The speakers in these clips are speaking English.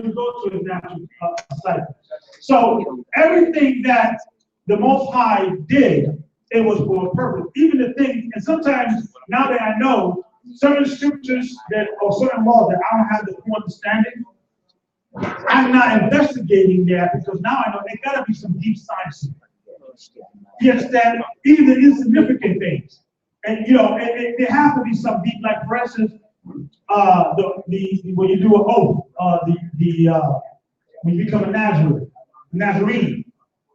go to his natural cycle. So everything that the Most High did, it was for a purpose. Even the things, and sometimes now that I know certain scriptures that or certain laws that I don't have the full understanding, I'm not investigating that because now I know there gotta be some deep science. You understand? Even the insignificant things. And you know, there has to be some deep, like for instance, when you do an oath, when you become a Nazarene,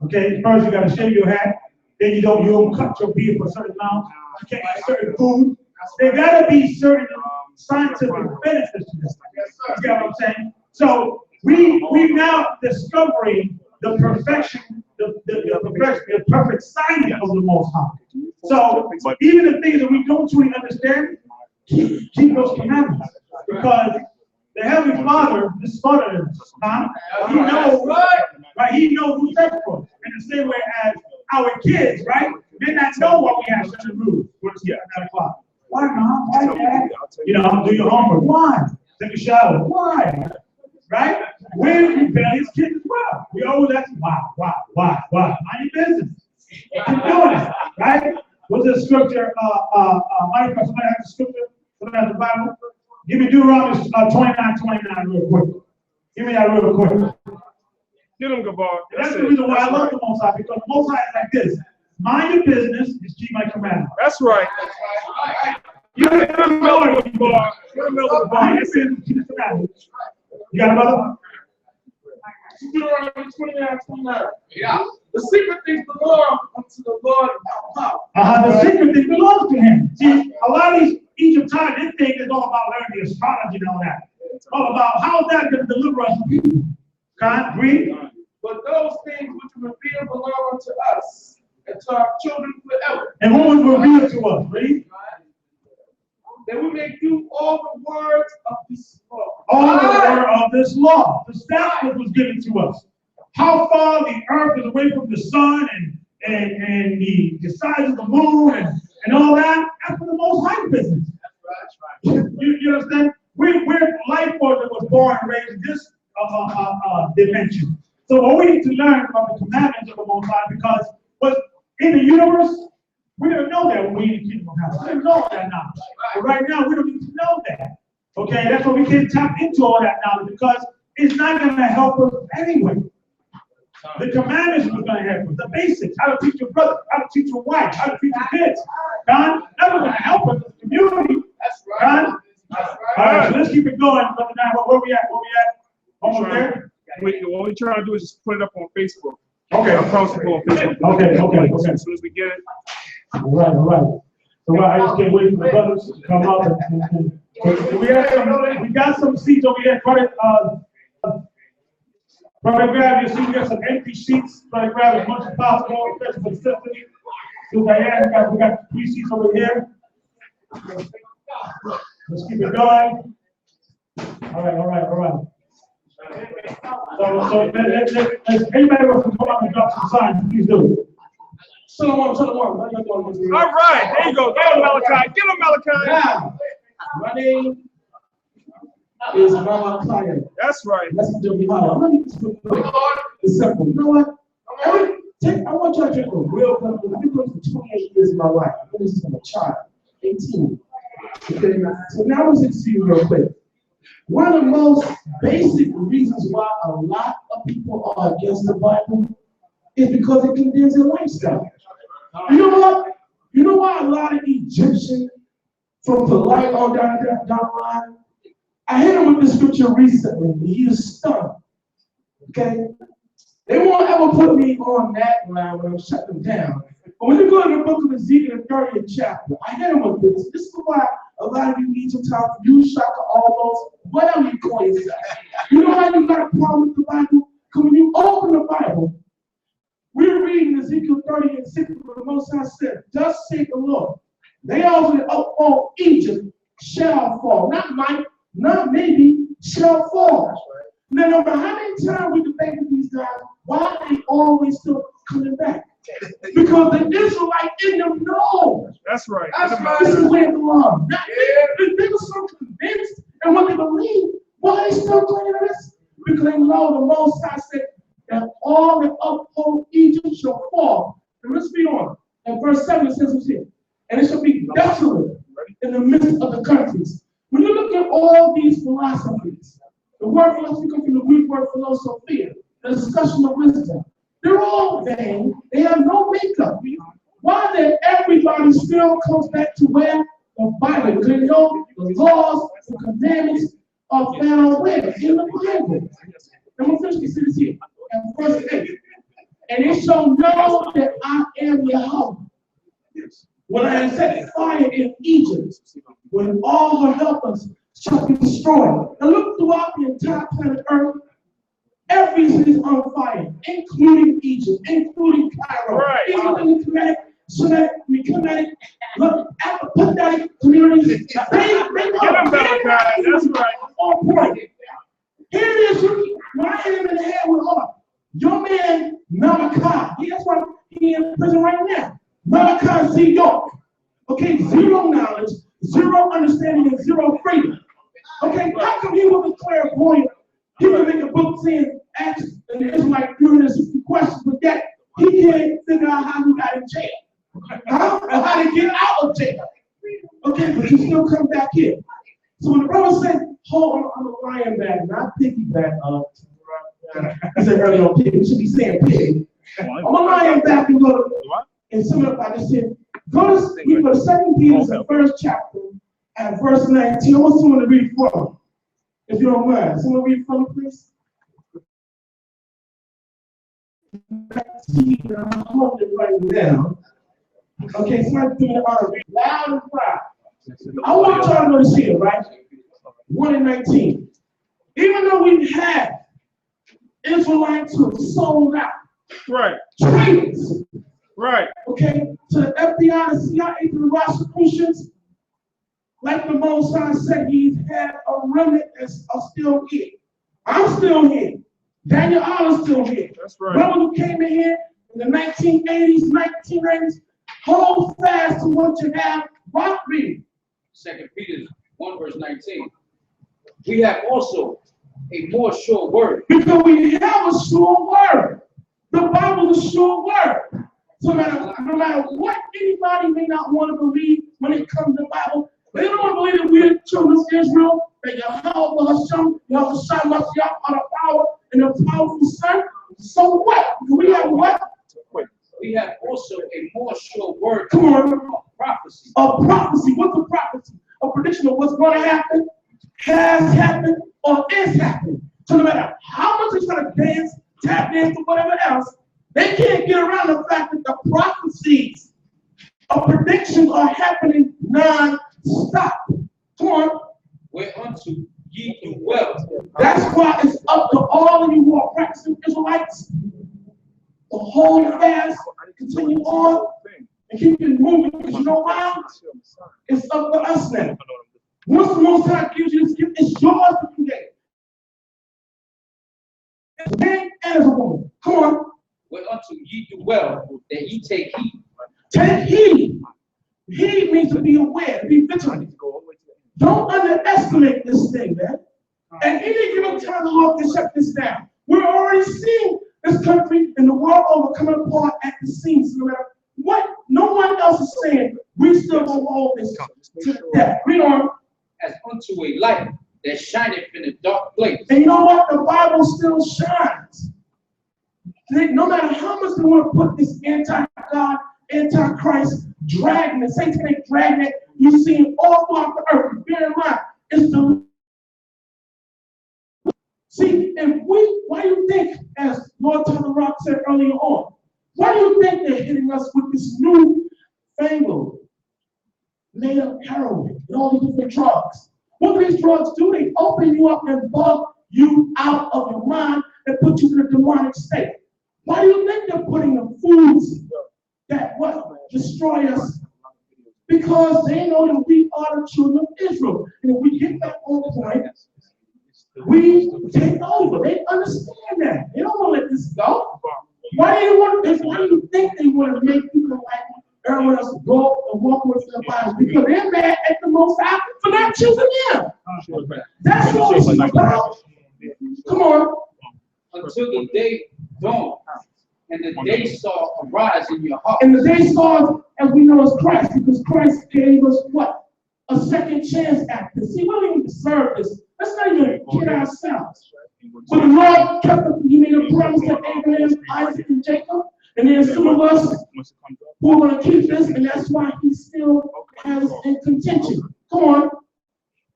okay, first you gotta shave your head, then you don't cut your beard for a certain amount, you can't eat certain food. There gotta be certain scientific benefits to this. You get what I'm saying? So we now discovering the perfection, the perfect science of the Most High. So even the things that we don't truly understand, keep those commandments. Because the Heavenly Father, this Father, he knows, right? He knows who's there for us. In the same way as our kids, right? May not know what we have certain rules. At 9 o'clock. Why, Mom? Why, Dad? You know, do your homework. Why? Take a shower. Why? Right? We're rebellious kids as well. We always ask, why? Mind your business. Keep doing it, right? What's the scripture? Somebody has the scripture? Somebody has the Bible? Give me Deuteronomy 29:29 real quick. Give me that real quick. Get him, Gabar. That's the reason why I love the Most High, because the Most High is like this. Mind your business, just keep my commandments. That's right. You get him, Miller, Gabar. Get him, Miller, Gabar. That's it. Keep the commandments. You got another? Deuteronomy 29:29. Yeah. The secret things belong unto the Lord our power. The secret thing belongs to him. See, a lot of these Egyptians, they think it's all about learning the astrology and all that. It's all about how that can deliver us from people. Can't read. But those things which are revealed belong unto us and to our children forever. And what was revealed to us? Read. That we may do all the words of this law. All the word of this law. The statute was given to us. How far the earth is away from the sun and the size of the moon and all that. That's for the Most High business. That's right. You understand? We're life force that was born and raised in this dimension. So what we need to learn from the commandments of the Most High, because what's in the universe, we didn't know that when we in the kingdom of heaven. We didn't know that knowledge. But right now, we don't need to know that. Okay, that's why we can't tap into all that knowledge, because it's not going to help us anyway. The commandments are going to help us. The basics, how to teach your brother, how to teach your wife, how to teach your kids. God, that's going to help us as a community. That's right. God? That's right. All right, so let's keep it going. Where we at? Almost there? What we're trying to do is just put it up on Facebook. Okay. I'll post it on Facebook. Okay. As soon as we get it. All right. So I just can't wait for the brothers to come up and we got some seats over here. Brother, grab your seat. We got some empty seats. Brother, grab as much as possible, especially for the sisters. So Diane, we got 3 seats over here. Let's keep it going. All right. So anybody wants to come up and drop some signs, please do. Shalom. All right, there you go. Get him, Malachi. Now, my name is Malachi. That's right. Let's do it. It's simple. You know what? I want you to take a real quick. I've been doing for 28 years of my life. I've been since I'm a child, 18. Okay, so now let's see you real quick. One of the most basic reasons why a lot of people are against the Bible is because it condemns their lifestyle. You know what? You know why a lot of Egyptians from polite on down the line? I hit him with this scripture recently, and he was stunned. Okay? They won't ever put me on that line when I'm shutting them down. But when you go to the book of Ezekiel, the 30th chapter, I hit him with this. This is why a lot of you Egyptians, you Shaka, almost, whatever you call yourself. You know why you got a problem with the Bible? Because when you open the Bible, we're reading Ezekiel 30 and 6, where the Most High said, thus saith the Lord, they also upon Egypt shall fall. Not might, not maybe, shall fall. Now, no matter how many times we debate with these guys, why are they always still coming back? Because the Israelite in them know. That's right. This is where it belongs. They were so convinced in what they believe. Why are they still doing this? Because they know the Most High said that all that uphold Egypt shall fall. And let's read on. And verse 7 it says here, and it shall be desolate in the midst of the countries. When you look at all these philosophies, the word philosophy comes from the Greek word philosophia, the discussion of wisdom. They're all vain. They have no makeup. Why then everybody still comes back to where? The Bible. Because they know the laws, the commandments are found where? In the Bible. I'm going to finish this here. And verse 8. And it shall know that I am Yahweh. When I have set fire in Egypt, when all her helpers shall be destroyed. Now look throughout the entire planet Earth. Everything is on fire, including Egypt, including Cairo, including the Semitic, apathetic communities. They know. That's right. On point. Here it is. When I hit him in the head with heart, your man Malachi, that's why he's in prison right now. Malachi Z. York. Okay, zero knowledge, zero understanding, and zero freedom. Okay, how come he was a clairvoyant? He would make a book saying, ask the Israelite curious questions, but yet he can't figure out how he got in jail. Or how to get out of jail. Okay, but you still come back here. So when the brother said, hold on, I'm a lion back, not piggyback. I said earlier on pig, we should be saying pig. I'm a lion back and go to, and some of I just said, go to 2 Peter, the first chapter, at verse 19. I want someone to read for me. If you don't mind, someone read for me, please. I'm holding it right now. Okay, somebody do the honor. Read loud and proud. I want y'all to know this here, right? 1 and 19. Even though we have Israelites who have sold out, Right. traitors, Right. okay, to the FBI, the CIA, to the Rosicrucians, like the Most High said, he's had a remnant that's still here. I'm still here. Daniel Allen's still here. That's right. Brothers who came in here in the 1980s, 1990s, hold fast to what you have. Rock me. 2 Peter 1 verse 19. We have also a more sure word. Because we have a sure word. The Bible is a sure word. So no matter what anybody may not want to believe when it comes to the Bible, they don't want to believe that we're the children of Israel, that Yahweh Hashem, Yahweh Mashiach are the power and the powerful son. So what? We have what? We have also a more sure word. Come on. Of prophecy. A prophecy. What's a prophecy? A prediction of what's going to happen, has happened, or is happening. So no matter how much they try to dance, tap dance, or whatever else, they can't get around the fact that the prophecies of predictions are happening non-stop. Come on. Whereunto ye do well. That's why it's up to all of you who are practicing Israelites to hold fast, continue on, and keep it moving. Because you know why? It's up to us now. Once the Most High gives you this gift, it's yours to create. As a man and as a woman. Come on. Whereunto ye do well, that ye take heed. Take heed. Heed means to be aware, to be vigilant. Don't underestimate this thing, man. And any given time, the Lord can shut this down. We're already seeing this country and the world over coming apart at the seams. No matter what no one else is saying, we still gonna hold this to death. Read on. As unto a light that shineth in a dark place. And you know what? The Bible still shines. No matter how much they want to put this anti-God, anti-Christ, dragnet, satanic dragnet, you see it all throughout the earth. Bear in mind, it's the. See, why do you think, as Lord Rock said earlier on, why do you think they're hitting us with this new fangled, made up heroin and all these different drugs? What do these drugs do? They open you up and bug you out of your mind and put you in a demonic state. Why do you think they're putting the foods that destroy us? Because they know that we are the children of Israel. And if we get back on point, we take over. They understand that. They don't want to let this go. Why do you think they want to make people like everyone else go and walk with their Bible? Because they're mad at the Most High for not choosing them. That's what it's about. Come on. until the day dawned, and the day star arise in your heart. And the day star, as we know, is Christ, because Christ gave us what? A second chance at this. See, we don't even deserve this. Let's not even kid ourselves. But the Lord kept up, He made a promise to Abraham, Isaac, and Jacob. And there's some of us who are going to keep this, and that's why He still has in contention. Come on.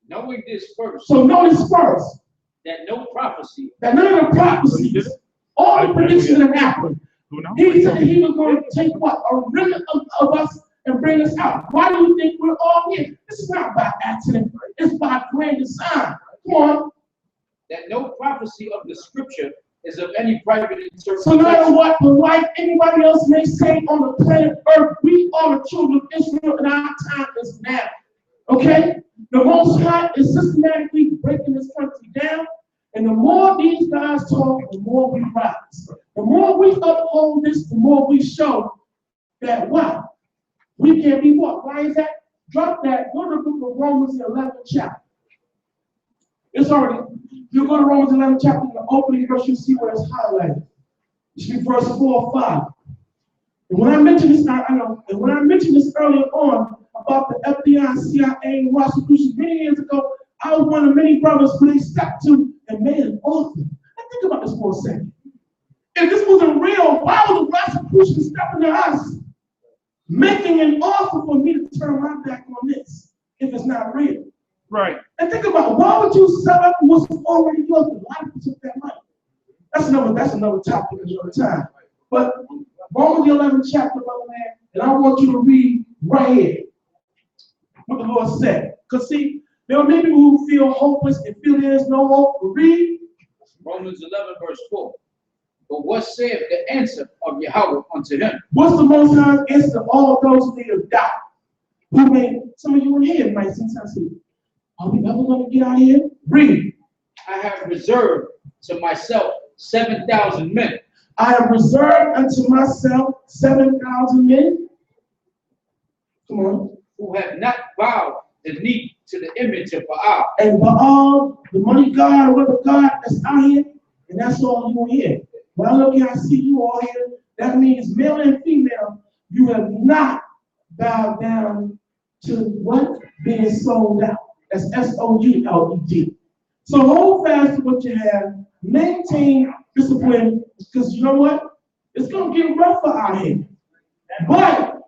Knowing this first, So notice first that no prophecy, that none of the prophecies, all the predictions that happened, He said that He was going to take what? A remnant of us and bring us out. Why do you think we're all here? This is not by accident. It's by grand design. Come on. that no prophecy of the scripture is of any private interpretation. So no matter what the life anybody else may say on the planet Earth, we are the children of Israel, and our time is now. Okay? The Most High is systematically breaking this country down, and the more these guys talk, the more we rise. The more we uphold this, the more we show that what? We can be what? Why is that? Drop that. Go to the book of Romans, the 11th chapter. It's already. You go to Romans 11th chapter, the opening verse, you see where it's highlighted. It should be verse 4 or 5. And when I mentioned this, I know, and when I mentioned this earlier on about the FBI, CIA, and Rosicrucians many years ago, I was one of many brothers who they stepped to and made an offer. Now think about this for a second. If this wasn't real, why would the Rosicrucians stepping to us, making an offer for me to turn my back on this if it's not real? Right. And think about, why would you sell up what's already yours? Why would you took that money? That's another topic another time. But Romans the 11th chapter, brother man, and I want you to read right here what the Lord said. Because see, there are many people who feel hopeless and feel there is no hope. Read Romans 11 verse 4. But what saith the answer of Yahweh unto them? What's the Most High's answer to all of those who need to die? Who may, some of you in here might sometimes say, are we never going to get out of here? Read. I have reserved to myself 7,000 men. I have reserved unto myself 7,000 men. Come on. Who have not bowed the knee to the image of Baal. And Baal, the money god, or whatever god that's out here, and that's all you here. When I look here, I see you all here. That means male and female, you have not bowed down to what? Being sold out. That's S-O-U-L-E-D. So hold fast to what you have. Maintain discipline, because you know what? It's going to get rougher out here. But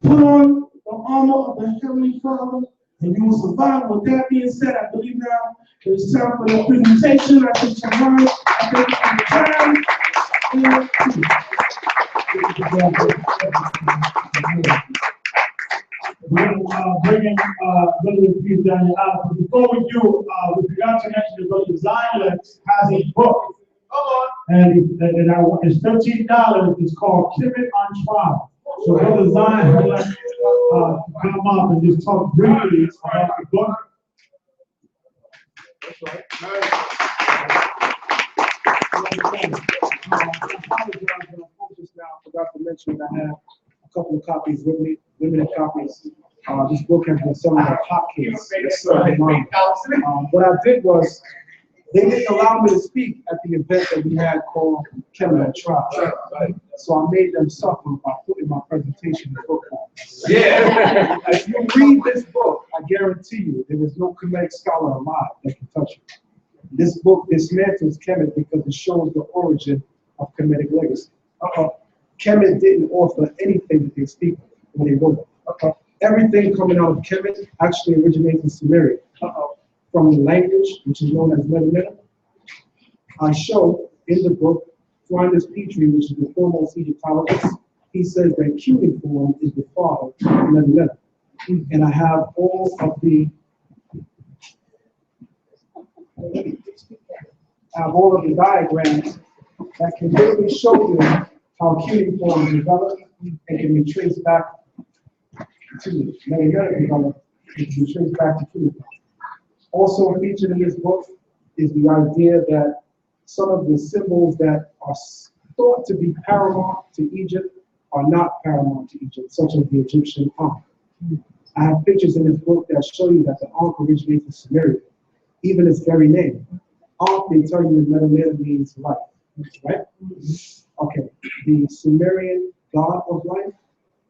put on the armor of the Heavenly Father, and you will survive. With that being said, I believe now it's time for the presentation. I think you're right. I think it's time. We're bringing Brother Peter Daniel out. But before we do, we forgot to mention that Brother Zion has a book. And it's $13. It's called Kemet on Trial. So Brother Zion would like to come up and just talk briefly about the book. That's right. I apologize, but I'm focused now. I forgot to mention that I have a couple of copies with me, limited copies. This book has been selling like hotcakes. What I did was, they didn't allow me to speak at the event that we had called Camouflage Trial. Right? So I made them suffer by putting my presentation in book form. Yeah. If you read this book, I guarantee you, there is no Kemetic scholar alive that can touch it. This book dismantles Kemet because it shows the origin of Kemetic legacy. Kemet didn't offer anything that they speak of when they wrote it. Everything coming out of Kemet actually originates in Sumeria. From the language, which is known as Melanin. I show in the book, Flinders Petrie, which is the foremost Egyptologist, he says that cuneiform is the father of Melanin. And I have all of the diagrams that can literally show you how cuneiform developed and can be traced back to Melanin developed and can be traced back to cuneiform. Also featured in this book is the idea that some of the symbols that are thought to be paramount to Egypt are not paramount to Egypt, such as the Egyptian Ankh. I have pictures in this book that show you that the Ankh originates in Sumeria, even its very name. Ankh, they tell you Melanin means life, right? Okay, the Sumerian god of life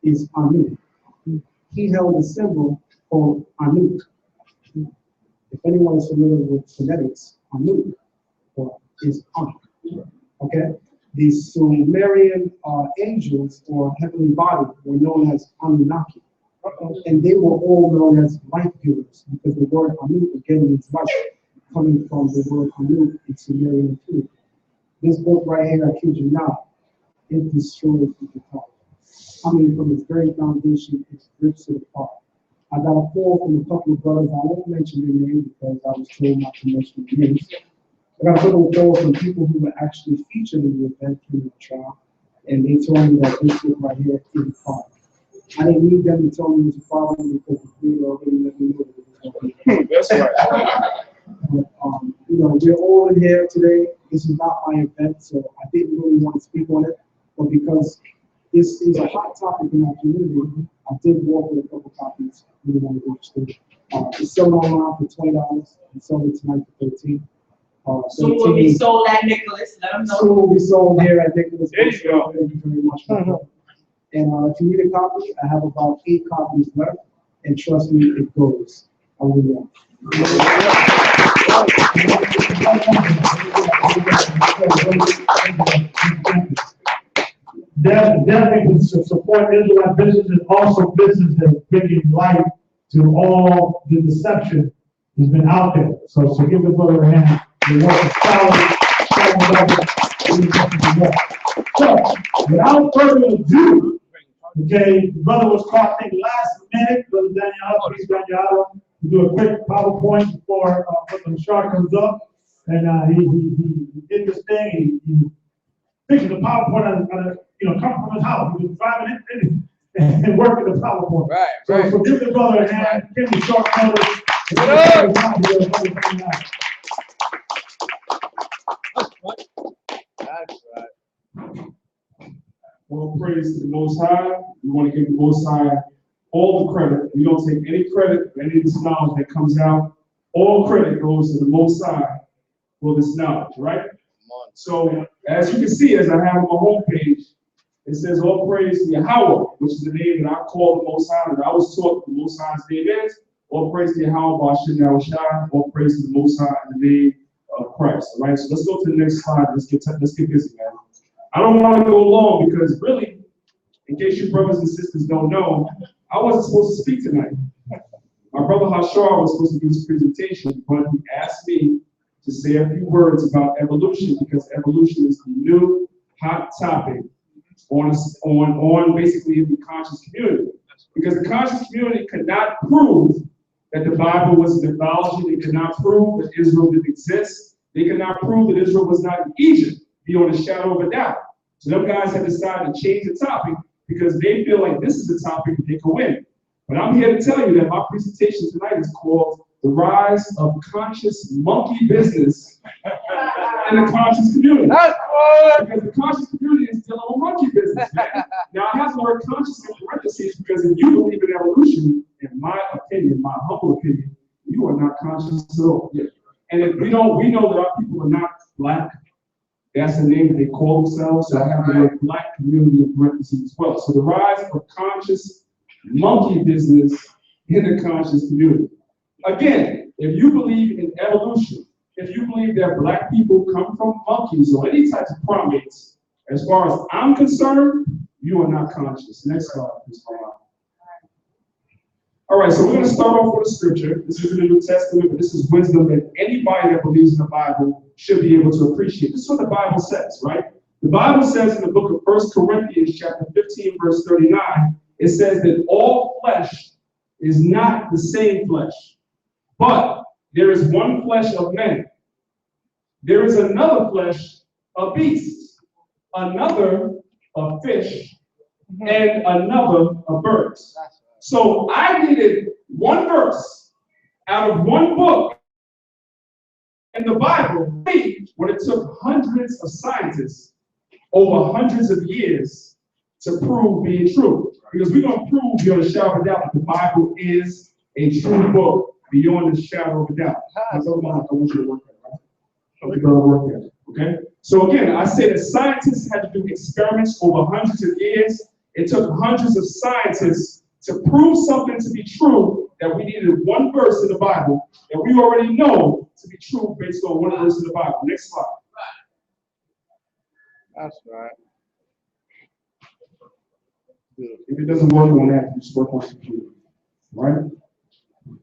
is Anu. He held a symbol called Anu. If anyone is familiar with phonetics, Anu is Ankh. Okay? The Sumerian angels or heavenly body were known as Anunnaki. And they were all known as life givers because the word Anu again means life, coming from the word Anu in Sumerian too. This book right here, I kid you not, it destroys the apart. I mean, from its very foundation, it rips it apart. I got a call from a couple of brothers. I won't mention their name because I was told not to mention their names. I got a couple of calls from people who were actually featured in the event during the trial, and they told me that this book right here is a problem. I didn't need them to tell me it was a problem because they already let me know that it was going to be. That's right. But, you know, we're all in here today. This is not my event, so I didn't really want to speak on it. But because this is a hot topic in our community, I did walk with a couple copies. We want to go to. It's selling online for $20. We sold it tonight for $13. Soon will be sold at Nicholas. Let them know. Soon will be sold here at Nicholas. There you go. Thank you very much. And if you need a copy, I have about 8 copies left. And trust me, it goes. Hallelujah. Definitely support Israelite business and also business that's bringing light to all the deception that's been out there. So give the brother a hand. The work is solid. So, without further ado, okay, the brother was caught, I think, last minute. Brother Daniel, please, Daniel, to do a quick PowerPoint before Brother Shah comes up. And he did this thing. He fixed the PowerPoint come from his house. He was driving it and working the PowerPoint. Right, right. So give the brother a hand. Give him a short notice. That's right. All praise to the Most High. We want to give the Most High all the credit. We don't take any credit for any of this knowledge that comes out. All credit goes to the Most High for this knowledge, right? So, as you can see, as I have on my homepage, it says all praise to Yahweh, which is the name that I call the Most High, that I was taught the Most High's name is. All praise to Yahweh, Ba'ashem Yahushua. All praise to the Most High in the name of Christ. All right, so let's go to the next slide. Let's get busy, man. I don't want to go long because really, in case you brothers and sisters don't know, I wasn't supposed to speak tonight. My brother Hashar was supposed to do his presentation, but he asked me to say a few words about evolution because evolution is the new hot topic on basically the conscious community. Because the conscious community could not prove that the Bible was a mythology. They could not prove that Israel didn't exist. They could not prove that Israel was not in Egypt, beyond a shadow of a doubt. So them guys have decided to change the topic because they feel like this is the topic that they can win. But I'm here to tell you that my presentation tonight is called The Rise of Conscious Monkey Business in the Conscious Community. That's good. Because the conscious community is dealing with monkey business, man. Now, I have the word conscious in parentheses because if you believe in evolution, in my opinion, my humble opinion, you are not conscious at all. And if we know that our people are not black. That's the name that they call themselves. So I have the word black community in parentheses as well. So the rise of conscious monkey business in the conscious community. Again, if you believe in evolution, if you believe that black people come from monkeys or any types of primates, as far as I'm concerned, you are not conscious. Next slide, please. All right, so we're going to start off with a scripture. This is in the New Testament, but this is wisdom that anybody that believes in the Bible should be able to appreciate. This is what the Bible says, right? The Bible says in the book of 1 Corinthians chapter 15, verse 39, it says that all flesh is not the same flesh, but there is one flesh of men. There is another flesh of beasts, another of fish, and another of birds. So I needed one verse out of one book in the Bible when it took hundreds of scientists over hundreds of years to prove being true. Because we're going to prove beyond a shadow of a doubt that the Bible is a true book beyond the shadow of a doubt. I want you to work that, right? The brother worked there. Okay? So again, I say that scientists had to do experiments over hundreds of years. It took hundreds of scientists to prove something to be true, that we needed one verse in the Bible that we already know to be true based on one verse in the Bible. Next slide. That's right. If it doesn't work on that, just work on the computer. All right?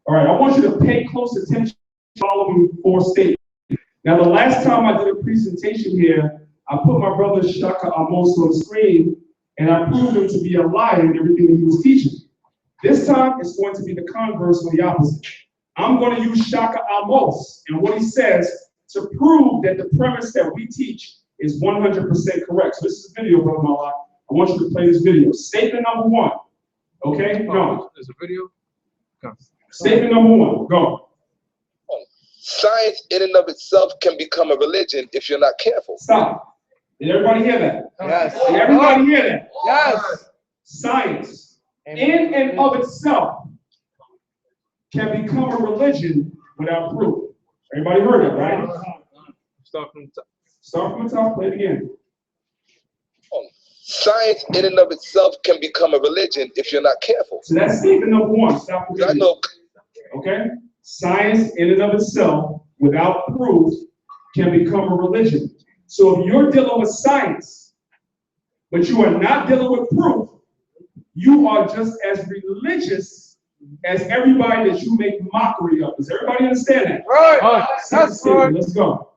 All right, I want you to pay close attention to the following 4 statements. Now, the last time I did a presentation here, I put my brother Shaka Amos on the screen, and I proved him to be a liar in everything that he was teaching. This time, it's going to be the converse or the opposite. I'm going to use Shaka Amos and what he says to prove that the premise that we teach is 100% correct. So this is a video, brother Malak. I want you to play this video. Statement number 1. Okay? Go. There's a video? Go. Statement number 1. Go. Science in and of itself can become a religion if you're not careful. Stop. Did everybody hear that? Yes. Did everybody hear that? Yes. Science in and of itself can become a religion without proof. Everybody heard that, right? Start from the top. Start from the top, play it again. Science in and of itself can become a religion if you're not careful. So that's statement number 1. Stop the I video. know. Okay? Science in and of itself, without proof, can become a religion. So if you're dealing with science, but you are not dealing with proof, you are just as religious as everybody that you make mockery of. Does everybody understand that? Right. That's right. Let's go.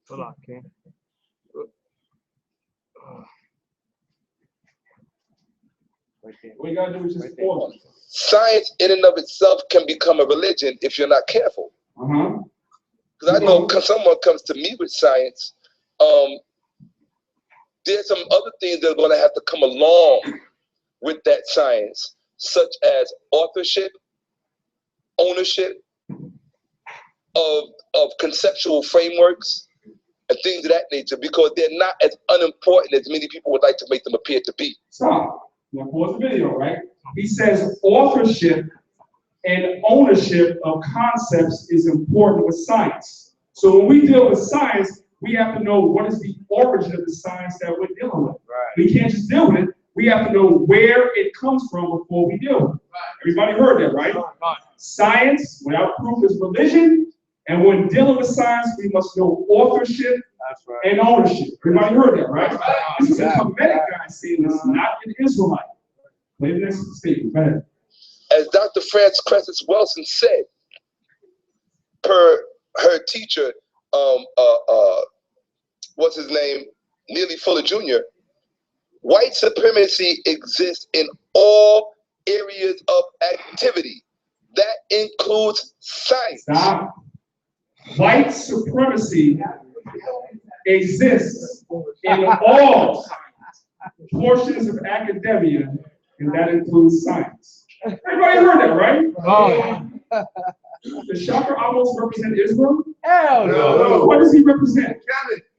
Hold on, okay. What you gotta do is just pause. Science in and of itself can become a religion if you're not careful. Because I know someone comes to me with science, there's some other things that are going to have to come along with that science, such as authorship, ownership of conceptual frameworks, and things of that nature, because they're not as unimportant as many people would like to make them appear to be. Stop. Now pause the video, right? He says authorship and ownership of concepts is important with science. So when we deal with science, we have to know what is the origin of the science that we're dealing with. Right. We can't just deal with it. We have to know where it comes from before we deal with it. Everybody heard that, right? Science without proof is religion. And when dealing with science, we must know authorship and ownership. Everybody heard that, right? This is a Kemetic guy saying this, not an Israelite. Play the next statement. Go ahead. As Dr. Frances Cress Welsing said, per her teacher, what's his name, Neely Fuller Jr., white supremacy exists in all areas of activity. That includes science. Stop. White supremacy exists in all portions of academia, and that includes science. Everybody heard that, right? Oh. Does Shaka almost represent Israel? Hell no. What does he represent?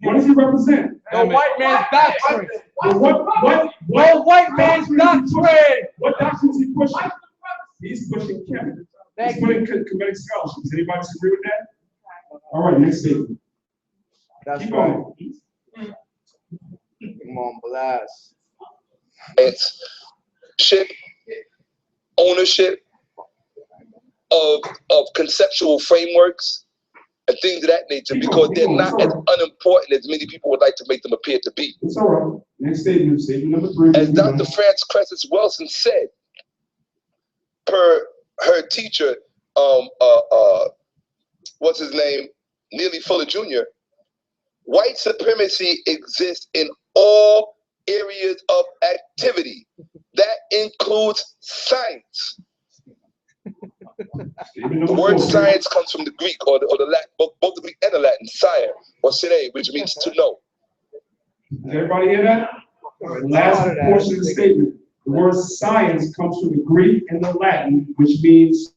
What does he represent? The white man's doctrine. What No white man's doctrine. What doctrine is he pushing? He's pushing Kemet. He's putting Kemetic scholarship. Does anybody disagree with that? All right, next statement. That's Keep right. going. Come on, blast. It's ownership of conceptual frameworks and things of that nature, because they're not as unimportant as many people would like to make them appear to be. It's all right. Next statement, statement number 3. As Dr. Frances Cress Welsing said, per her teacher, what's his name, Neely Fuller Jr., white supremacy exists in all areas of activity. That includes science. The word science comes from the Greek or the Latin, both the Greek and the Latin, sire or sire, which means to know. Does everybody hear that? Last portion of the statement. The word science comes from the Greek and the Latin, which means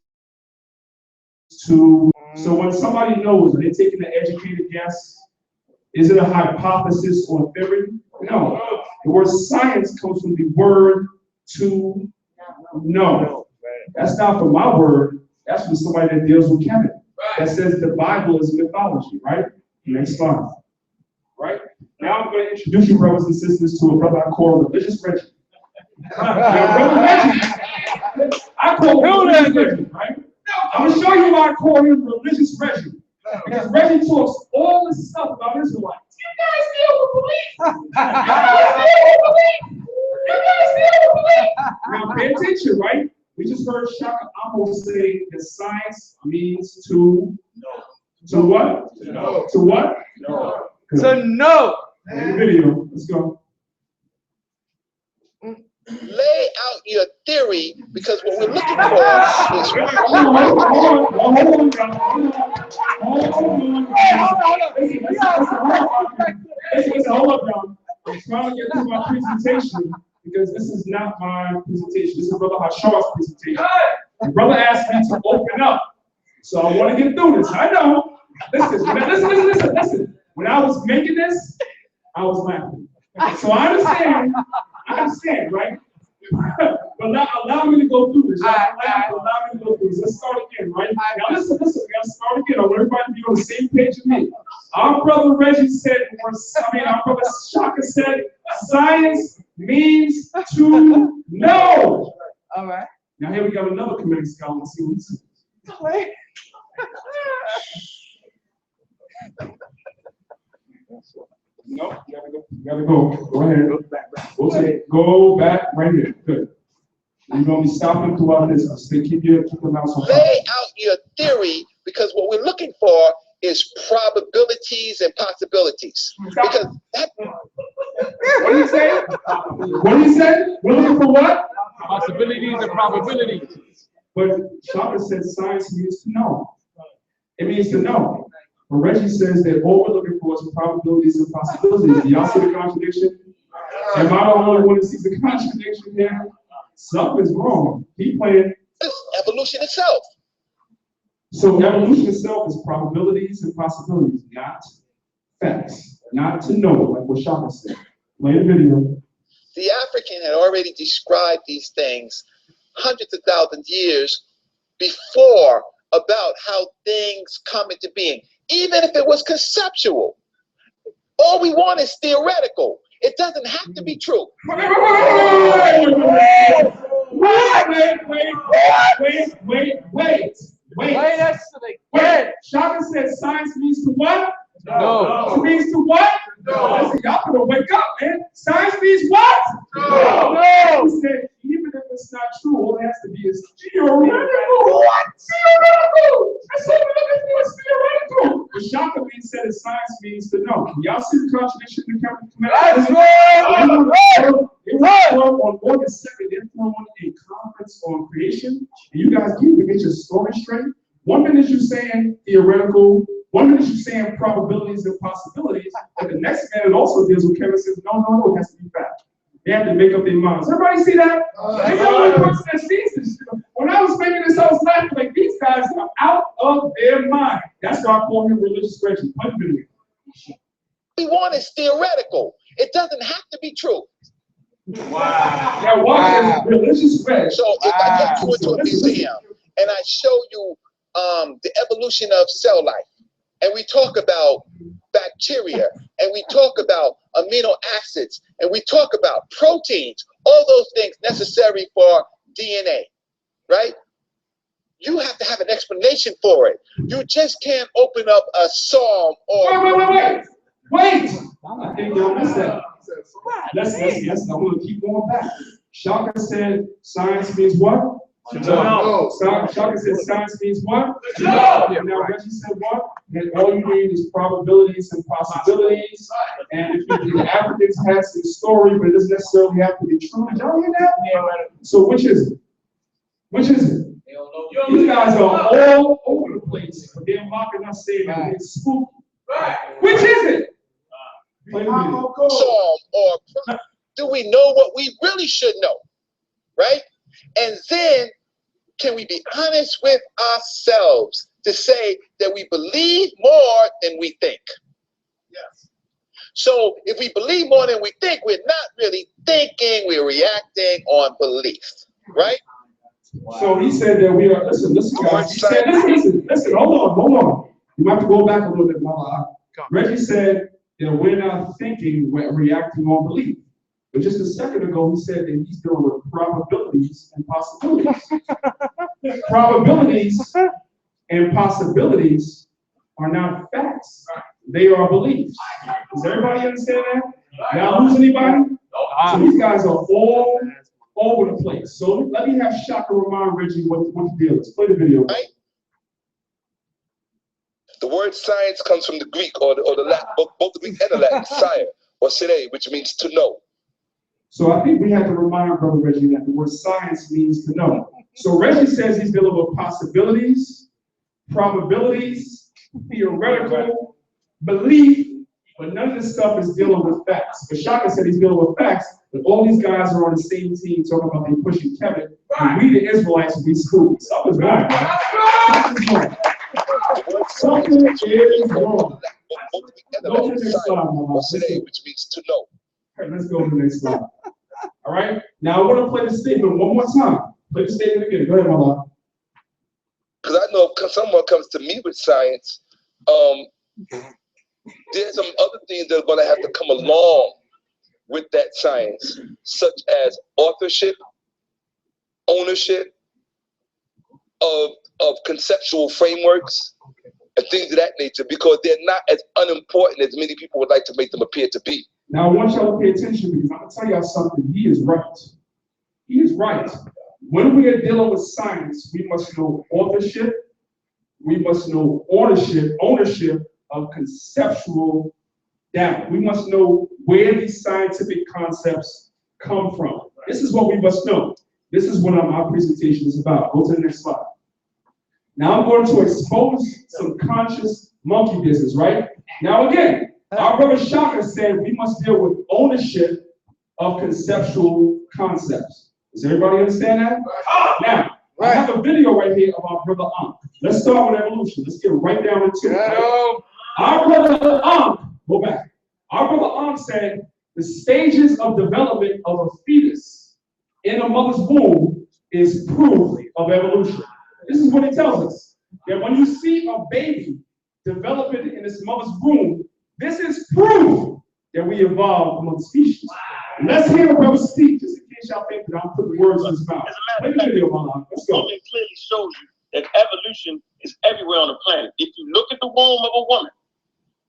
to. So when somebody knows, when they're taking an educated guess, is it a hypothesis or a theory? No. The word science comes from the word to know. That's not from my word. That's from somebody that deals with chemistry. that says the Bible is mythology, right? Next slide. Right? Now I'm going to introduce you, brothers and sisters, to a brother I call Religious Reggie. Now, Brother Reggie, I call him Religious Reggie, right? I'm going to show you why I call him Religious Reggie. Because Reggie talks all this stuff about Israelites. You guys deal with belief. You guys deal with belief. Now pay attention, right? We just heard Shaka Amos say that science means to what? To know. To what? No. To know. The video. Let's go. Lay out your theory, because what we're looking for is hold up, y'all. I'm trying to get through my presentation because this is not my presentation. This is Brother Hashar's presentation. The brother asked me to open up, so I want to get through this. I know. Listen. When I was making this, I was laughing. So I understand, right? But allow me to go through this. Allow me to go through this. Let's start again, right? Now listen, we gotta start again. I want everybody to be on the same page with me. Our brother Reggie said, our brother Shaka said, science means to know. All right. Now here we got another committee scholar. Let's see what he says. Nope, you gotta go. Go ahead. Go back right here. Good. You're gonna be stopping throughout this. Keep your mouse on. lay out your theory, because what we're looking for is probabilities and possibilities. Because that, What do you say? What do you say? We're looking for what? Possibilities and probabilities. But Shaka said science means to know. It means to know. But Reggie says that all we're looking for is probabilities and possibilities. Do y'all see the contradiction? Am I the only one that sees the contradiction here? Something's wrong. He playing. evolution itself. So evolution itself is probabilities and possibilities, not facts. Not to know, like what Shaka said. Play the video. The African had already described these things hundreds of thousands of years before about how things come into being, even if it was conceptual. All we want is theoretical. It doesn't have to be true. Wait. Shaka said science means to what? No. It means to what? No. Listen, y'all gonna wake up, man. Science means what? No. He said, even if it's not true, all it has to be is theoretical. What? Theoretical! That's what we're looking for, is theoretical. But Shaka said that science means to know. Can y'all see the contradiction in the It was on August 2nd, they're throwing a conference on creation. And you guys need to get your story straight. 1 minute you're saying theoretical, 1 minute you're saying probabilities and possibilities, and the next minute also deals with Kevin says, no, it has to be fact. They have to make up their minds. Everybody see that? They're the only person that sees this. When I was making this, I was laughing like these guys are out of their mind. That's why I call him Religious Reggie. We want is theoretical. It doesn't have to be true. Wow. Now watch this Religious Reggie. So if I take you into a museum and I show you the evolution of cell life, and we talk about bacteria, and we talk about amino acids, and we talk about proteins, all those things necessary for DNA, right? You have to have an explanation for it. You just can't open up a psalm or... Wait! I think y'all missed that. Let's I'm gonna keep going back. Shaka said science means what? To know. Shaka said science means what? To know. Now Reggie said what? That all you need is probabilities and possibilities. And if the Africans had some story, but it doesn't necessarily have to be true. Did y'all hear that? Yeah. So which is it? Which is it? These guys are all over the place, but they're mocking us saying that it's spooky. Which is it? Psalm or do we know what we really should know, right? And then can we be honest with ourselves to say that we believe more than we think? Yes. So if we believe more than we think, we're not really thinking, we're reacting on belief, right? So he said that we are, listen, guys. He said, listen, hold on. You have to go back a little bit, Mama. Reggie said that we're not thinking, we're reacting on belief. But just a second ago, he said that he's dealing with probabilities and possibilities. Probabilities and possibilities are not facts. They are beliefs. Does everybody understand that? Now, lose anybody? So these guys are all over the place. So let me have Shaka remind Reggie what the deal is. Play the video. Right? The word science comes from the Greek or the Latin, both the Greek and the Latin, sire or sire, which means to know. So I think we have to remind Brother Reggie that the word science means to know. So Reggie says he's dealing with possibilities, probabilities, theoretical, belief, but none of this stuff is dealing with facts. But Shaka said he's dealing with facts, but all these guys are on the same team talking about they pushing Kevin, and we the Israelites will be screwed. Something's wrong. Something's wrong. Something is wrong. Go to the next slide, Mama. Which means to know. All right, let's go to the next slide. All right, now I want to play the statement one more time. Play the statement again. Go ahead, Mama. Because I know if someone comes to me with science, there's some other things that are going to have to come along with that science, such as authorship, ownership of conceptual frameworks, and things of that nature, because they're not as unimportant as many people would like to make them appear to be. Now, I want y'all to pay attention because I'm going to tell y'all something. He is right. He is right. When we are dealing with science, we must know authorship. We must know ownership of conceptual data. We must know where these scientific concepts come from. This is what we must know. This is what our presentation is about. Go to the next slide. Now I'm going to expose some conscious monkey business, right? Now again, our brother Shaka said we must deal with ownership of conceptual concepts. Does everybody understand that? Now, I have a video right here of our brother Ankh. Let's start with evolution. Let's get right down into it. Right? Our brother Ankh, go back. Our brother Ankh said the stages of development of a fetus in a mother's womb is proof of evolution. This is what he tells us. That when you see a baby developing in its mother's womb, this is proof that we evolved among species. Let's hear brother speak, just in case y'all think that I'm putting words in his mouth. Let's go. It clearly shows you that evolution is everywhere on the planet. If you look at the womb of a woman,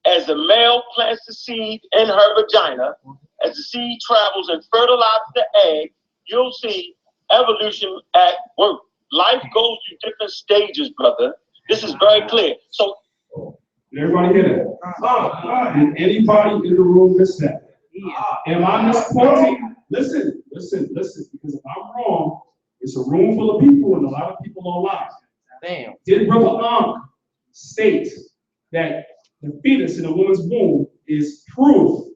as the male plants the seed in her vagina, as the seed travels and fertilizes the egg, you'll see evolution at work. Life goes through different stages, brother. This is very clear. So, did everybody hear that? Did anybody in the room miss that? Am I misquoting? Listen, because if I'm wrong, it's a room full of people and a lot of people online. Damn. Did Brother Ankh state that the fetus in a woman's womb is proof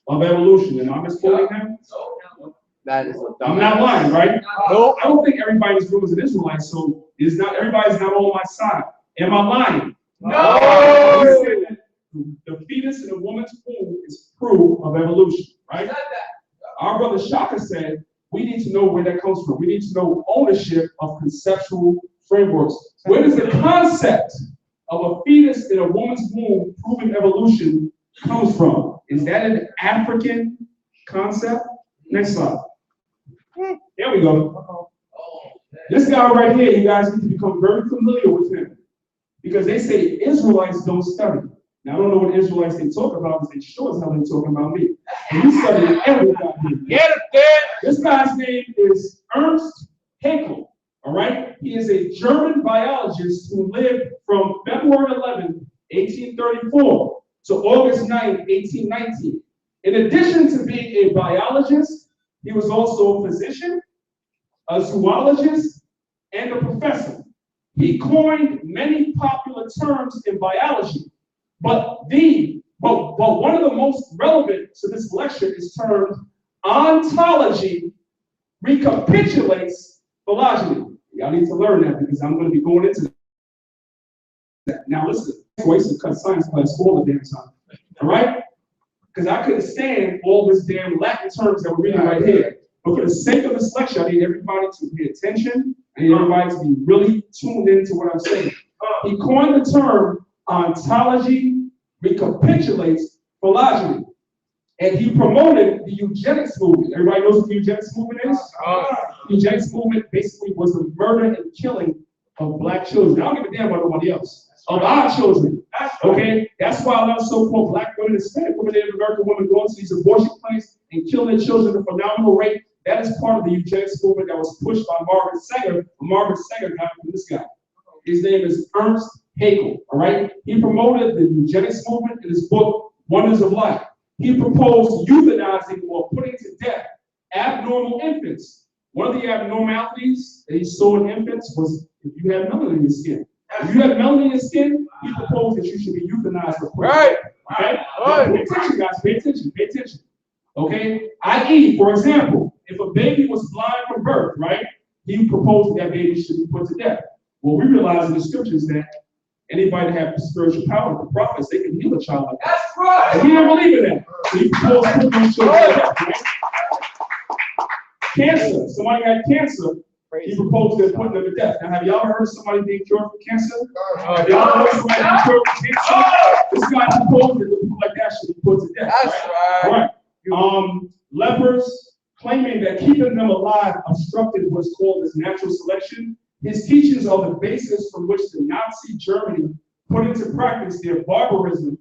of evolution? And I'm misquoting him? That is I'm not lying, right? No, I don't think everybody in this room is an Israelite, so everybody's not on my side. Am I lying? No! The fetus in a woman's womb is proof of evolution, right? Our brother Shaka said we need to know where that comes from. We need to know ownership of conceptual frameworks. Where does the concept of a fetus in a woman's womb proving evolution comes from? Is that an African concept? Next slide. There we go. This guy right here, you guys need to become very familiar with him because they say Israelites don't study. Now, I don't know what Israelites they talk about, because they sure as hell ain't talking about me. And you study everything. Get it there. This guy's name is Ernst Haeckel. All right? He is a German biologist who lived from February 11, 1834 to August 9, 1819. In addition to being a biologist, he was also a physician, a zoologist, and a professor. He coined many popular terms in biology, but one of the most relevant to this lecture is termed ontology recapitulates phylogeny. Y'all need to learn that because I'm going to be going into that. Now listen, I used to cut science class all the damn time, all right? Because I couldn't stand all this damn Latin terms that we're reading right here. But for the sake of this lecture, I need everybody to pay attention. I need everybody to be really tuned into what I'm saying. He coined the term ontology recapitulates philosophy. And he promoted the eugenics movement. Everybody knows what the eugenics movement is? The eugenics movement basically was the murder and killing of black children. I don't give a damn about nobody else. Of our children. Okay? That's why a lot of so-called black women, Hispanic women, Native American women go into these abortion clinics and kill their children at a phenomenal rate. That is part of the eugenics movement that was pushed by Margaret Sanger. Margaret Sanger got from this guy. His name is Ernst Haeckel. All right? He promoted the eugenics movement in his book, Wonders of Life. He proposed euthanizing or putting to death abnormal infants. One of the abnormalities that he saw in infants was if you had melanin in your skin. If you had melanin in your skin, he proposed that you should be euthanized. Right. Okay? Pay attention, guys. Pay attention. Pay attention. Okay? I.e., for example, if a baby was blind from birth, right, he proposed that baby should be put to death. Well, we realize in the scriptures that anybody that has spiritual power, the prophets, they can heal a child like that. That's right. And he didn't believe in that. So he proposed putting those children to death, right? Cancer. Somebody had cancer. He proposed that putting them to death. Now, have y'all heard of somebody being cured for cancer? Have y'all heard of somebody being cured for cancer? This guy proposed that people like that should be put to death. That's right. All right. Lepers claiming that keeping them alive obstructed what's called as natural selection. His teachings are the basis from which the Nazi Germany put into practice their barbarism.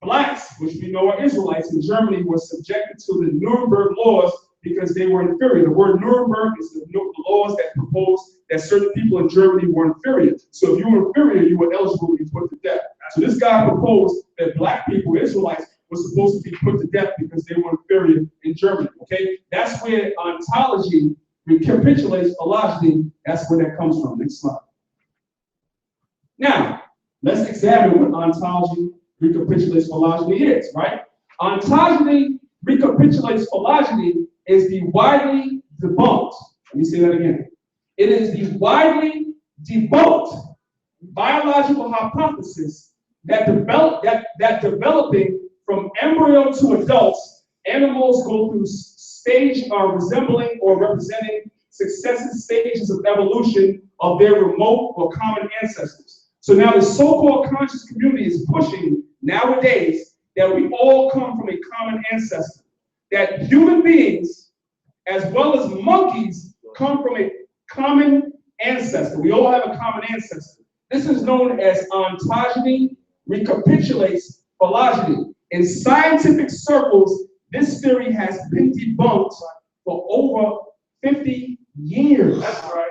Blacks, which we know are Israelites in Germany, were subjected to the Nuremberg laws because they were inferior. The word Nuremberg is the laws that proposed that certain people in Germany were inferior. So if you were inferior, you were eligible to be put to death. So this guy proposed that black people, Israelites, were supposed to be put to death because they were inferior in Germany. Okay, that's where ontology recapitulates philosophy. That's where that comes from. Next slide. Now, let's examine what ontology recapitulates philosophy is, right? Ontology recapitulates philosophy is the widely debunked. Let me say that again. It is the widely debunked biological hypothesis that developing from embryo to adults, animals go through stage resembling or representing successive stages of evolution of their remote or common ancestors. So now the so-called conscious community is pushing nowadays that we all come from a common ancestor, that human beings as well as monkeys come from a common ancestor. We all have a common ancestor. This is known as ontogeny recapitulates phylogeny. In scientific circles, this theory has been debunked for over 50 years. That's right.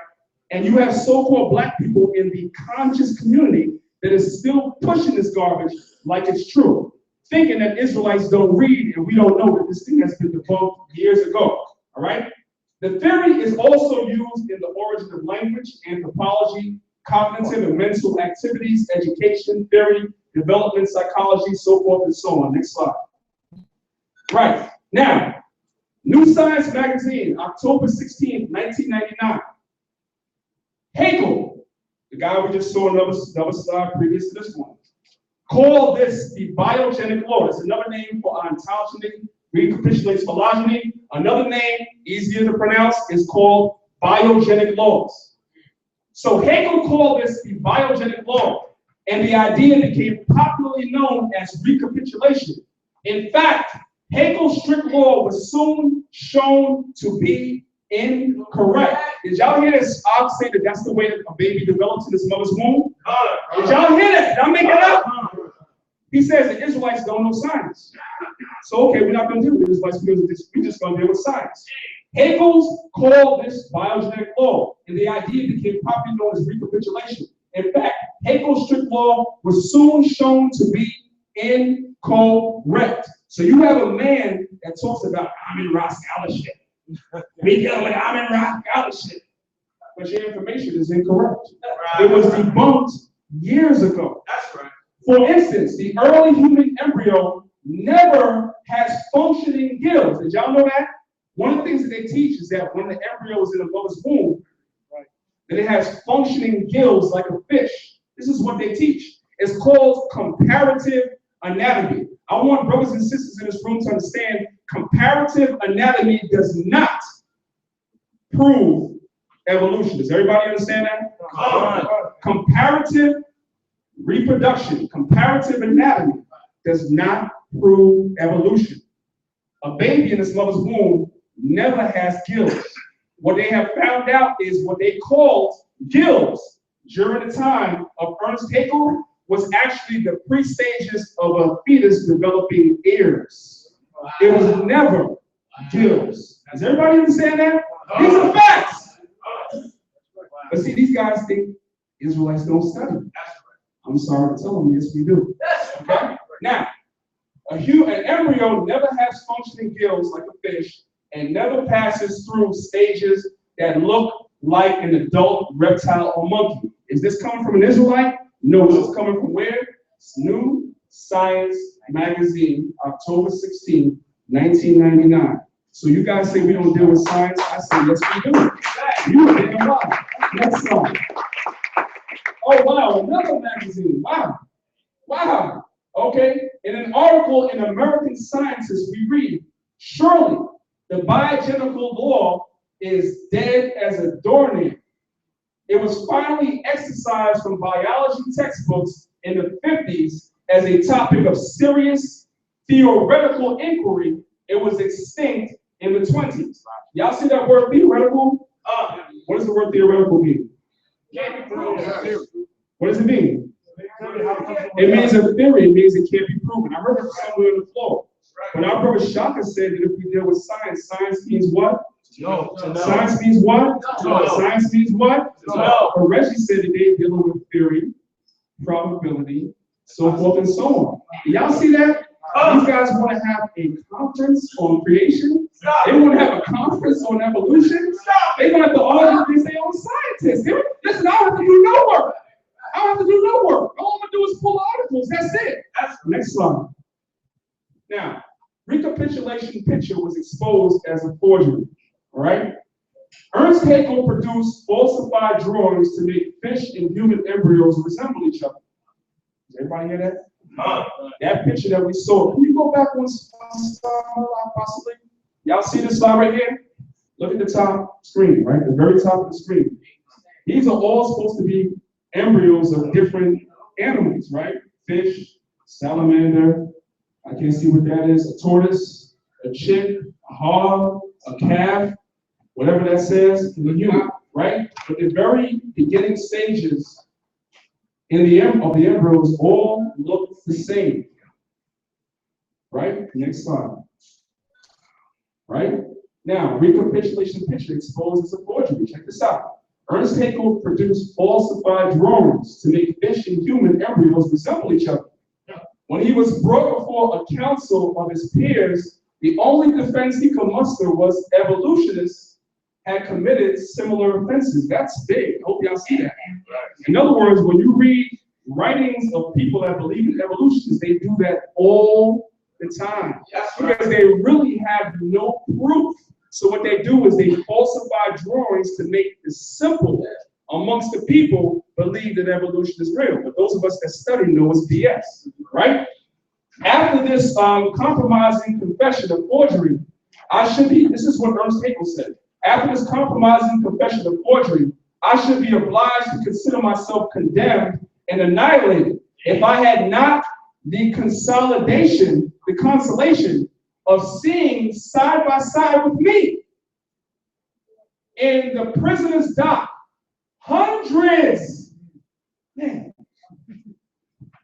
And you have so-called black people in the conscious community that is still pushing this garbage like it's true, thinking that Israelites don't read and we don't know that this thing has been debunked years ago. All right? The theory is also used in the origin of language, anthropology, cognitive and mental activities, education theory, development psychology, so forth and so on. Next slide. Right. Now, New Science Magazine, October 16, 1999. Haeckel, the guy we just saw another slide previous to this one, called this the biogenic law. It's another name for ontology, recapitulates phylogeny. Another name, easier to pronounce, is called biogenic laws. So Haeckel called this the biogenic law, and the idea became popularly known as recapitulation. In fact, Haeckel's strict law was soon shown to be incorrect. Did y'all hear this? I'll say that that's the way that a baby develops in his mother's womb. Did y'all hear that? Did I make it up? He says the Israelites don't know science. So, okay, we're not going to deal with the Israelites because we're just going to deal with science. Haeckel called this biogenic law, and the idea became popularly known as recapitulation. In fact, Haeckel's strict law was soon shown to be incorrect. So you have a man that talks about Amin Ra scholarship. We deal with Amin Ra scholarship. But your information is incorrect. It was debunked years ago. That's right. For instance, the early human embryo never has functioning gills. Did y'all know that? One of the things that they teach is that when the embryo is in a mother's womb, that it has functioning gills like a fish. This is what they teach. It's called comparative anatomy. I want brothers and sisters in this room to understand comparative anatomy does not prove evolution. Does everybody understand that? Comparative reproduction, comparative anatomy does not prove evolution. A baby in its mother's womb never has gills. What they have found out is what they called gills during the time of Ernst Haeckel was actually the pre-stages of a fetus developing ears. It was never gills. Does everybody understand that? These are facts. But see, these guys think Israelites don't study. I'm sorry to tell them, yes, we do. Okay? Now, an embryo never has functioning gills like a fish and never passes through stages that look like an adult reptile or monkey. Is this coming from an Israelite? No, this is coming from where? New Science Magazine, October 16, 1999. So you guys say we don't deal with science. I say, yes, we do. You are damn right. Next slide. Oh, wow, another magazine. Wow. Wow. Okay. In an article in American Sciences, we read, surely the biogenical law is dead as a doornail. It was finally exercised from biology textbooks in the 50s as a topic of serious theoretical inquiry. It was extinct in the 20s. Y'all see that word theoretical? What does the word theoretical mean? What does it mean? It means a theory. It means it can't be proven. I heard it somewhere on the floor. When our brother Shaka said that if we deal with science, science means what? No. Science means what? No. Science means what? No. But Reggie said that they're dealing with theory, probability, so forth and so on. Y'all see that? These guys want to have a conference on creation. They want to have a conference on evolution. They want to have to argue against their own scientists. Listen, I don't have to do no work. I don't have to do no work. All I'm going to do is pull articles. That's it. Next slide. Now, recapitulation picture was exposed as a forgery. All right? Ernst Haeckel produced falsified drawings to make fish and human embryos resemble each other. Does everybody hear that? That picture that we saw. Can you go back one slide, possibly? Y'all see this slide right here? Look at the top screen, right? The very top of the screen. These are all supposed to be embryos of different animals, right? Fish, salamander, I can't see what that is, a tortoise, a chick, a hog, a calf, whatever that says, in the human, right? But the very beginning stages of the embryos all look the same, right? Next slide. Right? Now, recapitulation picture exposed as a forgery. Check this out. Ernst Haeckel produced falsified drawings to make fish and human embryos resemble each other. When he was brought before a council of his peers, the only defense he could muster was evolutionists had committed similar offenses. That's big. I hope y'all see that. In other words, when you read writings of people that believe in evolutionists, they do that all the time. Because they really have no proof. So what they do is they falsify drawings to make the simple amongst the people believe that evolution is real. But those of us that study know it's BS, right? After this compromising confession of forgery, this is what Ernst Haeckel said. After this compromising confession of forgery, I should be obliged to consider myself condemned and annihilated if I had not the consolation of seeing side by side with me in the prisoner's dock hundreds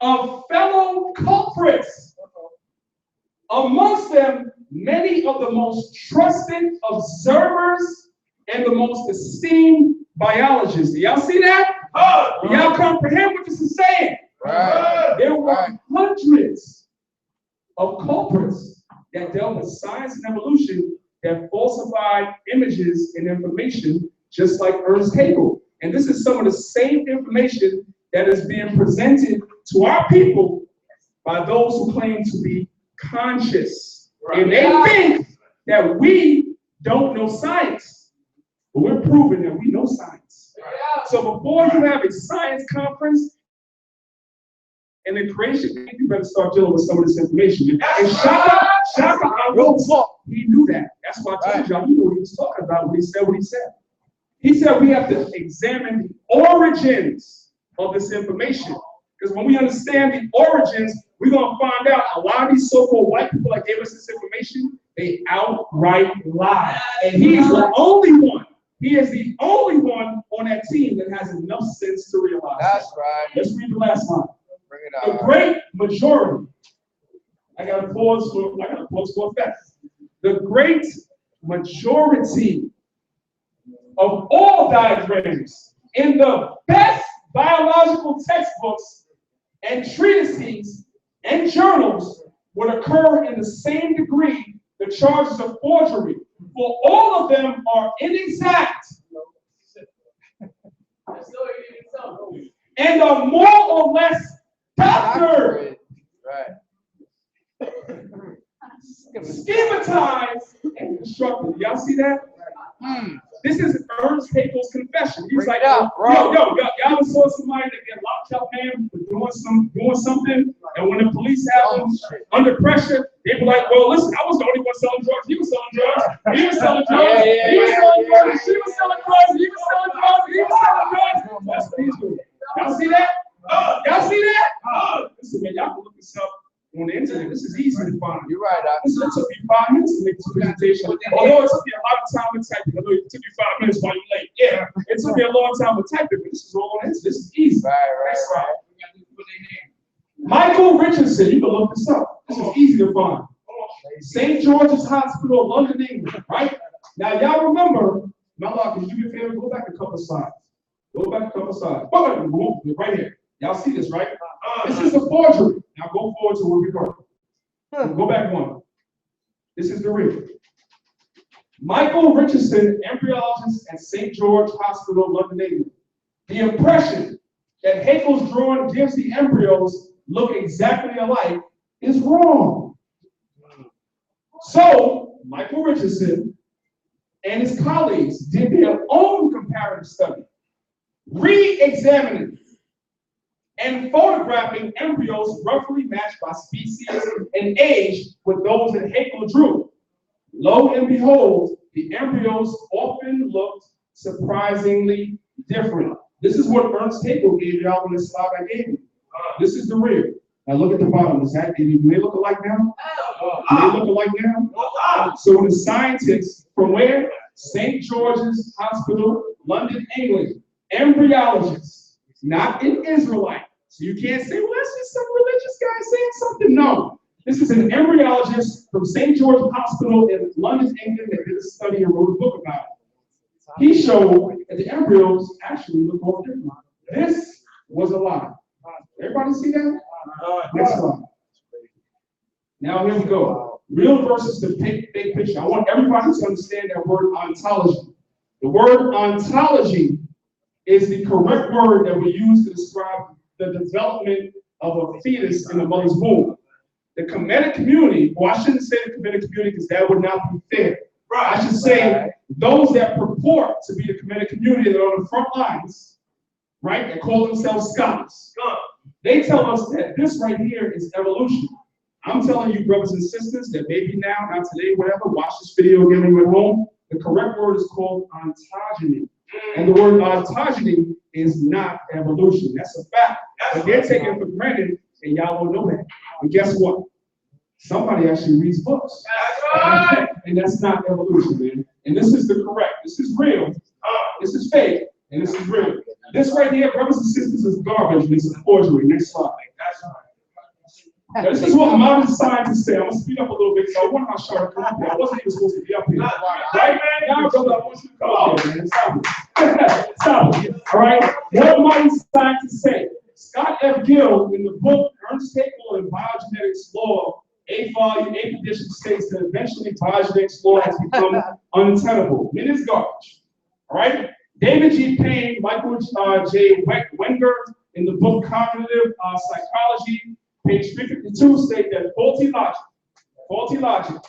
of fellow culprits, amongst them many of the most trusted observers and the most esteemed biologists. Do y'all see that? Do y'all comprehend what this is saying? Right. There were hundreds of culprits that dealt with science and evolution that falsified images and information, just like Ernst Haeckel. And this is some of the same information that is being presented to our people by those who claim to be conscious. Right. And they think that we don't know science, but we're proving that we know science. Right. So before you have a science conference and the creation, you better start dealing with some of this information. And Shaka, I will talk. He knew that. That's why I told y'all, he knew what he was talking about when he said what he said. He said we have to examine the origins of this information. Because when we understand the origins, we're going to find out a lot of these so-called white people that gave us this information, they outright lie. And he's the only one. He is the only one on that team that has enough sense to realize. That's right. Let's read the last line. Bring it The out. great majority. I got to pause for effect. The great majority of all diagrams in the best biological textbooks and treatises and journals would occur in the same degree the charges of forgery, for all of them are inexact and are more or less doctored, Right. schematized, and constructed. Y'all see that? This is Ernst Haeckel's confession. He's like, Bring it up, bro. y'all ever saw somebody that get locked up, man, for doing something, and when the police have them under pressure, they be like, well, listen, I was the only one selling drugs. He was selling drugs. He was selling drugs. He was selling drugs. She was selling drugs. He was selling drugs. He was selling drugs. That's what he's doing. Y'all see that? Y'all see that? Listen, man, y'all can look this up on the internet. This is easy to find. You're right, Doc. This took me 5 minutes to make this presentation. Although it took me a lot of time to type it. I know it took you 5 minutes while you're late. Yeah, it took me a long time to type it, but this is all on this. This is easy. Right. Michael Richardson, you can look this up. This is easy to find. St. George's Hospital, London, England, right? Now, y'all remember, Melanin, can you do me a favor? Go back a couple slides. Go back a couple slides. Right here. Y'all see this, right? This is the forgery. Now go forward to where we were. Go back one. This is the real. Michael Richardson, embryologist at St. George Hospital, London, England. The impression that Haeckel's drawing gives the embryos look exactly alike is wrong. So, Michael Richardson and his colleagues did their own comparative study, re-examining and photographing embryos roughly matched by species and age with those that Haeckel drew. Lo and behold, the embryos often looked surprisingly different. This is what Ernst Haeckel gave y'all on this slide I gave you. This is the real. Now look at the bottom. Is that, do they look alike now? Do they look alike now? So the scientists from where? St. George's Hospital, London, England. Embryologists, not an Israelite. So you can't say, well, that's just some religious guy saying something. No. This is an embryologist from St. George's Hospital in London, England, that did a study and wrote a book about it. He showed that the embryos actually look more different. This was a lie. Everybody see that? Next slide. Now here we go. Real versus the big picture. I want everybody to understand that word ontology. The word ontology is the correct word that we use to describe the development of a fetus in the mother's womb. The Kemetic community, well, I shouldn't say the Kemetic community because that would not be fair. Right. I should say those that purport to be the Kemetic community that are on the front lines, right, that call themselves scholars. They tell us that this right here is evolution. I'm telling you, brothers and sisters, that maybe now, not today, whatever, watch this video again when you're at home. The correct word is called ontogeny. And the word ontogeny is not evolution. That's a fact. But they're taking it for granted, and y'all don't know that. And guess what? Somebody actually reads books. And that's not evolution, man. And this is the correct. This is real. This is fake. And this is real. This right here, brothers and sisters, is garbage. This is forgery. Next slide. Now, this is what modern scientists say. I'm going to speed up a little bit, so I want my shot to come up here. I wasn't even supposed to be up here. Right, man? Now, brother, I want you to come up here, man. Stop it. Stop it. All right? What modern scientists say? Scott F. Gill, in the book Ernst Haeckel and Biogenetics Law, 8th volume, 8th edition, states that eventually biogenetics law has become untenable. It is garbage. All right? David G. Payne, Michael J. Wenger, in the book Cognitive Psychology, page 352, state that faulty logic,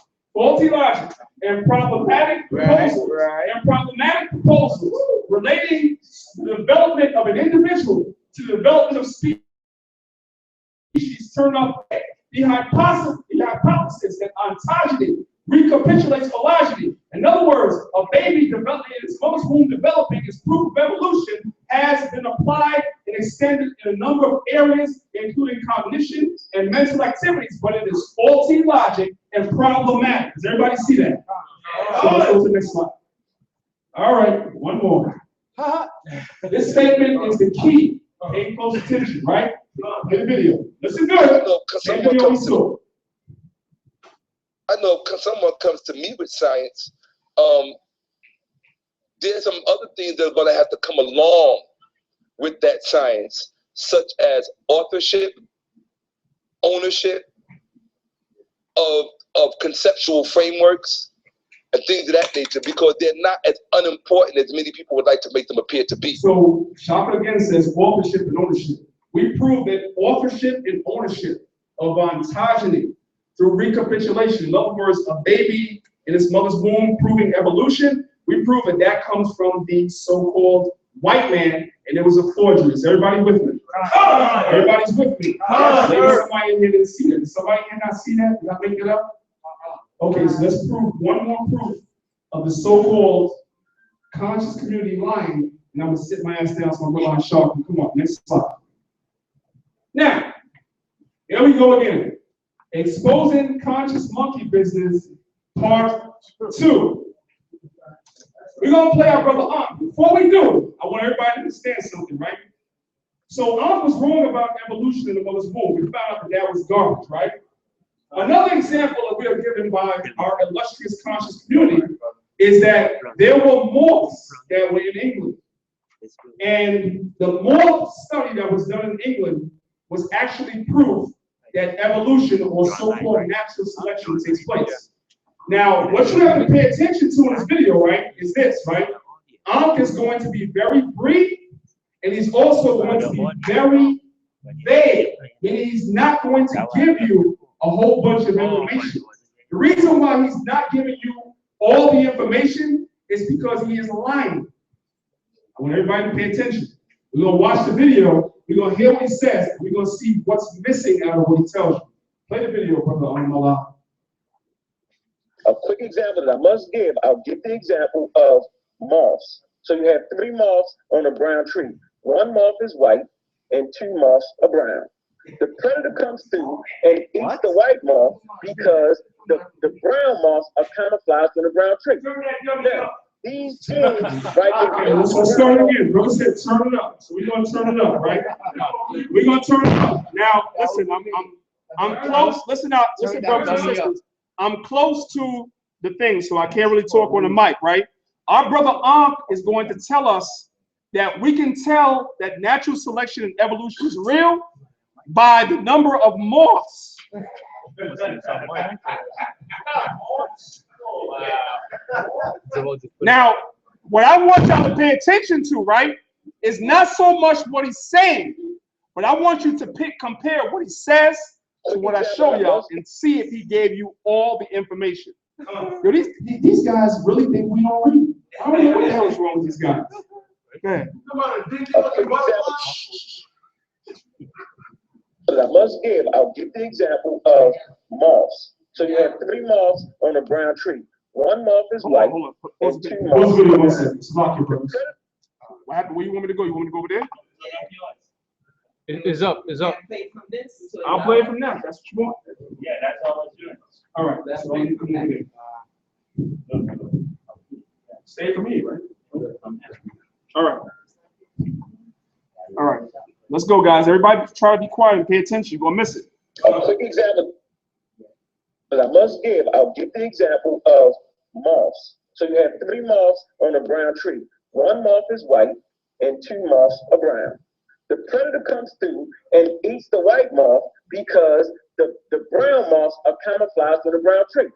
and problematic proposals relating to the development of an individual to the development of species turn up the hypothesis that ontogeny recapitulates phylogeny In other words, a baby developing in its mother's womb developing is proof of evolution has been applied and extended in a number of areas, including cognition and mental activities, but it is faulty logic and problematic. Does everybody see that? So let's go to the next slide. All right, one more. This statement is the key. Pay close attention, right? Play the video. Listen good. I know someone comes to me with science. There's some other things that are going to have to come along with that science, such as authorship, ownership of conceptual frameworks, and things of that nature, because they're not as unimportant as many people would like to make them appear to be. So, Shaka again says authorship and ownership. We prove that authorship and ownership of ontogeny through recapitulation, in other words, a baby in its mother's womb proving evolution, we prove that that comes from the so-called white man, and it was a forgery. Is everybody with me? Everybody's with me. Maybe somebody in here didn't see that. Did somebody here not see that? Did I make it up? Okay, so let's prove one more proof of the so-called conscious community lying, and I'm gonna sit my ass down so I'm really sharp. Come on, next slide. Now, here we go again. Exposing conscious monkey business, part 2. We're gonna play our brother Ankh. Before we do, I want everybody to understand something, right? So Ankh was wrong about evolution in the mother's womb. We found out that that was garbage, right? Another example that we are given by our illustrious conscious community is that there were moths that were in England. And the moth study that was done in England was actually proof that evolution or so-called natural selection takes place. Now, what you have to pay attention to in this video, right, is this, right? Ankh is going to be very brief, and he's also going to be very vague, meaning he's not going to give you a whole bunch of information. The reason why he's not giving you all the information is because he is lying. I want everybody to pay attention. We're going to watch the video, we're going to hear what he says, and we're going to see what's missing out of what he tells you. Play the video, brother Melanin. A quick example that I must give, I'll give the example of moths. So you have 3 moths on a brown tree. 1 moth is white and 2 moths are brown. The predator comes through and eats the white moth because the brown moths are camouflaged on the brown tree. Now, these genes right there. Let's start again. Brother said turn it up. So we're going to turn it up, right? We're going to turn it up. Now, listen, I'm close. Listen out. Listen, brothers and sisters. I'm close to the thing, so I can't really talk on the mic, right? Our brother Ankh is going to tell us that we can tell that natural selection and evolution is real by the number of moths. Now, what I want y'all to pay attention to, right, is not so much what he's saying, but I want you to compare what he says to what I show y'all and see if he gave you all the information. Yo, these guys really think we don't read. I don't know what the hell is wrong with these guys. Go ahead. I must give, I'll give the example of moths. So you have 3 moths on a brown tree. 1 moth is white and 2 moths are brown. What happened? Where you want me to go? You want me to go over there? It's up. It's up. I'll play it from now. That's what you want. Yeah, that's all I'm doing. All right. That's all you can do. Stay for me, right? All right. All right. Let's go, guys. Everybody try to be quiet and pay attention. You're going to miss it. A quick example that I must give, I'll give the example of moths. So you have 3 moths on a brown tree. 1 moth is white and 2 moths are brown. The predator comes through and eats the white moth because the brown moths are camouflaged on the brown tree.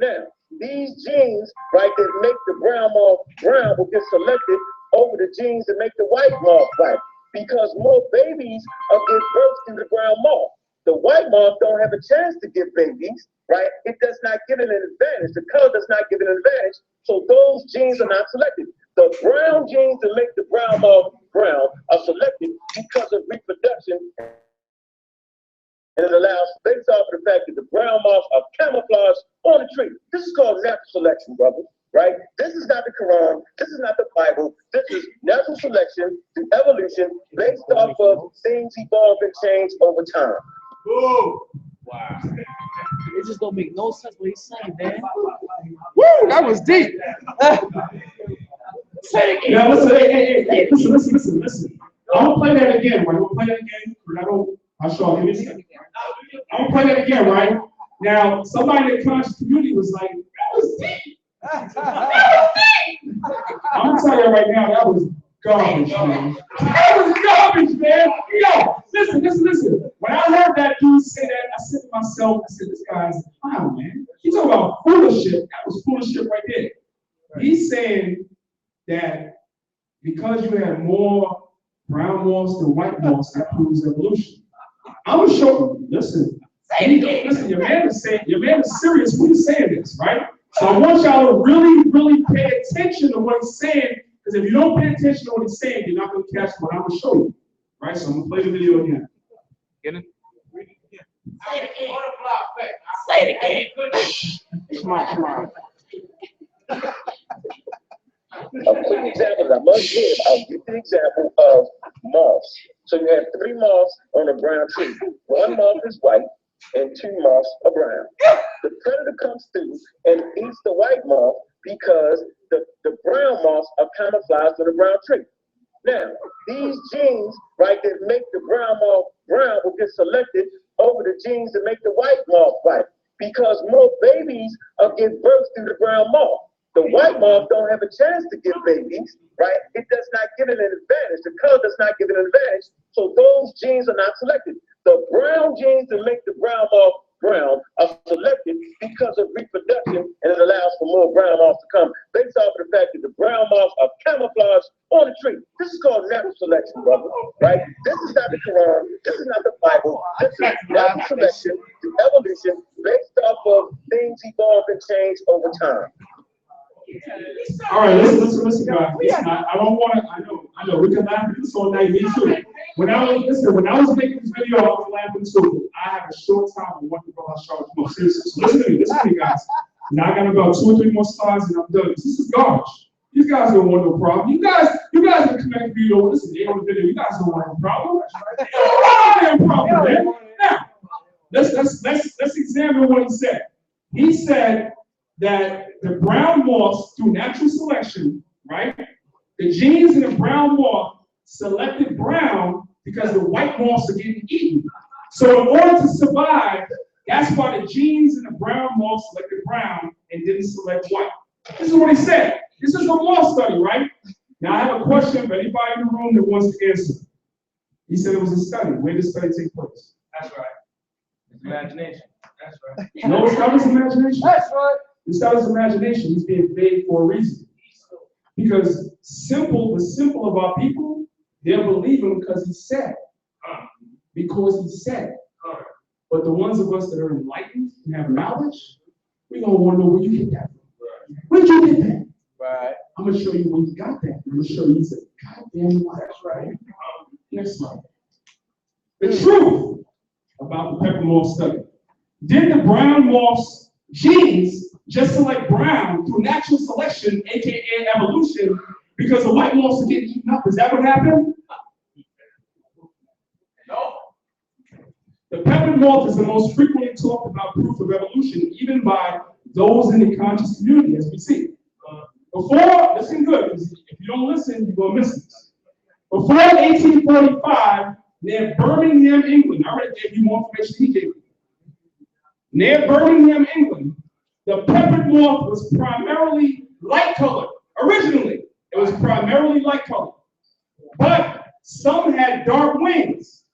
Now, these genes, right, that make the brown moth brown will get selected over the genes that make the white moth white, because more babies are give birth to the brown moth. The white moth don't have a chance to give babies, right? It does not give it an advantage. The color does not give it an advantage, so those genes are not selected. The brown genes that make the brown moth brown are selected because of reproduction, and it allows, based off of the fact that the brown moths are camouflaged on the tree. This is called natural selection, brother, right? This is not the Quran. This is not the Bible. This is natural selection through evolution based off of things evolve and change over time. Whoa. Wow. It just don't make no sense what he's saying, man. Woo, that was deep. Say it again. Now listen. I'm gonna play that again, right? We'll play that again. I'll show you. Give me a second. I'm gonna play that again, right? Now, somebody in the conscious community was like, that was deep. I'm gonna tell you right now, that was garbage, man. That was garbage, man. Yo, listen. When I heard that dude say that, I said to myself, this guy's wow, man. He's talking about foolish shit. That was foolish shit right there. He's saying that because you have more brown moths than white moths, that proves evolution. I'm gonna show you. Listen, your man is serious when he's saying this, right? So I want y'all to really pay attention to what he's saying, because if you don't pay attention to what he's saying, you're not gonna catch what I'm gonna show you. Right? So I'm gonna play the video again. Get it? Say it again. Come on. A quick example that I must give, I'll give the example of moths. So you have 3 moths on a brown tree. 1 moth is white and 2 moths are brown. The predator comes through and eats the white moth because the brown moths are camouflaged on the brown tree. Now, these genes, right, that make the brown moth brown will get selected over the genes that make the white moth white, because more babies are give birth through the brown moth. The white moth don't have a chance to give babies, right? It does not give it an advantage. The color does not give it an advantage. So those genes are not selected. The brown genes that make the brown moth brown are selected because of reproduction, and it allows for more brown moths to come based off of the fact that the brown moths are camouflaged on the tree. This is called natural selection, brother, right? This is not the Quran. This is not the Bible. This is natural selection through evolution based off of things evolve and change over time. All right, listen, guys. Listen, I don't want to. I know. We can laugh at this all night. Me too. When I was making this video, I was laughing too. I have a short time of what the brother showed me. Seriously, so listen to me, guys. Now I got about 2 or 3 more slides and I'm done. This is garbage. These guys don't want no problem. You guys are connected to you. Listen, they on the video. You guys don't want no problem. You don't want no problem, man. Now, let's examine what he said. He said that the brown moths, through natural selection, right? The genes in the brown moth selected brown because the white moths are getting eaten. So in order to survive, that's why the genes in the brown moth selected brown and didn't select white. This is what he said. This is a moth study, right? Now I have a question for anybody in the room that wants to answer. He said it was a study. Where did the study take place? That's right. It's imagination. That's right. No, it's not his imagination. That's right. It's not his imagination. He's being vague for a reason. Because the simple of our people, they'll believe him because he said. Because he said. But the ones of us that are enlightened and have knowledge, we're going to want to know where you get that from. Where'd you get that? Right. I'm going to show you where you got that. I'm going to show you he's a goddamn liar. That's right. Next slide. The truth about the pepper moth study. Did the brown moth's genes just select brown through natural selection, aka evolution, because the white moths are getting eaten up? Is that what happened? No. The peppered moth is the most frequently talked about proof of evolution, even by those in the conscious community, as we see. Before, listen good, because if you don't listen, you're going to miss this. Before 1845, near Birmingham, England, I already gave you more information he gave you. Near Birmingham, England, the peppered moth was primarily light colored. Originally, it was primarily light colored. But some had dark wings.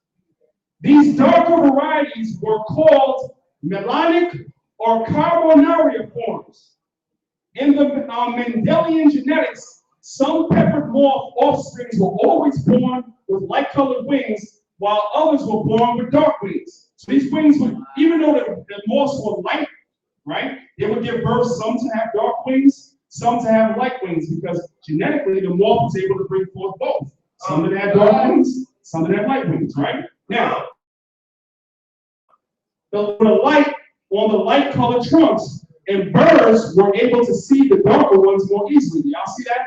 These darker varieties were called melanic or carbonaria forms. In the Mendelian genetics, some peppered moth offspring were always born with light colored wings, while others were born with dark wings. So these wings would, even though the moths were light, right, they would give birth some to have dark wings, some to have light wings, because genetically the moth was able to bring forth both. Some that had dark wings, some that had light wings, right? Now, the light on the light colored trunks and birds were able to see the darker ones more easily. Y'all see that?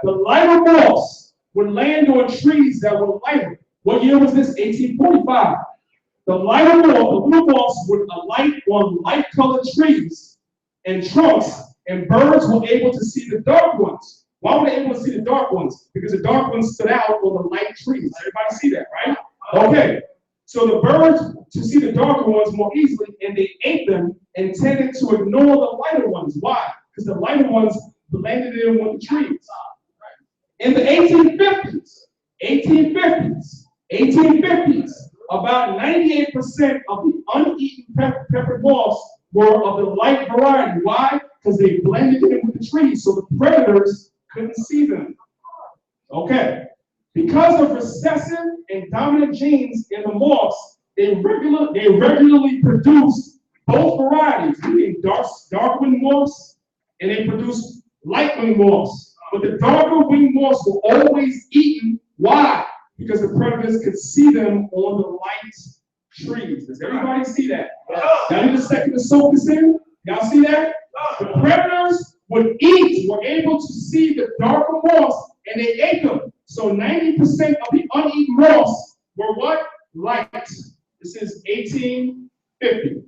The lighter moths would land on trees that were lighter. What year was this? 1845. The lighter moth, the blue moths would alight on light-colored trees and trunks, and birds were able to see the dark ones. Why were they able to see the dark ones? Because the dark ones stood out on the light trees. Everybody see that, right? Okay. So the birds to see the darker ones more easily, and they ate them and tended to ignore the lighter ones. Why? Because the lighter ones blended in with the trees. In the 1850s, about 98% of the uneaten peppered moths were of the light variety. Why? Because they blended in with the trees, so the predators couldn't see them. Okay. Because of recessive and dominant genes in the moths, they regularly produce both varieties, meaning dark-winged moths, and they produce light-winged moths. But the darker winged moths were always eaten. Why? Because the predators could see them on the light trees. Does everybody see that? Y'all need a second to soak this in? Y'all see that? The predators were able to see the darker moths, and they ate them. So 90% of the uneaten moths were what? Light. This is 1850.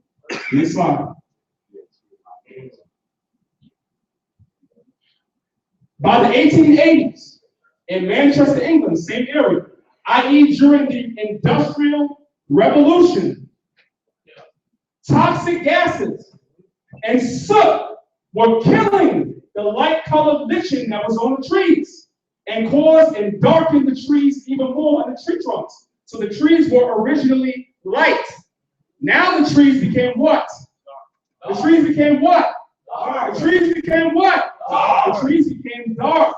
Next slide. By the 1880s, in Manchester, England, same area, i.e. during the Industrial Revolution, toxic gases and soot were killing the light-colored lichen that was on the trees and caused and darkened the trees even more in the tree trunks. So the trees were originally light. Now the trees became what? The trees became what? The trees became what? The trees became dark.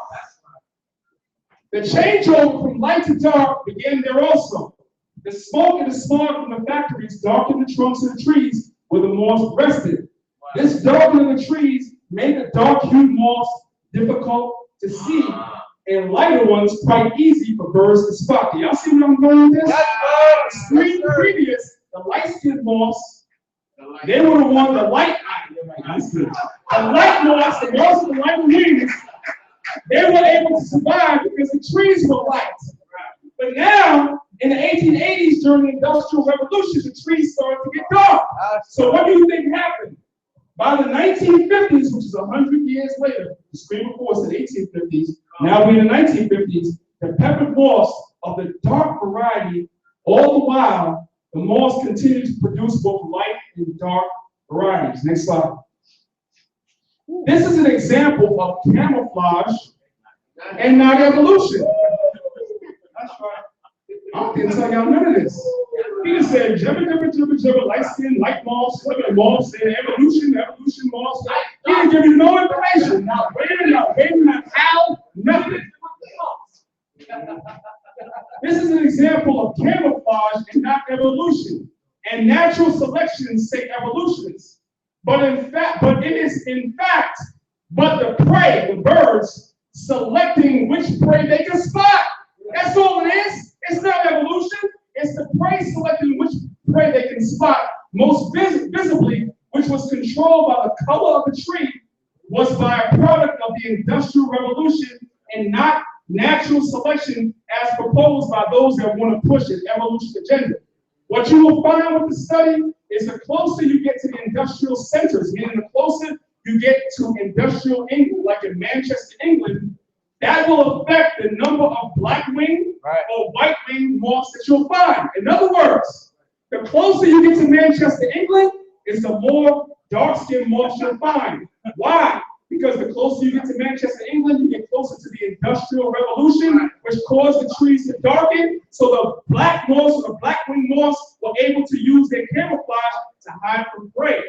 The changeover from light to dark began there also. The smoke and the smog from the factories darkened the trunks of the trees where the moths rested. This darkening of the trees made the dark-hued moths difficult to see, and lighter ones quite easy for birds to spot. Do y'all see where I'm going with this? Previous, the light-skinned moths, they were the ones, the light moths, the moths with the light wings, they were able to survive because the trees were light. But now, in the 1880s, during the Industrial Revolution, the trees started to get dark. So what do you think happened? By the 1950s, which is 100 years later, the Supreme Court said 1850s, now we're in the 1950s, the peppered moths of the dark variety, all the while, the moths continue to produce both light and dark varieties. Next slide. This is an example of camouflage and not evolution. That's right. I didn't tell y'all none of this. He just said, jibber, light skin, light moths, moths, and evolution, moths. He didn't give you no information. Not when, not how, nothing. This is an example of camouflage and not evolution. And natural selection say evolutionists. But it is in fact, the prey, the birds, selecting which prey they can spot. That's all it is. It's not evolution. It's the prey selecting which prey they can spot most visibly, which was controlled by the color of the tree, was by a product of the Industrial Revolution and not natural selection as proposed by those that want to push an evolution agenda. What you will find with the study is the closer you get to the industrial centers, meaning the closer you get to industrial England, like in Manchester, England, that will affect the number of black-winged or white-winged moths that you'll find. In other words, the closer you get to Manchester, England, is the more dark-skinned moths you'll find. Why? Because the closer you get to Manchester, England, you get closer to the Industrial Revolution, which caused the trees to darken. So the black moths or the black-winged moths were able to use their camouflage to hide from prey.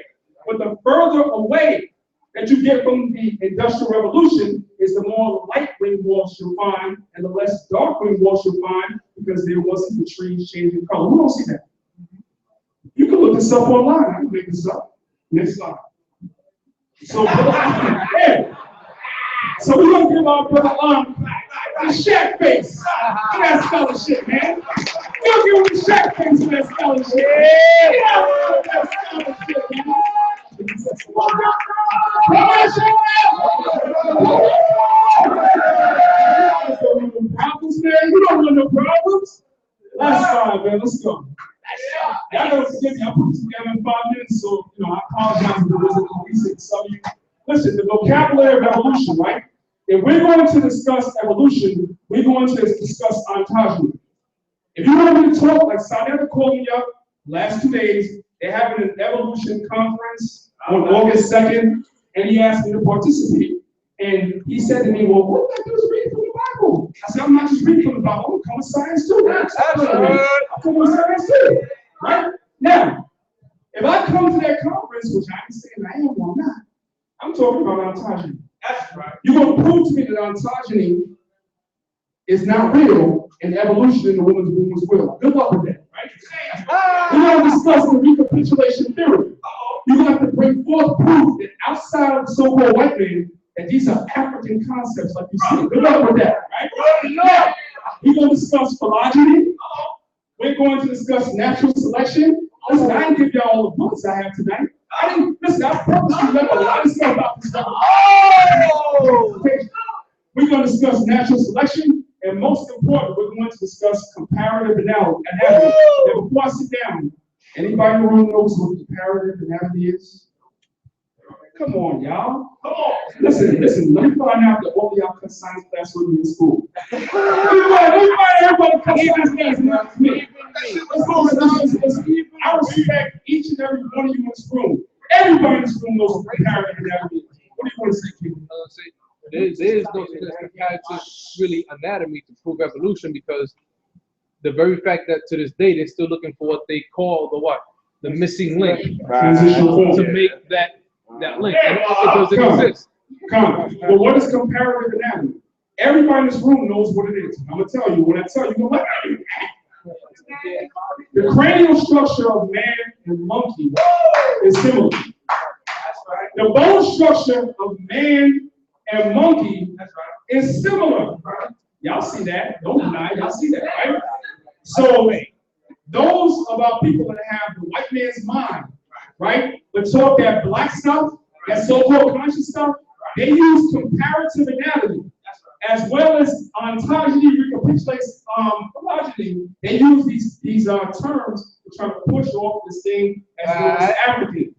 But the further away that you get from the Industrial Revolution is the more light-winged moths you'll find and the less dark-winged moths you'll find because there wasn't the trees changing color. We don't see that. You can look this up online. I can make this up. Next slide. So, so we're going to give our brother the Shaq face for that scholarship, man. We'll give him the Shaq face for that scholarship. Yeah, that scholarship, man. Problems, man? You don't want no problems. That's fine, man. Let's go. Y'all gotta forgive me. I put this together in 5 minutes, so I apologize if there wasn't a reason. Some of you. Listen, the vocabulary of evolution, right? If we're going to discuss evolution, we're going to discuss ontology. If you want me to talk, like Sanetta called me up last 2 days, they're having an evolution conference on August 2nd, and he asked me to participate. And he said to me, well, what do I do is read from the Bible? I said, I'm not just reading from the Bible, I'm coming science too. I'm coming science too. Right? Now, if I come to that conference, which I understand I am or not, I'm talking about ontology. That's right. You're going to prove to me that ontology is not real and evolution in the woman's womb was real. Good luck with that, right? We're going to discuss the recapitulation theory. You're going to have to bring forth proof that outside of the so-called white man, that these are African concepts like you see. Good luck with that, right? Now, we're going to discuss philosophy. We're going to discuss natural selection. Listen, I didn't give y'all all the books I have tonight. I purposely left a lot of stuff out this stuff. We're going to discuss natural selection, and most important, we're going to discuss comparative anatomy. Now, before I sit down, anybody in the room knows what comparative anatomy is? Come on, y'all. Come on. Listen, let me find out that all of y'all cut science class with me in school. Everybody cut science class with me. I respect each and every one of you in this room. Everybody in this room knows what comparative anatomy is. What do you want to say, Kim? There is no such comparative really anatomy to prove evolution, because the very fact that to this day they're still looking for what they call the missing link to make that link. And it doesn't exist. But what is comparative anatomy? Everybody in this room knows what it is. I'm gonna tell you. When I tell you, you're like, the cranial structure of man and monkey is similar. The bone structure of man and monkey is similar. Y'all see that? Don't deny. Y'all see that, right? So those of our people that have the white man's mind, right, but talk that black stuff, that so-called conscious stuff, they use comparative anatomy as well as ontology, recapitulates phylogeny. They use these terms to try to push off this thing as well as African.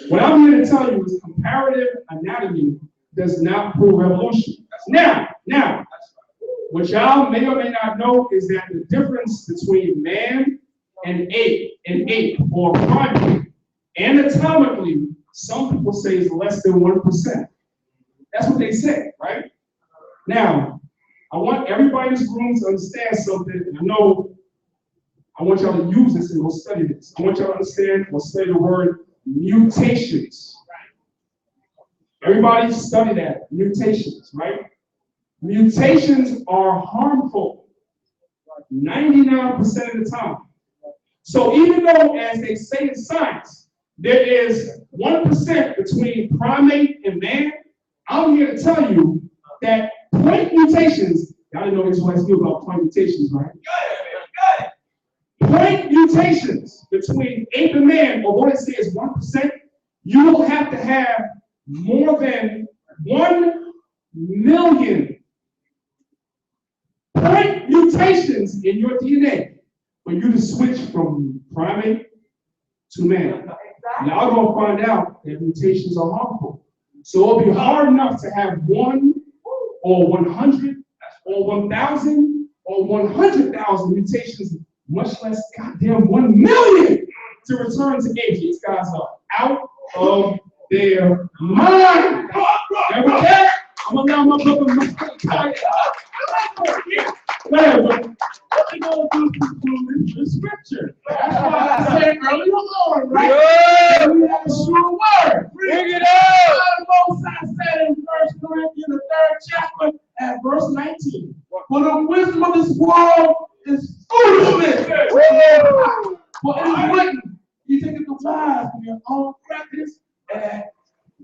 What I'm here to tell you is comparative anatomy does not prove evolution. Now, what y'all may or may not know is that the difference between man and ape or primate, anatomically, some people say is less than 1%. That's what they say, right? Now, I want everybody in this room to understand something, and I want y'all to use this and we'll study this. I want y'all to understand, we'll study the word mutations. Everybody study that, mutations, right? Mutations are harmful 99% of the time. So even though, as they say in science, there is 1% between primate and man, I'm here to tell you that point mutations, y'all didn't know Israelites knew about point mutations, right? Point mutations between ape and man, or what I say is 1%, you will have to have more than 1 million point mutations in your DNA for you to switch from primate to man. Now I'm going to find out that mutations are harmful. So it'll be hard enough to have 1 or 100 or 1,000 or 100,000 mutations, much less goddamn 1 million to return to age. These guys are out of their mind. And with that, I'm going to allow my brother whatever. We're going to conclude the scripture. That's why I said earlier on, right? We have a sure word. Bring it up. Most I said in 1 Corinthians, the 3rd chapter, at verse 19. For the wisdom of this world is foolishness. For it is written, you take it the wise from your own practice. And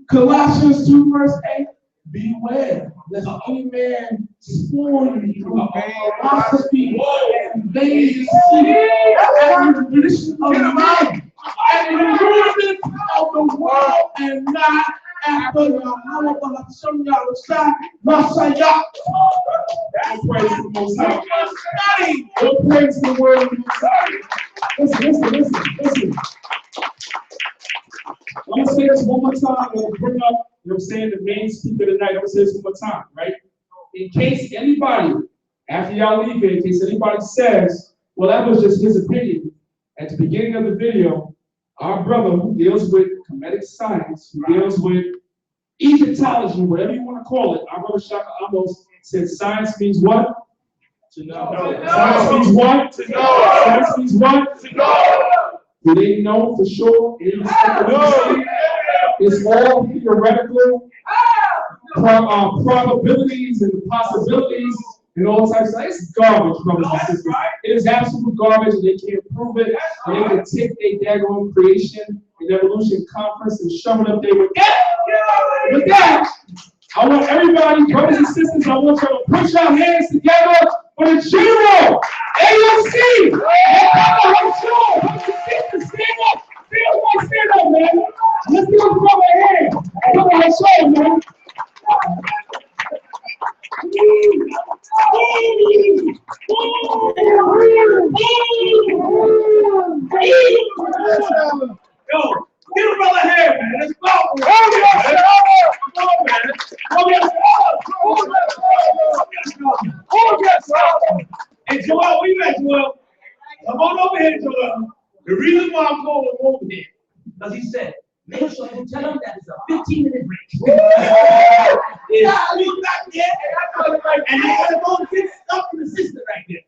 Colossians 2, verse 8. Beware, lest any man spoil you through philosophy and vain deceit, and the tradition of man, and the rudiments of the world, and not after y'all. How about some y'all side? Masaya. That's praise the Most High. Study. Go praise the word of the Most High. Listen. I'm gonna say this one more time. I'm gonna bring up, you know what I'm saying, the main speaker tonight. I'm gonna say this one more time, right? In case anybody, after y'all leave here, in case anybody says, well, that was just his opinion, at the beginning of the video, our brother who deals with Kemetic science, who deals with Egyptology, whatever you want to call it, our brother Shaka Amos said science means what? To know. Science means what? To know. Science means what? To know. Do they know for sure? It's all theoretical probabilities and possibilities and all types of. It's garbage, brothers and sisters. It is absolute garbage, and they can't prove it. And they can take their daggone creation and evolution conference and shove it up there with that. With that, I want everybody, brothers and sisters, I want you to put your hands together for the general AOC. Stand up, man. Let's give him a hand. Come on, show, man. Yo, give a brother a hand, man. Let's go. Hey, Joel, we met Joel. Come on over here, Joel. The reason why I'm going over there, because he said, make sure you tell him that it's a 15-minute break. You got there, and they got to go and get stuff in the system right there.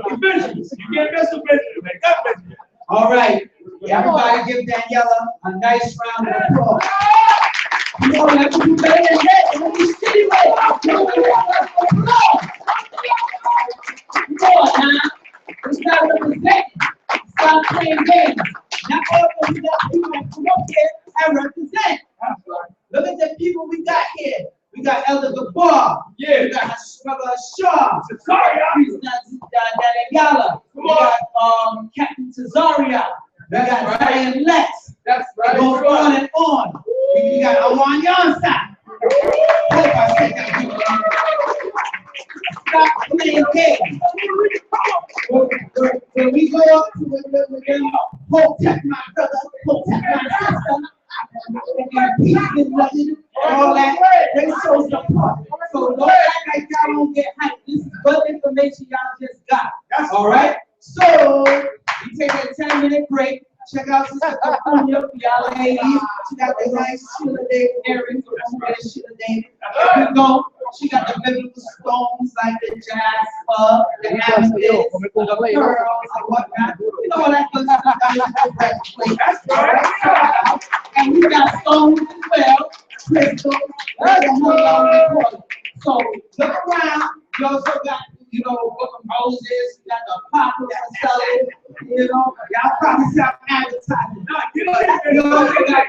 Eventually, you can't mess with Benjamin, man. God bless you. All right, everybody give Daniela a nice round of applause. You know that you do better than that. When you steady right out, come on, man. It's not representing. Stop playing games. Not all of us got people that come up here and represent. Look at the people we got here. We got Elder Gabar. Yeah. We got Brother Shaw. Cesaria. We got Daniela. We got Captain Cesaria. We got Henrietta Lacks. That's right. It goes on and on. We got Awan Yansa. Hope I said that. Stop playing games. When we go up to them, protect my brother, protect my sister, and peace and loving, all that, they show support. So don't act like y'all don't get hyped. This is good information y'all just got. All right? So, we take a 10-minute break. Check out Sister California for y'all ladies. She got the nice Sheila David earrings from Sheila David. Here we go. She got the biblical stones like the jasper, the amethyst, the pearls, and whatnot. You know all that good stuff. That's right. And we got stones as well, crystals, so look around. You also got, you know, Book of Moses, you got the Apocrypha selling, you know, y'all probably sell advertising. You also got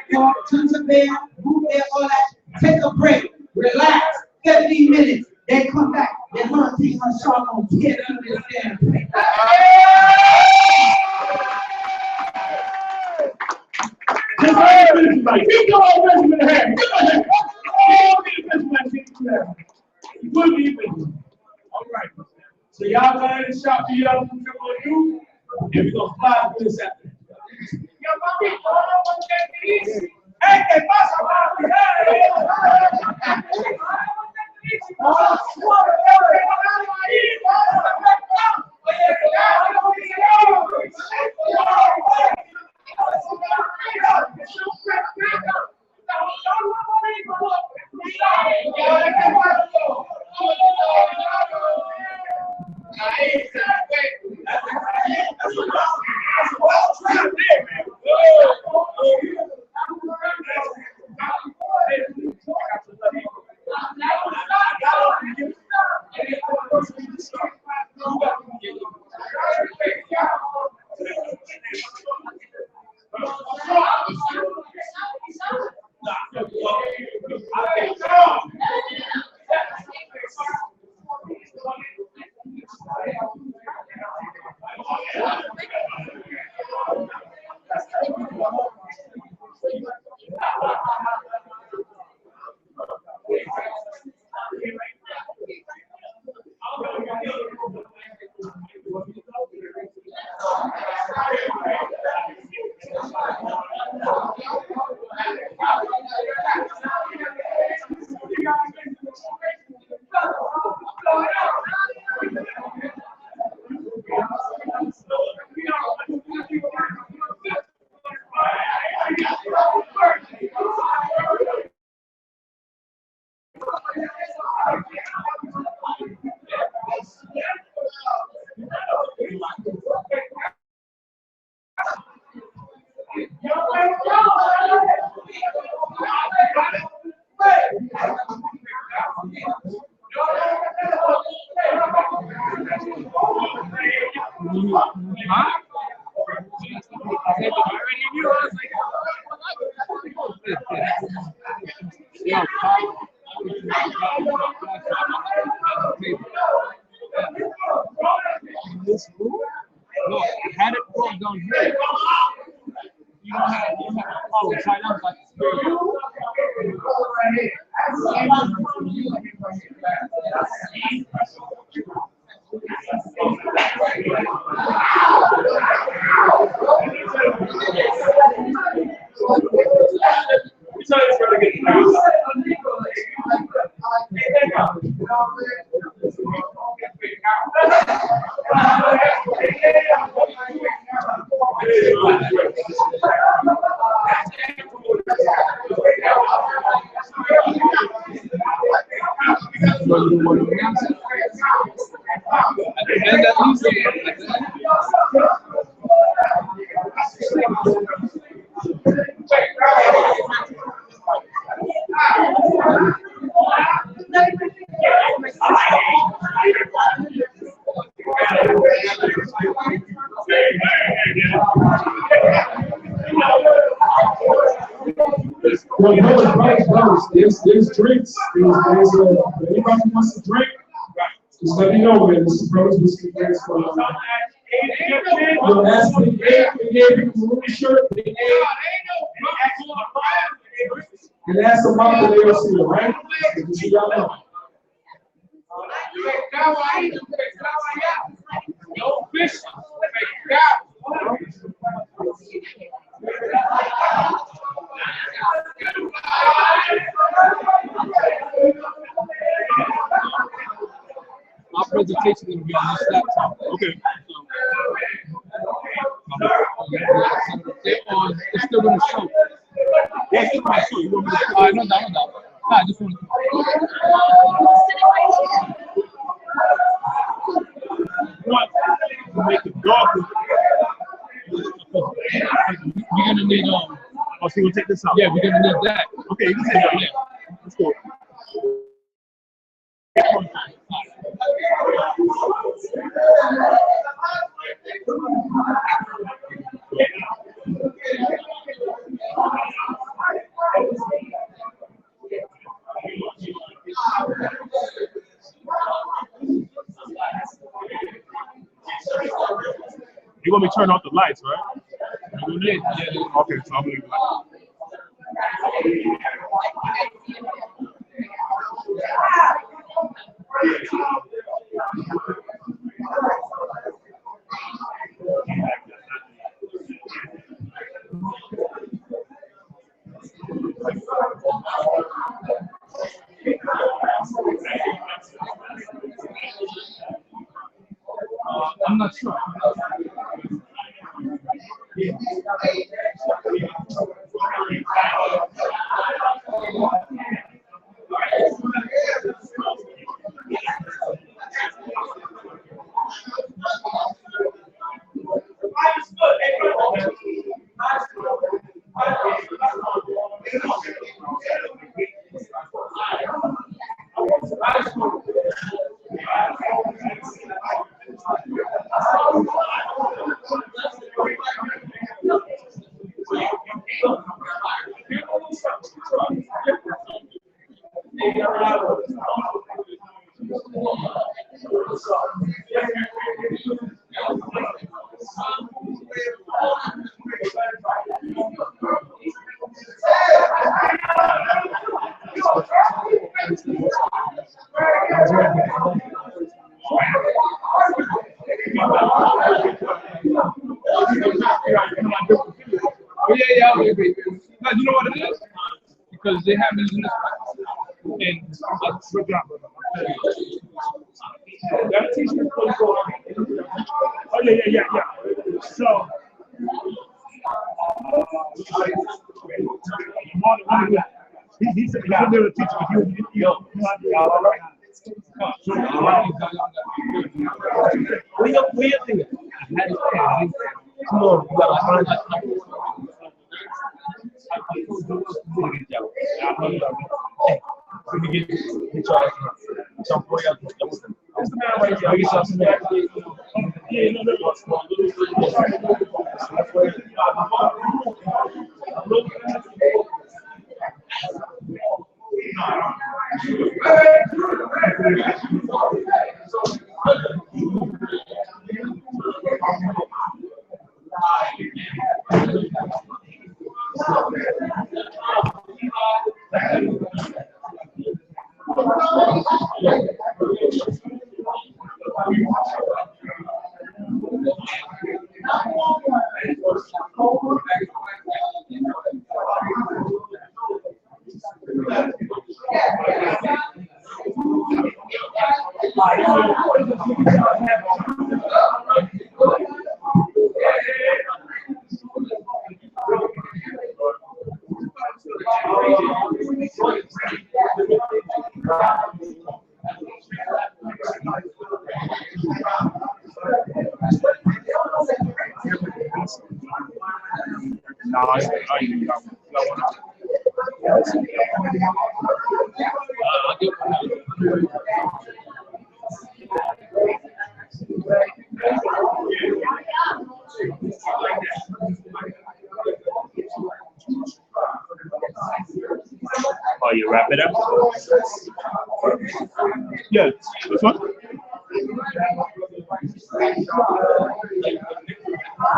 Ginger Bear, Root Bear, all that. Take a break, relax, 15 minutes, then come back. Then her team, her shark on get through this damn thing. Keep your Benjamin in the hand. You will be Benjamin. All right. So y'all go ahead and shout to y'all what you're going to do, and we're going to fly through this after. Hey, ¿qué pasa, papi? No, I had it broke down here. You don't have oh, it's like and at least there's drinks. There's anybody who wants to drink, just let me know, man. Mr. Brothers, Mr. Drinks for you'll ask me, they gave you a room shirt, and ask about the AOC, right? So y'all know. our presentation will be on this laptop. Okay. It's still going to show. Yeah, it's still going to show. You want me to? No, no. I just want to. What? To make it darker. We're going to need, oh, so we'll take this out? Yeah, we're going to need that. Okay, you can take that. Yeah. Let's go. You want me to turn off the lights, right? Yeah. Okay, so I'm gonna leave the lights. I'm not sure. No, you know what it is? Because they have me in this and good job, brother. That t-shirt was oh yeah. So He's a little teacher. Oh, you wrap it up? Yeah, this one.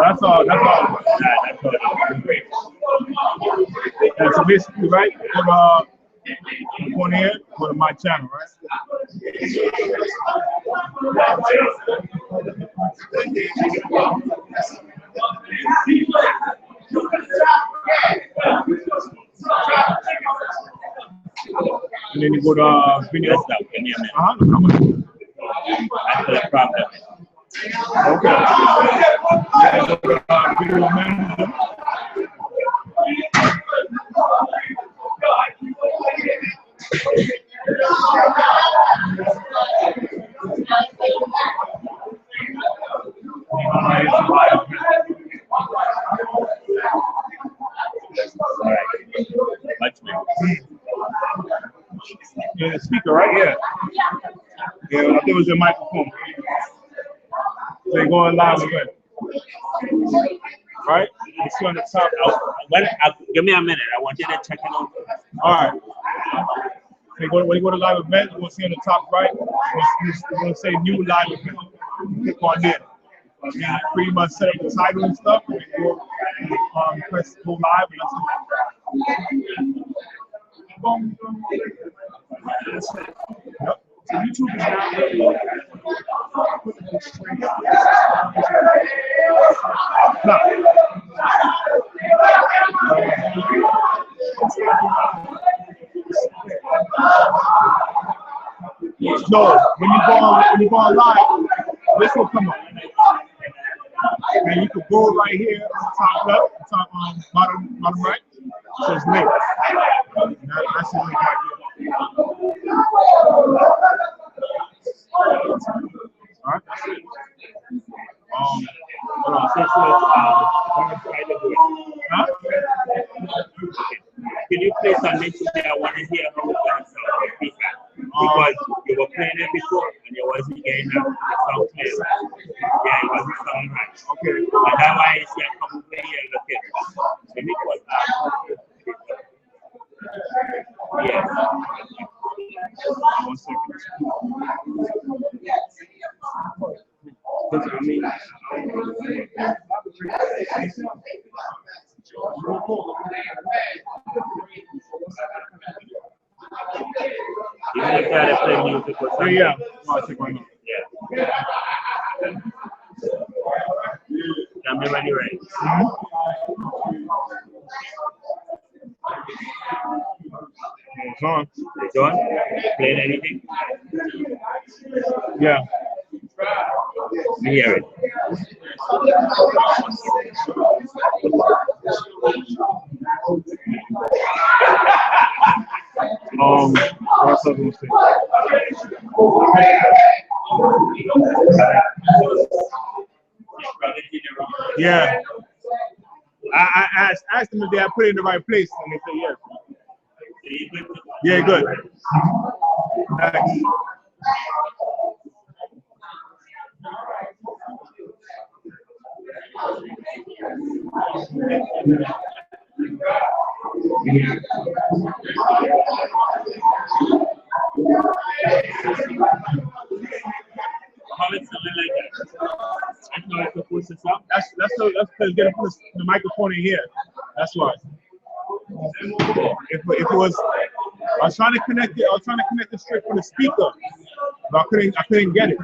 That's all. That's all. That's all. Great. Yeah, so basically, right? Go on here, go to my channel, right? And then you go to video stuff. Give me a minute. That's the problem. Okay. Video manager. Yeah, the speaker, right? Yeah. Yeah, I think it was your microphone. So you're going live again. Right? You see on the top. Give me a minute. I want you to check it out. All right. So when you go to live event, you're going to see on the top right, you're going to say new live event. Click on there. And you pretty much set up the title and stuff. And then go press go live and that's it. Yep. So YouTube is not really no, when you go on live, this will come up. And you can go right here on the top left, top bottom right. So it's link. That's the link right here. All right. Hold on, since let me try to do it. Huh? Can you play something today? I want to hear how it sounds feedback. Because you were playing it before and you wasn't getting the sound clear. Yeah, it wasn't sounding right. Okay. And that's why I said come over here and look at it. Let me put yes. 1 second. Because I mean, you want to try to play music or something? Yeah. I'll take one. Yeah. Tell me when you're ready. It's on. It's on? Playing anything? Yeah. Let me hear it. what else I was gonna say? Yeah. I asked them if they had put it in the right place, and they said yes. Yeah, good. Thanks. How it's something like that? That's how it's supposed to sound. That's because they're gonna put the microphone in here. That's why. If it was, I was trying to connect it. I was trying to connect it straight from the speaker, but I couldn't get it.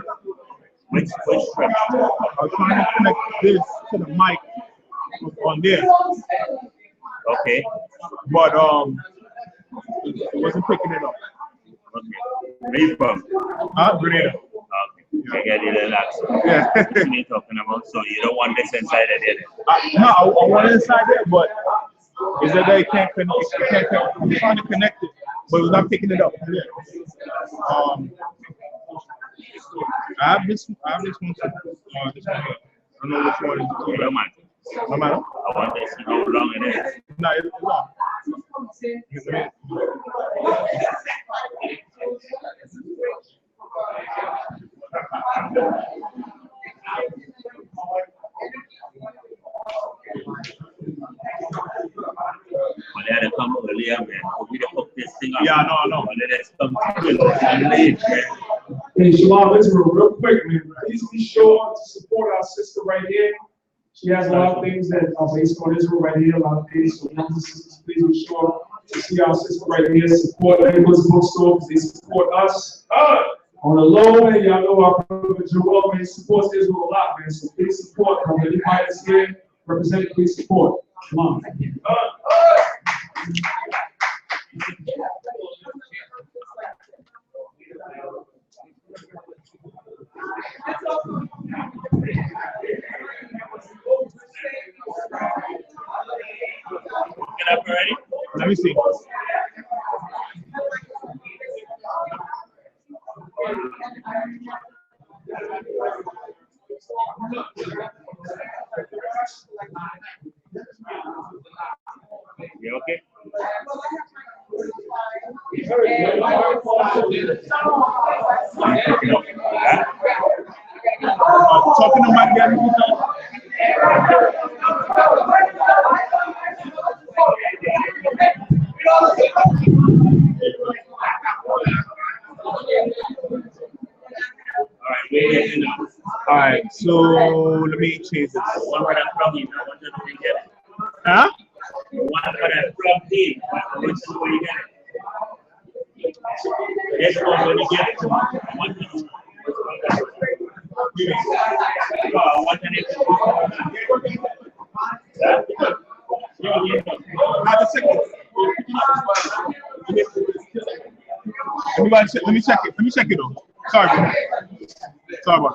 Which strip? I was trying to connect this to the mic on there, Okay. but it wasn't picking it up. Okay. Where you from? Grenada. Okay. Henrietta Lacks. Yeah. What are you talking about? So you don't want this inside of there? No, I want it inside there, but is that they can't connect? I'm trying to connect it, but it was not picking it up. Yeah. I have this one. This one here. I don't know which one is. No matter. No matter. I want to see how long it is. No, it's long. But they had to come earlier, man. We didn't hook this thing up. Yeah, I know. But let us come late, man. Hey, Shalom Israel, real quick, man. Please be sure to support our sister right here. She has a lot of things that are based on Israel right here, a lot of things. So, young sisters, please be sure to see our sister right here. Support Neighbor's Bookstore because they support us. On the low end, y'all know our brother Joel, man, supports Israel a lot, man. So please support from anybody that's here. Represent, please support. Come on. Get up already? Let me see. You okay? Talking to my dad. All right, so let me change this. One word I'm from you. I want you to get it. Huh? One word I'm from here. I want you to where you get it. Yes, when you get it. I want you to. I want you to. Not a second. Let me check it. Let me check it though. Sorry, bro. Sorry, bro.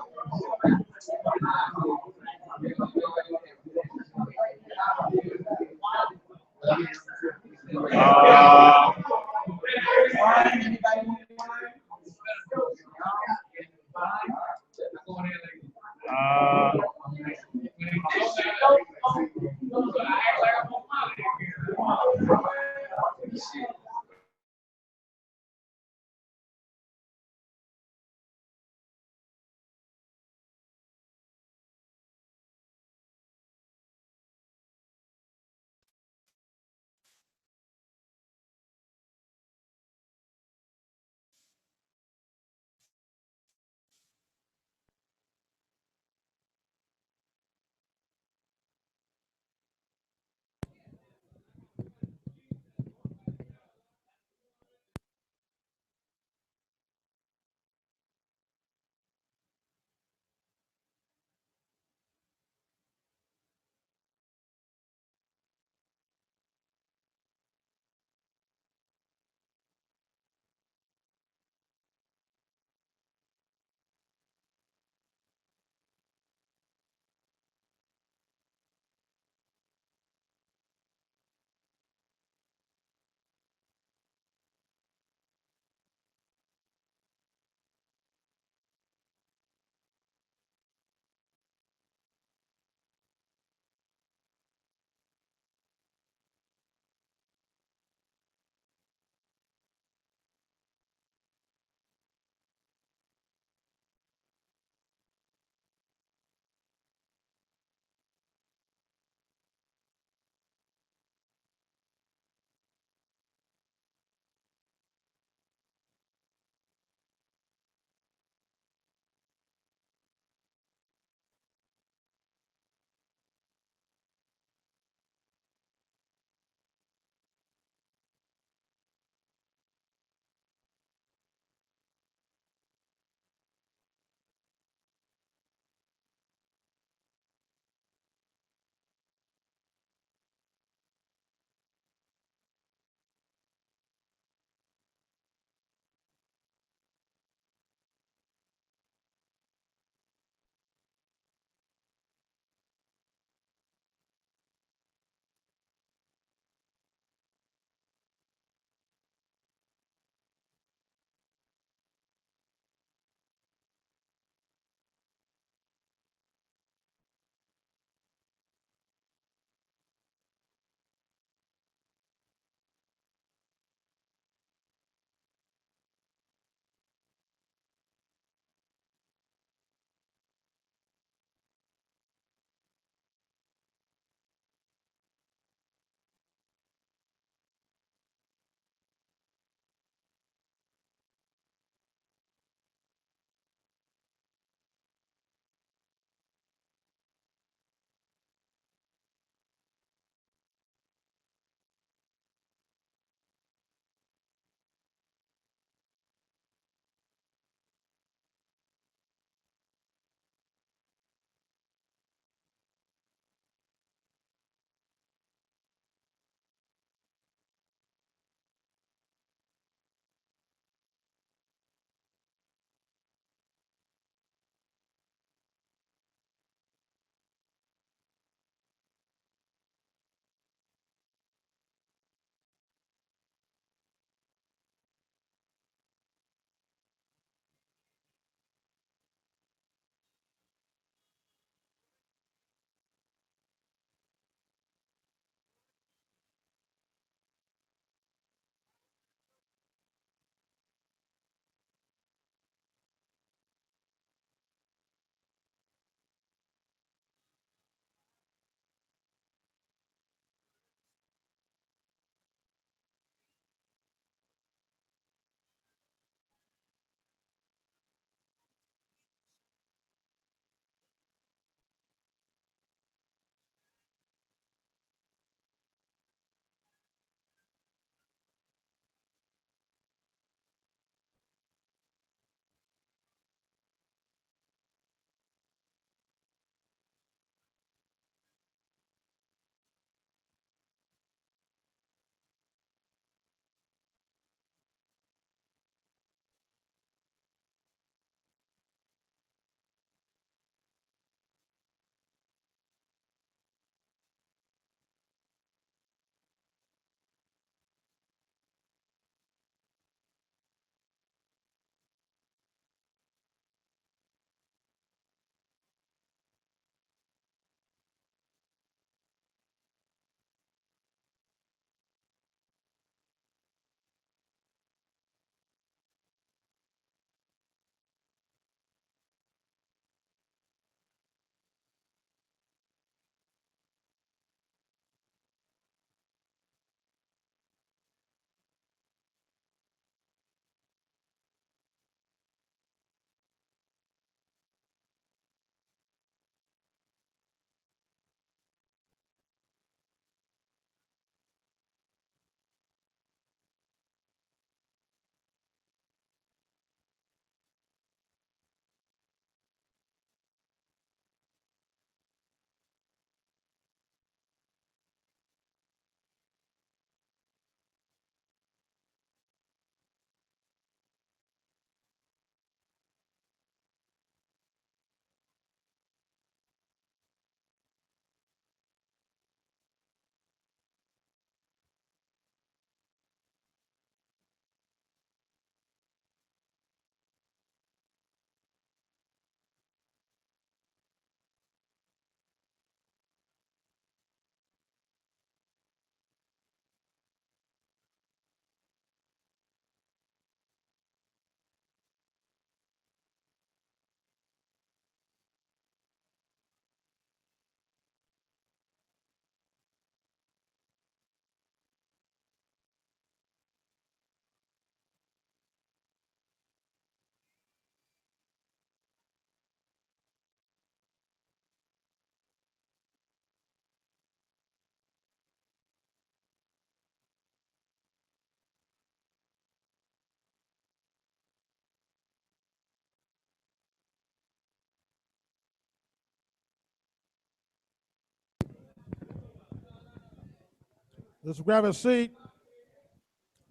Let's grab a seat.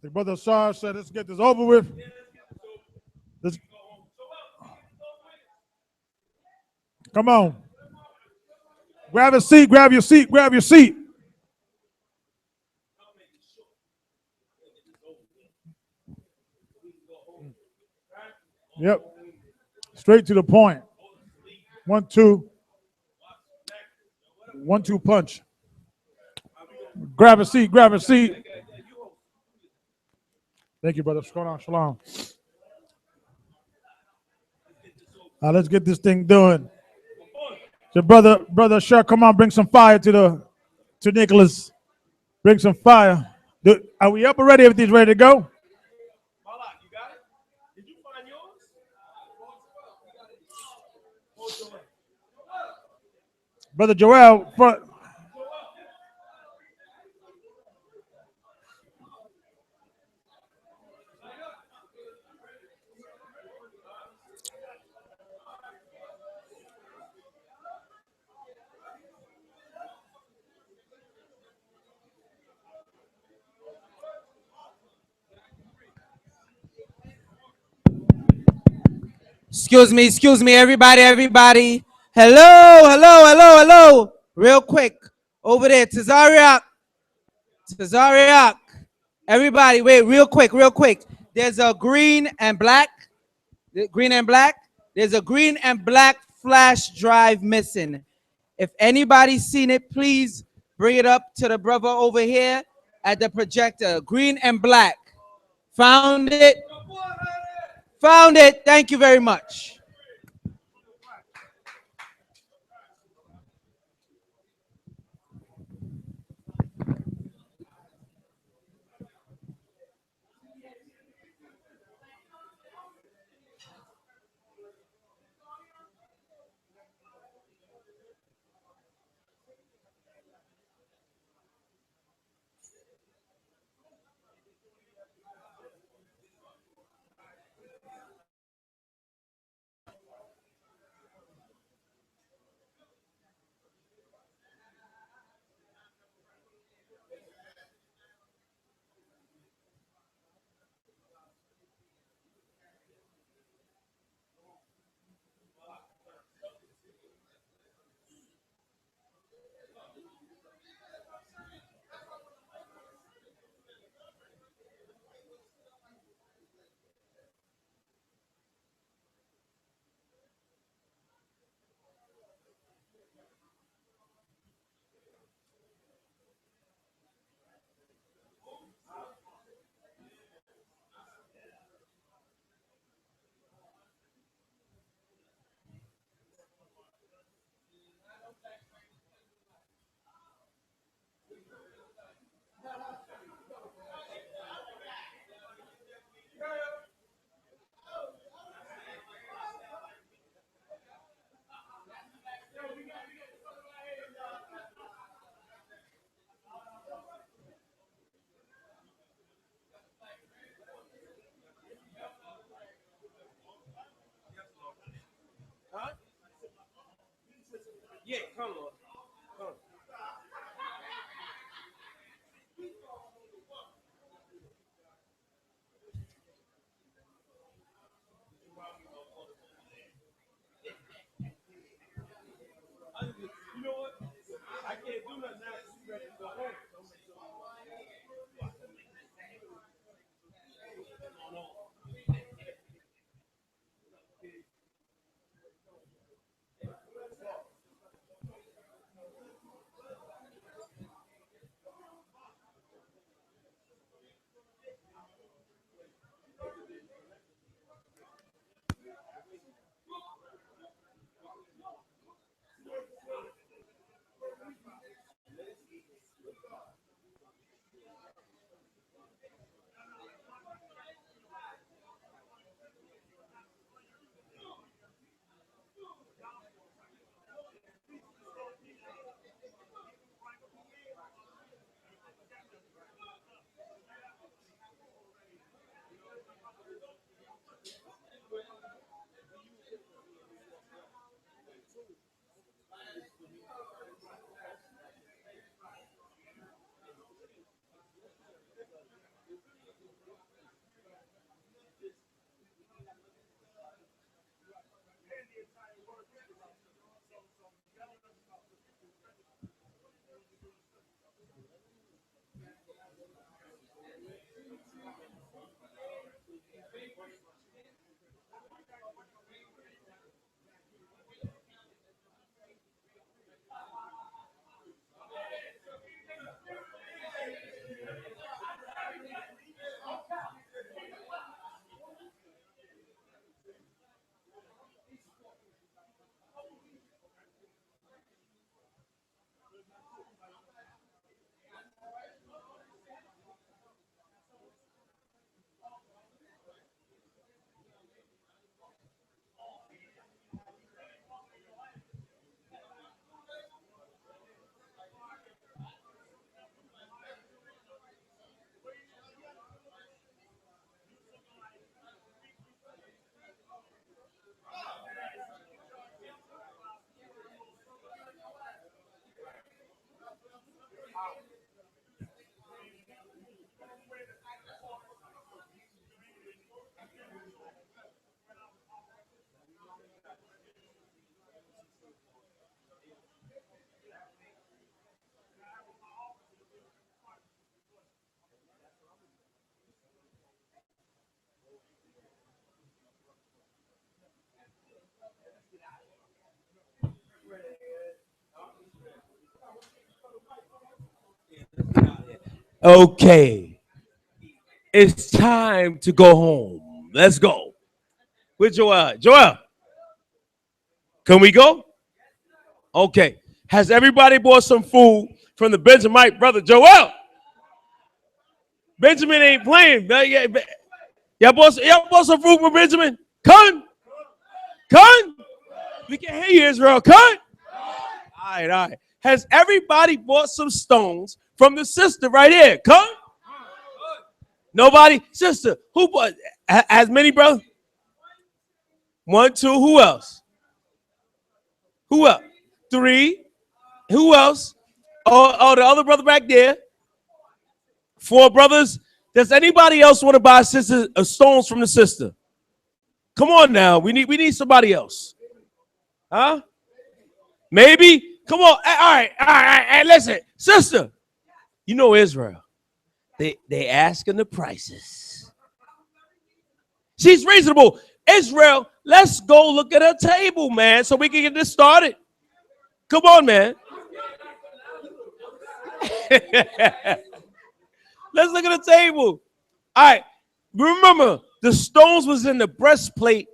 The brother Sarge said, let's get this over with. Let's, come on. Grab a seat, grab your seat, grab your seat. Yep. Straight to the point. 1, 2. 1, 2 punch. Grab a seat, grab a seat. Thank you, brother. Shalom. Let's get this thing done. So brother Sher, come on, bring some fire to Nicholas. Bring some fire. Are we up already? Everything's ready to go? Brother Joel, Excuse me, everybody. Hello. Real quick, over there, Tazariak. Everybody, wait, real quick. There's a green and black. There's a green and black flash drive missing. If anybody's seen it, please bring it up to the brother over here at the projector. Green and black. Found it? Thank you very much. Yeah, come on. You know what? I can't do nothing now. She's ready to go home. Okay, it's time to go home. Let's go. With Joel. Joel, can we go? Okay. Has everybody bought some food from the Benjamite brother Joel? Benjamin ain't playing. Y'all bought some food from Benjamin? Come. We can hear you, Israel. Come. All right. Has everybody bought some stones from the sister right here? Come. Nobody? Sister, who bought? As many, brother? 1, 2, who else? Who else? 3. Who else? Oh, the other brother back there. 4 brothers. Does anybody else want to buy sister stones from the sister? Come on now. We need somebody else. Huh? Maybe? Come on. All right. Hey, listen. Sister, you know Israel. They asking the prices. She's reasonable. Israel, let's go look at her table, man, so we can get this started. Come on, man. Let's look at the table. All right. Remember, the stones was in the breastplate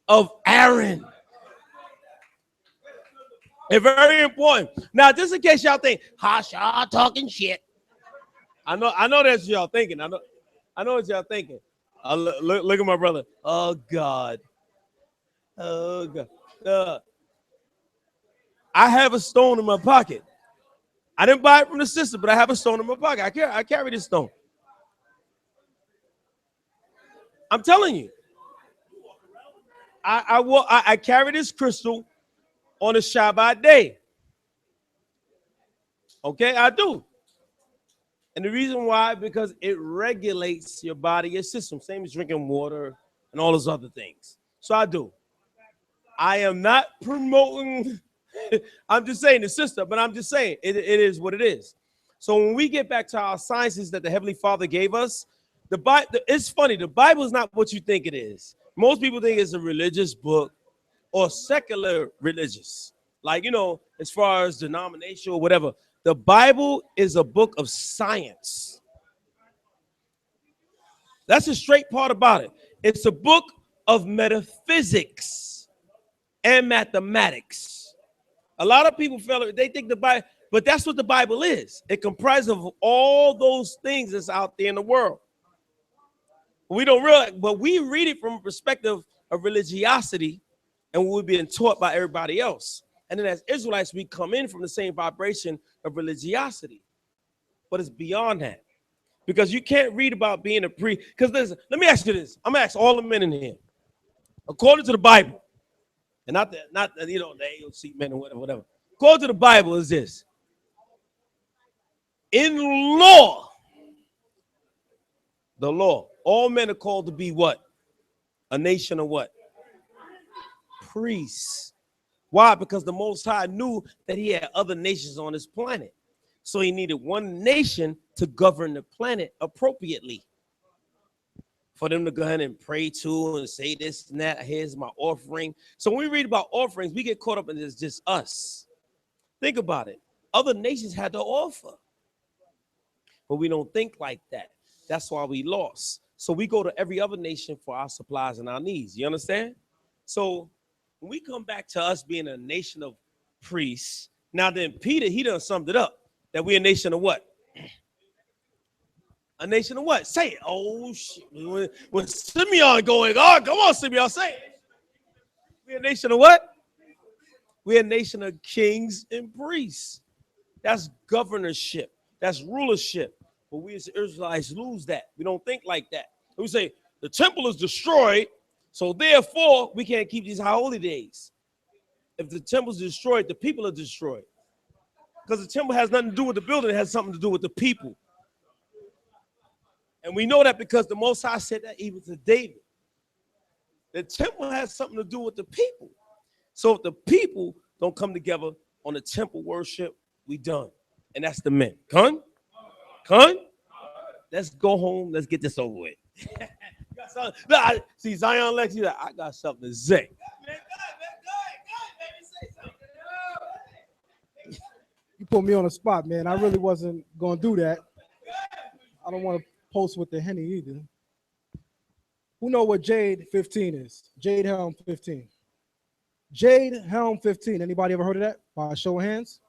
of Aaron. It's very important. Now, just in case y'all think, Hasha talking shit. I know that's what y'all thinking. I know what y'all thinking. Look at my brother. Oh God. Oh God. I have a stone in my pocket. I didn't buy it from the sister, but I have a stone in my pocket. I carry this stone. I'm telling you. I carry this crystal on a Shabbat day. Okay, I do. And the reason why, because it regulates your body, your system, same as drinking water and all those other things. So I do. I am not promoting, I'm just saying the system, but I'm just saying it is what it is. So when we get back to our sciences that the Heavenly Father gave us, the Bible, it's funny, the Bible is not what you think it is. Most people think it's a religious book or secular religious, like, as far as denomination or whatever. The Bible is a book of science. That's the straight part about it. It's a book of metaphysics and mathematics. A lot of people they think the Bible, but that's what the Bible is. It comprises of all those things that's out there in the world. We don't realize, but we read it from a perspective of religiosity, and we're being taught by everybody else. And then as Israelites, we come in from the same vibration of religiosity. But it's beyond that. Because you can't read about being a priest. Because listen, let me ask you this. I'm going to ask all the men in here. According to the Bible, and not the AOC men or whatever. According to the Bible is this. In law, the law, all men are called to be what? A nation of what? Priests. Why? Because the Most High knew that he had other nations on this planet. So he needed one nation to govern the planet appropriately. For them to go ahead and pray to and say this and that. Here's my offering. So when we read about offerings, we get caught up in this just us. Think about it. Other nations had to offer. But we don't think like that. That's why we lost. So we go to every other nation for our supplies and our needs. You understand? So when we come back to us being a nation of priests, Now then, Peter, he done summed it up. That we're a nation of what? A nation of what? Say it. Oh, shit. When Simeon going, oh, come on, Simeon, say it. We're a nation of what? We're a nation of kings and priests. That's governorship. That's rulership. But we as Israelites lose that. We don't think like that. We say the temple is destroyed, so therefore we can't keep these high holy days. If the temple is destroyed, the people are destroyed. Because the temple has nothing to do with the building, it has something to do with the people. And we know that because the Most High said that even to David. The temple has something to do with the people. So if the people don't come together on the temple worship, we done. And that's the men. Con? Let's go home. Let's get this over with. See, Zion Lex, like, I got something to say. You put me on the spot, man. I really wasn't going to do that. I don't want to post with the Henny either. Who know what Jade 15 is? Jade Helm 15. Jade Helm 15. Anybody ever heard of that? By a show of hands.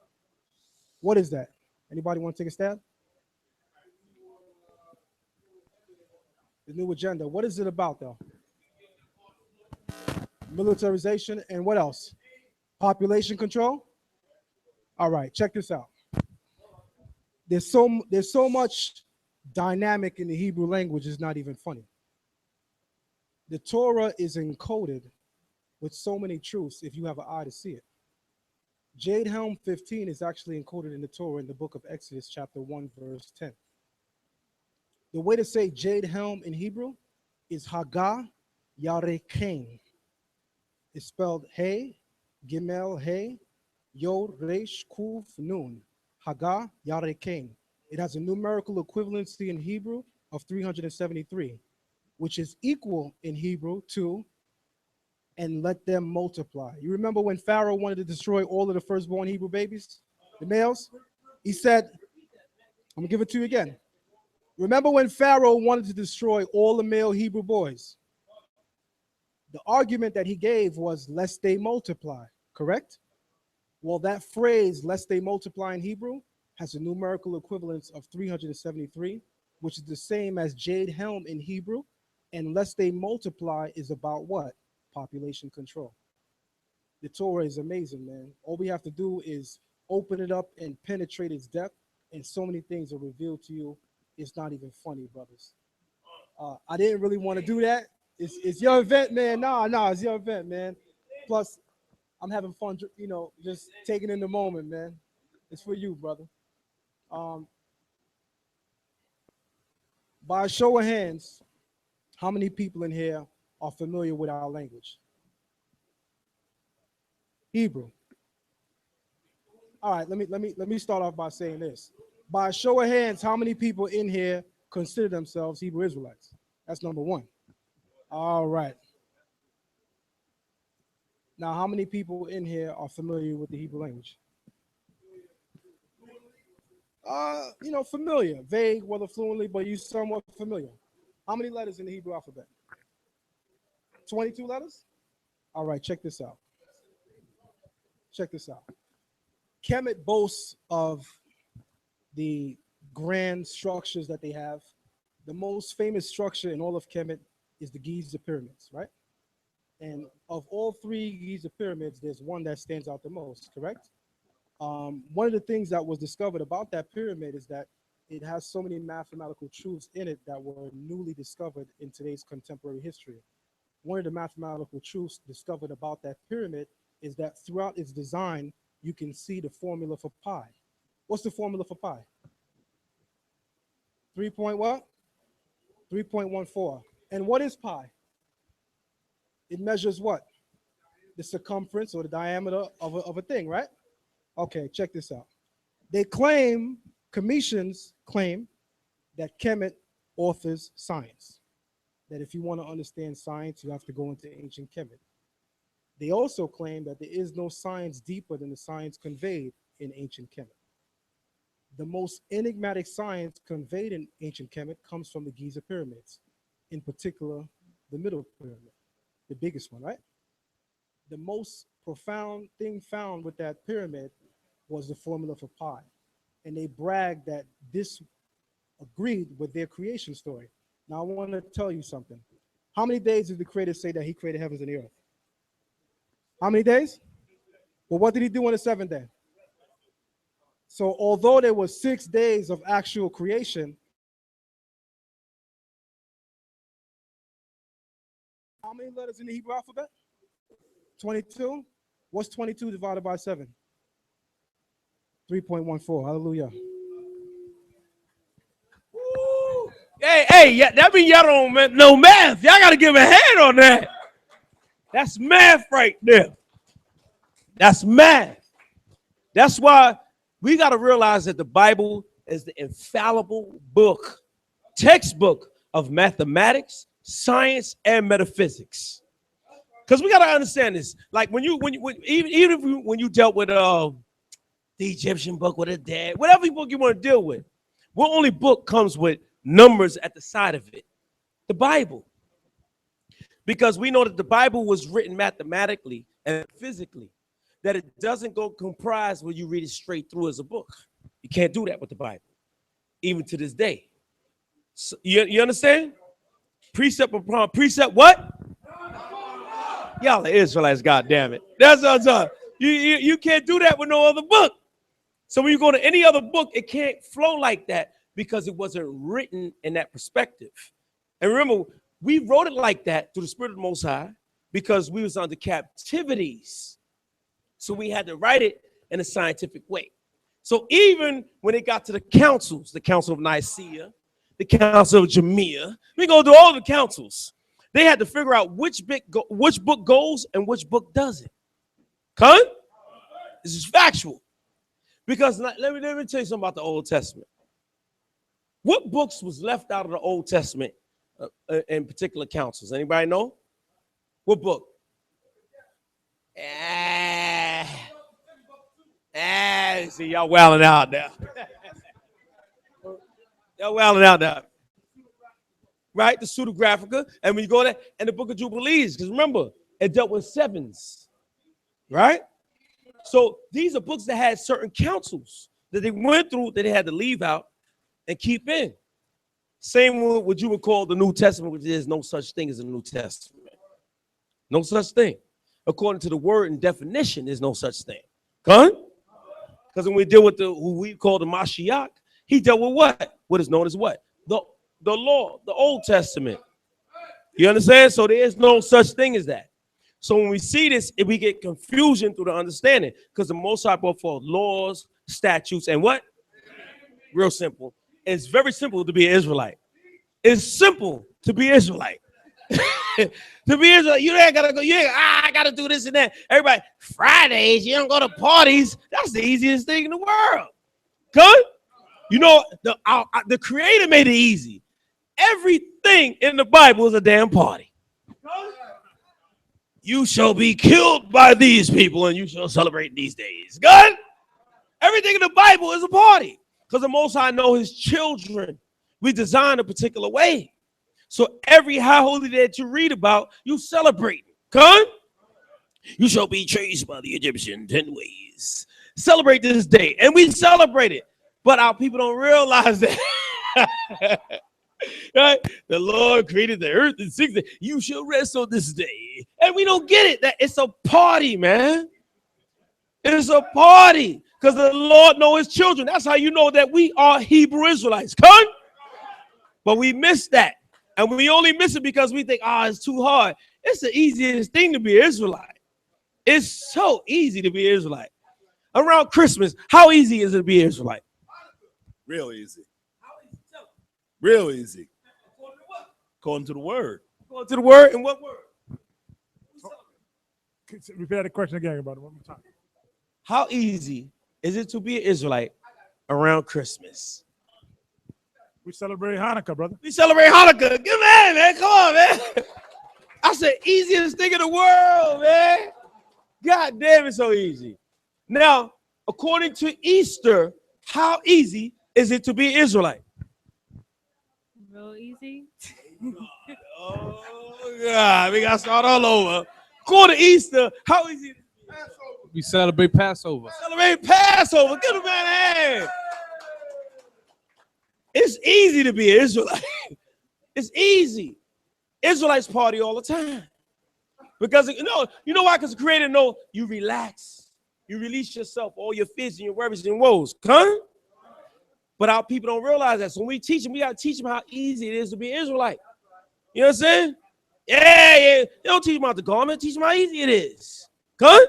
What is that? Anybody want to take a stab? The new agenda. What is it about, though? Militarization and what else? Population control? All right, check this out. There's so much dynamic in the Hebrew language, it's not even funny. The Torah is encoded with so many truths if you have an eye to see it. Jade Helm 15 is actually encoded in the Torah in the book of Exodus, chapter 1, verse 10. The way to say Jade Helm in Hebrew is Haggah Yarekein. It's spelled Hey, Gimel, Hey, Yod, Resh, Kuf, Nun. Haggah Yarekein. It has a numerical equivalency in Hebrew of 373, which is equal in Hebrew to and let them multiply. You remember when Pharaoh wanted to destroy all of the firstborn Hebrew babies, the males? He said, I'm gonna give it to you again. Remember when Pharaoh wanted to destroy all the male Hebrew boys? The argument that he gave was lest they multiply, correct? Well, that phrase, lest they multiply in Hebrew, has a numerical equivalence of 373, which is the same as Jade Helm in Hebrew. And lest they multiply is about what? Population control. The Torah is amazing, man. All we have to do is open it up and penetrate its depth, and so many things are revealed to you. It's not even funny, brothers. I didn't really want to do that. It's your event, man. Nah, it's your event, man. Plus, I'm having fun, you know, just taking in the moment, man. It's for you, brother. By a show of hands, how many people in here are familiar with our language? Hebrew. All right, let me start off by saying this. By a show of hands, how many people in here consider themselves Hebrew Israelites? That's number one. All right. Now, how many people in here are familiar with the Hebrew language? You know, familiar, vague, whether fluently, but you somewhat familiar. How many letters in the Hebrew alphabet? 22 letters? All right, check this out. Check this out. Kemet boasts of the grand structures that they have. The most famous structure in all of Kemet is the Giza pyramids, right? And of all three Giza pyramids, there's one that stands out the most, correct? One of the things that was discovered about that pyramid is that it has so many mathematical truths in it that were newly discovered in today's contemporary history. One of the mathematical truths discovered about that pyramid is that throughout its design, you can see the formula for pi. What's the formula for pi? 3 point what? 3.14. And what is pi? It measures what? The circumference or the diameter of a thing, right? Okay, check this out. They claim, Commissions claim, that Kemet authors science. That if you want to understand science, you have to go into ancient Kemet. They also claim that there is no science deeper than the science conveyed in ancient Kemet. The most enigmatic science conveyed in ancient Kemet comes from the Giza pyramids, in particular, the middle pyramid, the biggest one, right? The most profound thing found with that pyramid was the formula for pi. And they bragged that this agreed with their creation story. Now I want to tell you something. How many days did the Creator say that he created heavens and the earth? How many days? Well, what did he do on the seventh day? So although there was 6 days of actual creation, how many letters in the Hebrew alphabet? 22. What's 22 divided by 7? 3.14. Hallelujah. Hey, yeah, that mean y'all don't know math. Y'all got to give a hand on that. That's math right there. That's math. That's why we got to realize that the Bible is the infallible book, textbook of mathematics, science, and metaphysics. Because we got to understand this. Like when you dealt with the Egyptian book with a dad, whatever book you want to deal with, what only book comes with numbers at the side of it? The Bible. Because we know that the Bible was written mathematically and physically, that it doesn't go comprise when you read it straight through as a book. You can't do that with the Bible, even to this day. So, you understand? Precept upon precept, what? Y'all are Israelites, goddammit. That's what I'm talking. You can't do that with no other book. So when you go to any other book, it can't flow like that because it wasn't written in that perspective. And remember, we wrote it like that through the Spirit of the Most High because we was under captivities. So we had to write it in a scientific way. So even when it got to the councils, the Council of Nicaea, the Council of Jamia, we go through all the councils. They had to figure out which book goes and which book doesn't. Huh? This is factual. Because let me tell you something about the Old Testament. What books was left out of the Old Testament in particular councils? Anybody know? What book? See, y'all wilding out now. Y'all wilding out now. Right? The Pseudographica. And when you go there, and the Book of Jubilees, because remember, it dealt with sevens. Right? So these are books that had certain councils that they went through that they had to leave out and keep in. Same with what you would call the New Testament, which is no such thing as a New Testament. No such thing. According to the word and definition, there's no such thing. Huh? Because when we deal with who we call the Mashiach, he dealt with what? What is known as what? The law, the Old Testament. You understand? So there is no such thing as that. So when we see this, we get confusion through the understanding because the Most High brought forth laws, statutes, and what? Real simple. It's very simple to be an Israelite. It's simple to be Israelite. To be Israelite, you ain't gotta go. I gotta do this and that. Everybody, Fridays, you don't go to parties. That's the easiest thing in the world. Good? You know, the Creator made it easy. Everything in the Bible is a damn party. You shall be killed by these people and you shall celebrate these days. Good? Everything in the Bible is a party because the Most High know his children. We design a particular way. So every high holy day that you read about, you celebrate. Good? You shall be chased by the Egyptian 10 ways. Celebrate this day. And we celebrate it. But our people don't realize that. Right? The Lord created the earth in 6 days. You shall rest on this day. And we don't get it. That it's a party, man. It's a party. Because the Lord knows his children. That's how you know that we are Hebrew Israelites. Come? But we miss that. And we only miss it because we think, it's too hard. It's the easiest thing to be an Israelite. It's so easy to be an Israelite. Around Christmas, how easy is it to be an Israelite? Real easy. Real easy. According to the word. According to the word, and what word? Repeat the question again about it one more time. How easy is it to be an Israelite around Christmas? We celebrate Hanukkah, brother. We celebrate Hanukkah. Good man. Come on, man. I said easiest thing in the world, man. God damn, it's so easy. Now, according to Easter, how easy is it to be an Israelite? Real easy. Oh, God. We got to start all over. According to Easter, how easy is it? We celebrate Passover. Celebrate Passover. Give a man a hand. It's easy to be an Israelite. It's easy. Israelites party all the time. Because you know why? Because the Creator know you relax. You release yourself, all your fears and your worries and woes. Huh? But our people don't realize that. So when we teach them, we got to teach them how easy it is to be an Israelite. You know what I'm saying? Yeah. They don't teach them about the garment. Teach them how easy it is. Huh?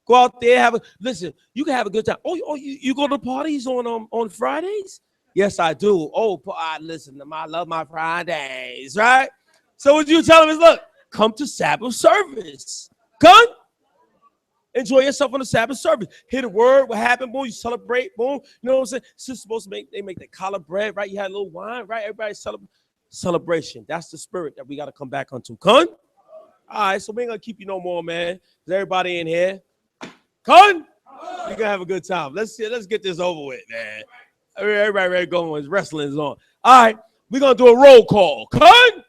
Go out there, listen, you can have a good time. Oh, you go to parties on Fridays? Yes, I do. Oh, listen, I love my Fridays, right? So what you tell them is, look, come to Sabbath service. Come. Enjoy yourself on the Sabbath service. Hear the word, what happened, boom, you celebrate, boom. You know what I'm saying? Sister's supposed to make the challah bread, right? You had a little wine, right? Everybody celebration. That's the spirit that we got to come back onto. Come. All right, so we ain't going to keep you no more, man. Is everybody in here? Come. We're going to have a good time. Let's get this over with, man. Everybody ready to go when wrestling is on. All right, we're going to do a roll call. Come.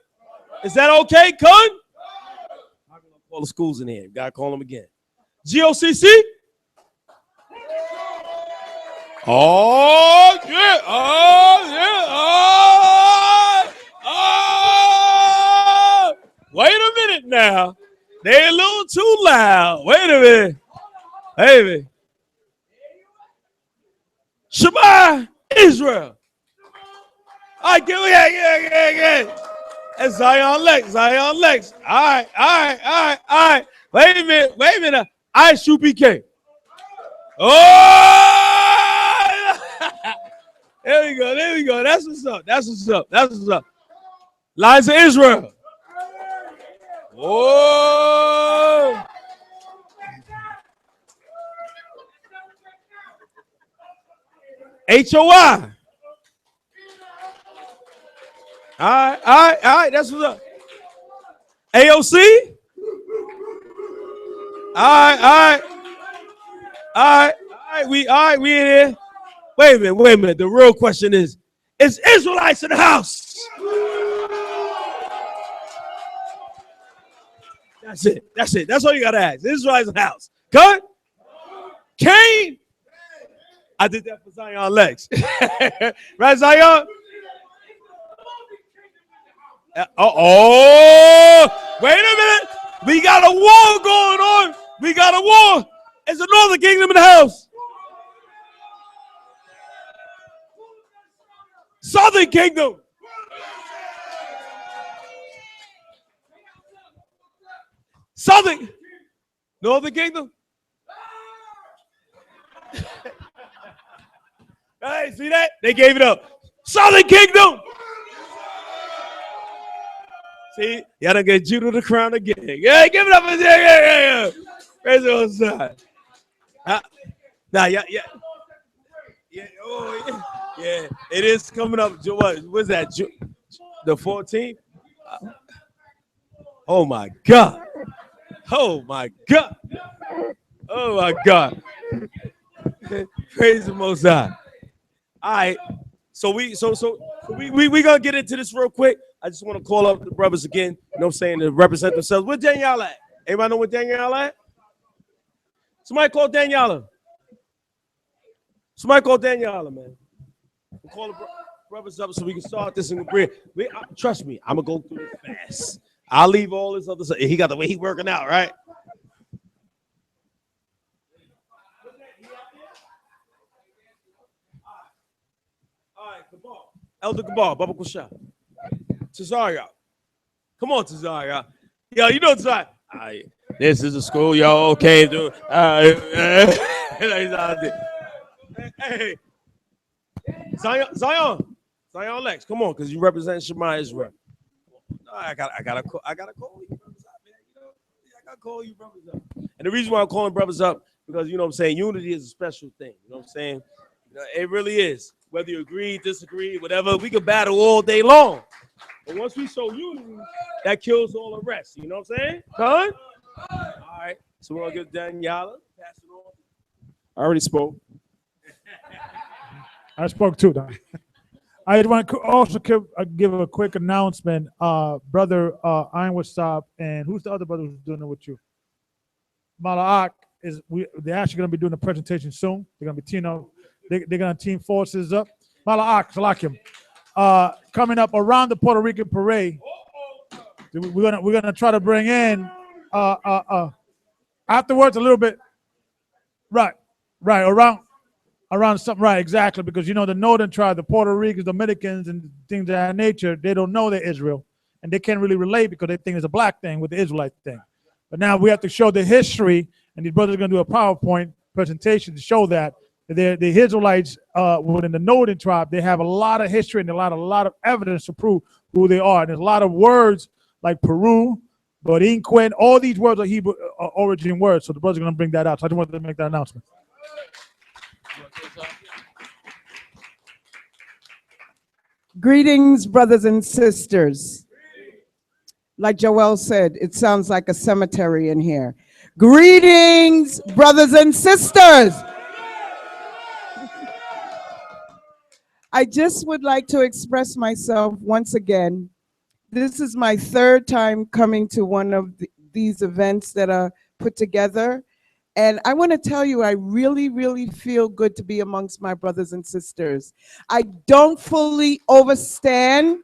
Is that okay, Come? I'm going to call the schools in here. Got to call them again. GOCC? Oh, yeah. Oh, yeah. Oh. Wait a minute now. They're a little too loud. Wait a minute. Hey, man. Shema Israel. All right, yeah. That's Zion Lex. All right. Wait a minute. I shoot BK. Oh! There we go. That's what's up. Lies of Israel. Oh! HOI. All right. That's what's up. AOC. All right. We in here. Wait a minute. The real question is Israelites in the house? That's it. That's all you gotta ask. Israelites in the house. Good? Cain? I did that for Zion Lex. Right, Zion? Wait a minute. We got a war going on. It's the Northern Kingdom in the house. Southern Kingdom. Northern Kingdom. Hey, see that? They gave it up. Southern Kingdom. See, y'all done get Judah the crown again. Yeah, give it up. Yeah. Raise it on the side. Yeah. Yeah. It is coming up. What's that? The 14th? Oh my God. Praise the Most High. All right. So we gonna get into this real quick. I just want to call up the brothers again, you know what I'm saying, to represent themselves. Where Danielle at? Anybody know where Danielle at? Somebody call Daniela. Man. We'll call the brothers up so we can start this in the bread. Trust me, I'm going to go through it fast. I'll leave all this other stuff. He got the way he working out, right? All right, Kabar. Elder Kabar, Baba Kusha. Tazaria. Come on, Tazaria. Yo, you know Tazaria. This is a school, y'all. Okay, dude. Hey. Zion Lex, come on, because you represent Shema Israel. I gotta call you brothers up, man. I gotta call you brothers up. And the reason why I'm calling brothers up, because you know what I'm saying, unity is a special thing. You know what I'm saying? It really is. Whether you agree, disagree, whatever, we can battle all day long. But once we show unity, that kills all the rest. You know what I'm saying? Con? All right. So we're gonna get Daniela. Pass it on. I already spoke. I spoke too, Don. I want to also give a quick announcement. Brother Ironwood Stop, and who's the other brother who's doing it with you? Malak they're actually going to be doing a presentation soon. They're going to be teaming up. They're going to team forces up. Malakim, coming up around the Puerto Rican parade. We're gonna try to bring in afterwards a little bit. Right, around something, right, exactly, because the northern tribe, the Puerto Ricans, Dominicans, and things of that nature, they don't know they're Israel, and they can't really relate because they think it's a black thing with the Israelite thing. But now we have to show the history, and these brothers are going to do a PowerPoint presentation to show that the Israelites within the northern tribe, they have a lot of history and a lot of evidence to prove who they are. And there's a lot of words like Peru, Borinquen, all these words are Hebrew origin words. So the brothers are going to bring that out. So I just wanted to make that announcement. Greetings, brothers and sisters. Like Joel said, it sounds like a cemetery in here. Greetings, brothers and sisters. I just would like to express myself once again. This is my third time coming to one of these events that are put together. And I want to tell you, I really, really feel good to be amongst my brothers and sisters. I don't fully understand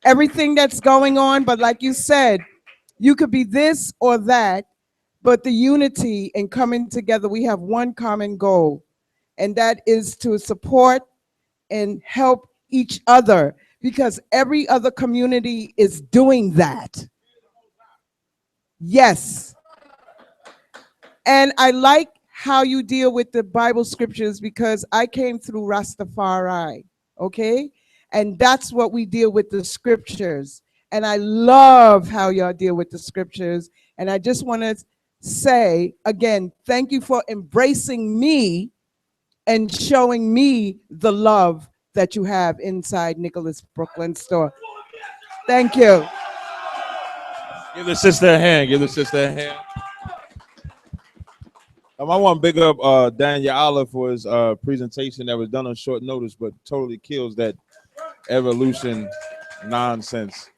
everything that's going on, but like you said, you could be this or that, but the unity and coming together, we have one common goal, and that is to support and help each other, because every other community is doing that. Yes. And I like how you deal with the Bible scriptures, because I came through Rastafari, okay? And that's what we deal with, the scriptures. And I love how y'all deal with the scriptures. And I just want to say, again, thank you for embracing me and showing me the love that you have inside Nicholas Brooklyn store. Thank you. Give the sister a hand. Give the sister a hand. I want to big up Daniel Olive for his presentation that was done on short notice, but totally kills that evolution nonsense.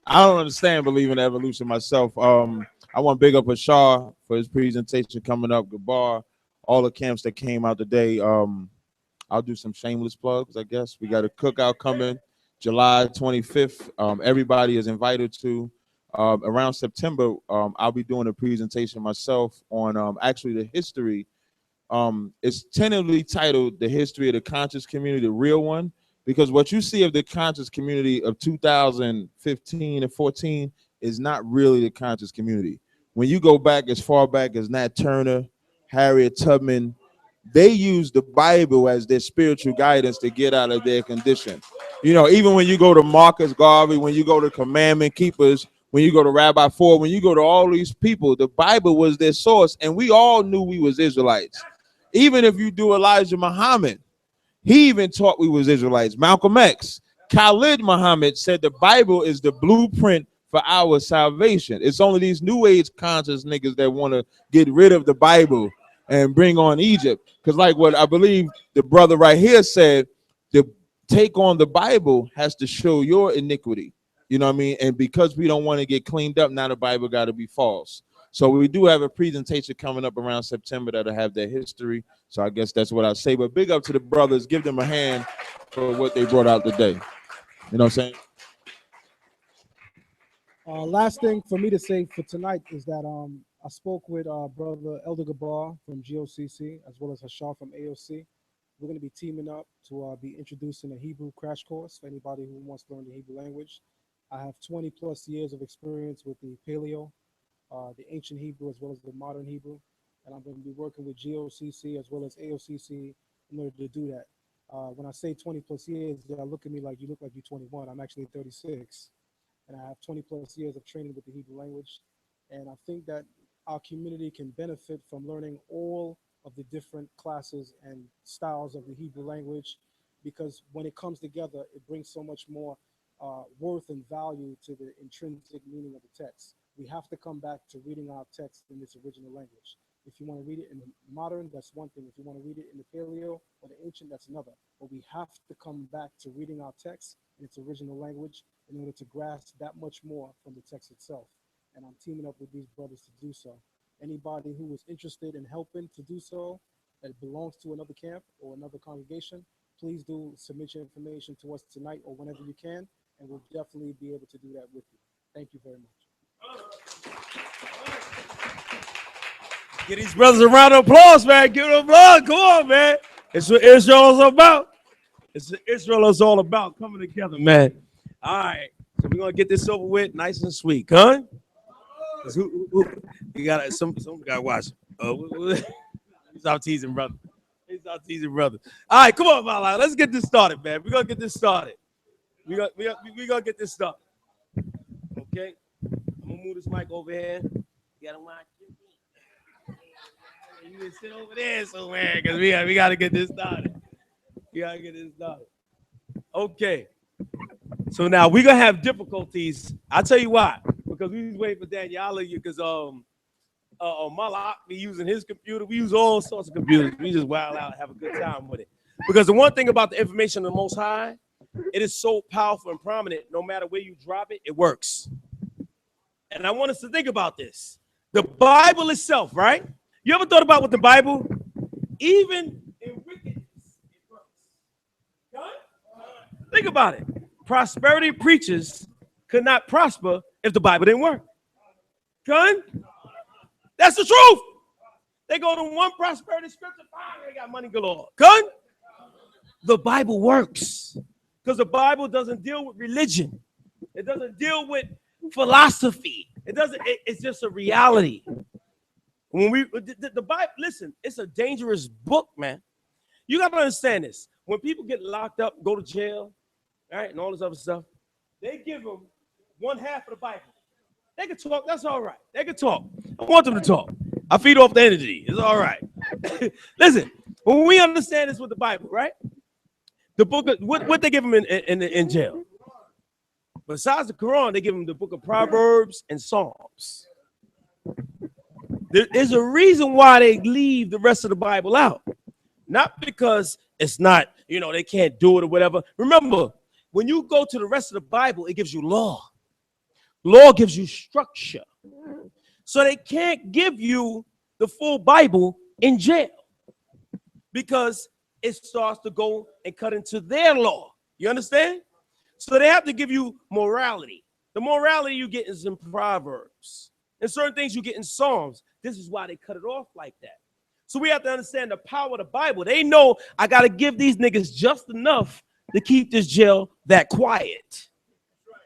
I don't understand believing in evolution myself. I want to big up Ashar for his presentation coming up. Gabar, all the camps that came out today. I'll do some shameless plugs, I guess. We got a cookout coming July 25th. Everybody is invited to. Around September, I'll be doing a presentation myself on actually the history. It's tentatively titled The History of the Conscious Community, the real one, because what you see of the conscious community of 2015 and 14 is not really the conscious community. When you go back as far back as Nat Turner, Harriet Tubman, they use the Bible as their spiritual guidance to get out of their condition. Even when you go to Marcus Garvey, when you go to Commandment Keepers, when you go to Rabbi Ford, when you go to all these people, the Bible was their source, and we all knew we was Israelites. Even if you do Elijah Muhammad, he even taught we was Israelites. Malcolm X, Khalid Muhammad said the Bible is the blueprint for our salvation. It's only these new age conscious niggas that want to get rid of the Bible and bring on Egypt. Because like what I believe the brother right here said, to take on the Bible has to show your iniquity. You know what I mean? And because we don't want to get cleaned up, now the Bible got to be false. So we do have a presentation coming up around September that'll have their history. So I guess that's what I say. But big up to the brothers. Give them a hand for what they brought out today. You know what I'm saying? Last thing for me to say for tonight is that I spoke with brother Elder Gabar from GOCC, as well as Hashar from AOC. We're going to be teaming up to be introducing a Hebrew crash course for anybody who wants to learn the Hebrew language. I have 20 plus years of experience with the Paleo, the ancient Hebrew, as well as the modern Hebrew. And I'm going to be working with GOCC as well as AOCC in order to do that. When I say 20 plus years, they look at me like you look like you're 21. I'm actually 36. And I have 20 plus years of training with the Hebrew language. And I think that our community can benefit from learning all of the different classes and styles of the Hebrew language, because when it comes together, it brings so much more worth and value to the intrinsic meaning of the text. We have to come back to reading our text in its original language. If you want to read it in the modern, that's one thing. If you want to read it in the Paleo or the ancient, that's another. But we have to come back to reading our text in its original language in order to grasp that much more from the text itself. And I'm teaming up with these brothers to do so. Anybody who is interested in helping to do so that belongs to another camp or another congregation, please do submit your information to us tonight or whenever you can, and we'll definitely be able to do that with you. Thank you very much. Give these brothers a round of applause, man. Give them applause. Come on, man. It's what Israel is about. It's what Israel is all about, coming together, man. All right. So we're going to get this over with nice and sweet, huh? You got some got to watch. Stop teasing, brother. Stop teasing, brother. All right, come on, Melanin. Let's get this started, man. We're going to get this started. We going to get this started. Okay? I'm going to move this mic over here. You got to watch it. You can sit over there somewhere because we got to get this started. We got to get this started. Okay. So now we're going to have difficulties. I'll tell you why. Because we was waiting for Daniela because Malak be using his computer. We use all sorts of computers. We just wild out and have a good time with it. Because the one thing about the information of the Most High, it is so powerful and prominent. No matter where you drop it, it works. And I want us to think about this. The Bible itself, right? You ever thought about what the Bible, even in wickedness, it works? Think about it. Prosperity preachers could not prosper if the Bible didn't work. Gun? That's the truth. They go to one prosperity scripture, they got money galore. Gun? The Bible works because the Bible doesn't deal with religion. It doesn't deal with philosophy. It's just a reality. When the Bible, listen, it's a dangerous book, man. You got to understand this. When people get locked up, go to jail, right, and all this other stuff, they give them one half of the Bible. They can talk. That's all right. They can talk. I want them to talk. I feed off the energy. It's all right. Listen, when we understand this with the Bible, right? The book of what they give them in jail. Besides the Quran, they give them the book of Proverbs and Psalms. There's a reason why they leave the rest of the Bible out. Not because it's not, they can't do it or whatever. Remember, when you go to the rest of the Bible, it gives you law. Law gives you structure. So they can't give you the full Bible in jail because it starts to go and cut into their law. You understand? So they have to give you morality. The morality you get is in Proverbs. And certain things you get in Psalms. This is why they cut it off like that. So we have to understand the power of the Bible. They know I got to give these niggas just enough to keep this jail that quiet.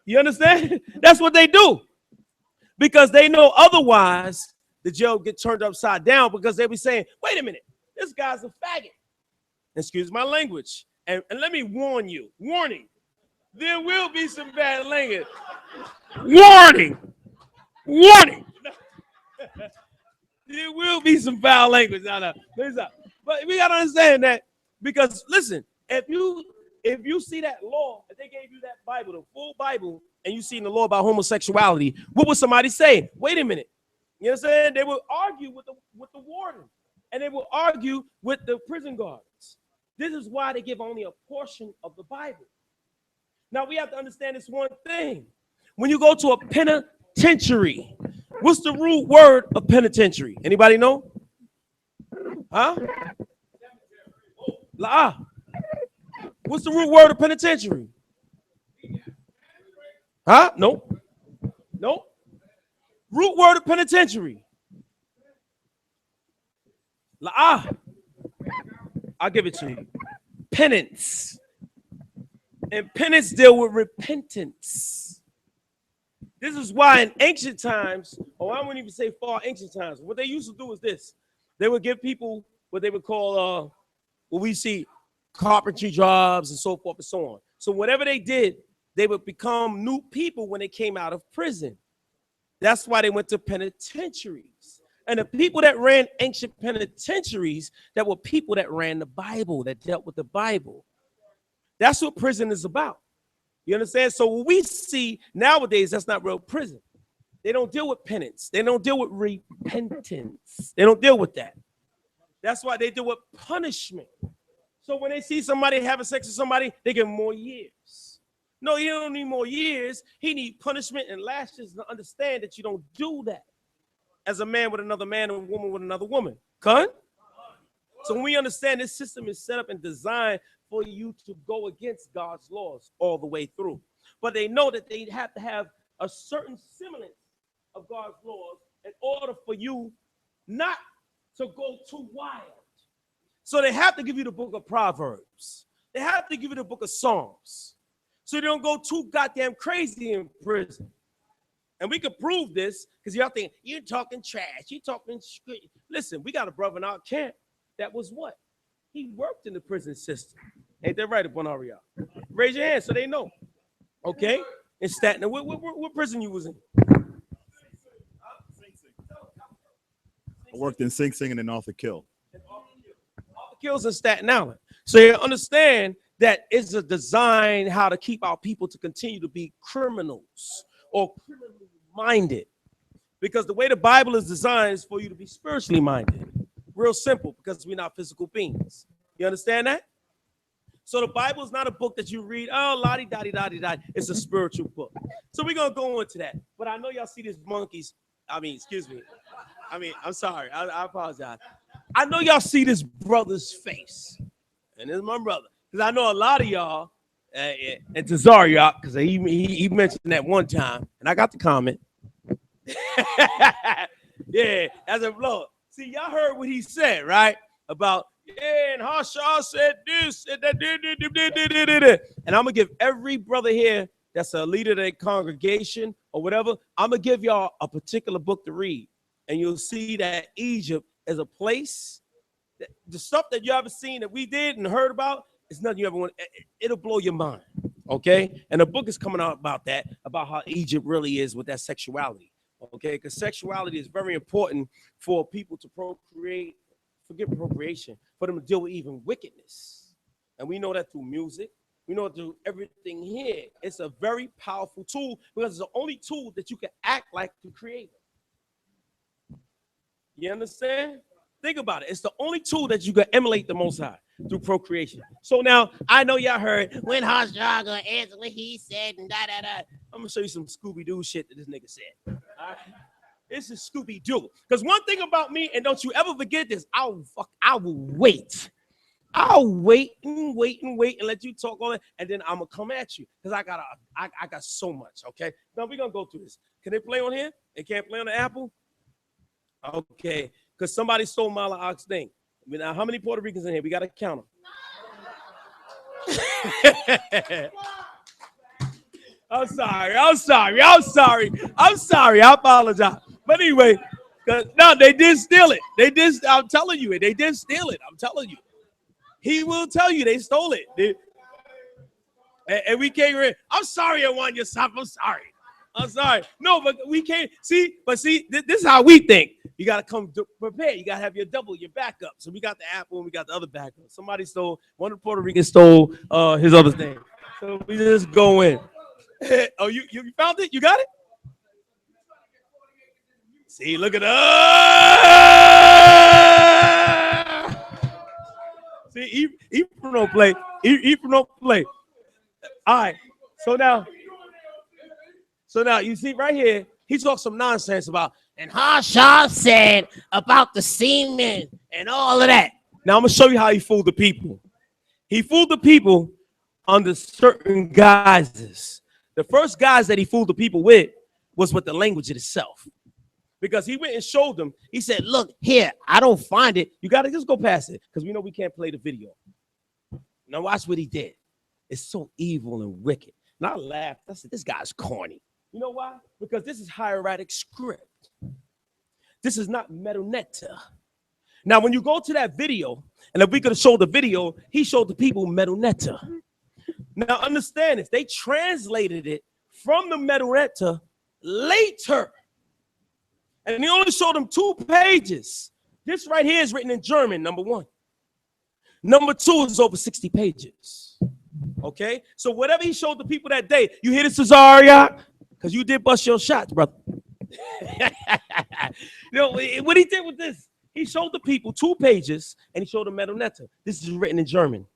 You understand? That's what they do. Because they know otherwise the jail get turned upside down because they be saying, wait a minute, this guy's a faggot. Excuse my language. And let me warn you, warning, there will be some bad language. Warning. Warning. There will be some foul language. But we got to understand that because, listen, if you see that law, if they gave you that Bible, the full Bible, and you see in the law about homosexuality, what would somebody say? Wait a minute. You know what I'm saying? They will argue with the warden, and they will argue with the prison guards. This is why they give only a portion of the Bible. Now, we have to understand this one thing. When you go to a penitentiary, what's the root word of penitentiary? Anybody know? Huh? La. What's the root word of penitentiary? Huh? Nope. Nope. Root word of penitentiary. La. I'll give it to you. Penance. And penance deal with repentance. This is why in ancient times, or I wouldn't even say far ancient times, what they used to do is this. They would give people what they would call, what we see, carpentry jobs and so forth and so on. So whatever they did, they would become new people when they came out of prison. That's why they went to penitentiaries. And the people that ran ancient penitentiaries, that were people that ran the Bible, that dealt with the Bible. That's what prison is about. You understand? So what we see nowadays, that's not real prison. They don't deal with penance. They don't deal with repentance. They don't deal with that. That's why they deal with punishment. So when they see somebody having sex with somebody, they give them more years. No, he don't need more years. He need punishment and lashes to understand that you don't do that. as a man with another man and a woman with another woman. Con? So when we understand this system is set up and designed for you to go against God's laws all the way through. But they know that they have to have a certain semblance of God's laws in order for you not to go too wild. So they have to give you the book of Proverbs. They have to give you the book of Psalms. So you don't go too goddamn crazy in prison. And we could prove this because y'all think, you're talking trash. You're talking shit. Listen, we got a brother in our camp that was what? He worked in the prison system. Ain't that right, upon Ariel? Raise your hand so they know. Okay? In Staten, what prison you was in? I worked in Sing Sing and in Arthur Kill. Arthur Kill's in Staten Island. So you understand that it's a design how to keep our people to continue to be criminals or criminally minded. Because the way the Bible is designed is for you to be spiritually minded. Real simple, because we're not physical beings. You understand that? So the Bible is not a book that you read, oh, la-di-da-di-da-di-da. It's a spiritual book. So we're going to go into that. But I know y'all see these monkeys. Excuse me. I'm sorry. I apologize. I know y'all see this brother's face. And it's my brother. Because I know a lot of y'all, and Tazar, y'all, because he mentioned that one time, and I got the comment. Yeah, as a blow. See, y'all heard what he said, right? About, yeah, and Hasha said this, and that, and I'm going to give every brother here that's a leader of their congregation or whatever, I'm going to give y'all a particular book to read. And you'll see that Egypt is a place, that the stuff that you ever seen that we did and heard about, it's nothing you ever want. It'll blow your mind, okay? And the book is coming out about that, about how Egypt really is with that sexuality. Okay, because sexuality is very important for people to procreate, forget procreation, for them to deal with even wickedness. And we know that through music. We know it through everything here. It's a very powerful tool because it's the only tool that you can act like the creator. You understand? Think about it. It's the only tool that you can emulate the Most High through procreation. So now, I know y'all heard, when Hasha gonna answer what he said and da-da-da. I'm going to show you some Scooby-Doo shit that this nigga said. All right? This is Scooby-Doo. Because one thing about me, and don't you ever forget this, I will wait. I'll wait and let you talk on it, and then I'm going to come at you. Because I got so much, okay? Now, we're going to go through this. Can they play on here? They can't play on the Apple? Okay. Because somebody stole Mala Ox thing. Now, how many Puerto Ricans in here? We got to count them. I'm sorry. I apologize. But anyway, no, they did steal it. I'm telling you, they did steal it. I'm telling you. He will tell you they stole it. And we came in. I'm sorry, Awanya Sop. I'm sorry. No, but we can't see. But see, this is how we think. You got to come prepared. You got to have your double, your backup. So we got the Apple and we got the other backup. Somebody stole, one of the Puerto Ricans stole his other thing. So we just go in. Oh, you found it? You got it? See, look at that. See, he don't play. He don't play. All right. So now you see right here, he talks some nonsense about, and Hasha said about the semen and all of that. Now I'm gonna show you how he fooled the people. He fooled the people under certain guises. The first guise that he fooled the people with was with the language itself. Because he went and showed them. He said, look, here, I don't find it. You got to just go past it because we know we can't play the video. Now watch what he did. It's so evil and wicked. And I laughed. I said, this guy's corny. You know why? Because this is hieratic script. This is not metonetta. Now, when you go to that video, and if we could have showed the video, he showed the people metonetta. Now, understand this. They translated it from the metonetta later. And he only showed them 2 pages. This right here is written in German, number 1. Number 2 is over 60 pages. Okay? So whatever he showed the people that day, you hear this, Cesaria? Because you did bust your shots, brother. You know, what he did with this, he showed the people 2 pages, and he showed them metonetta. This is written in German.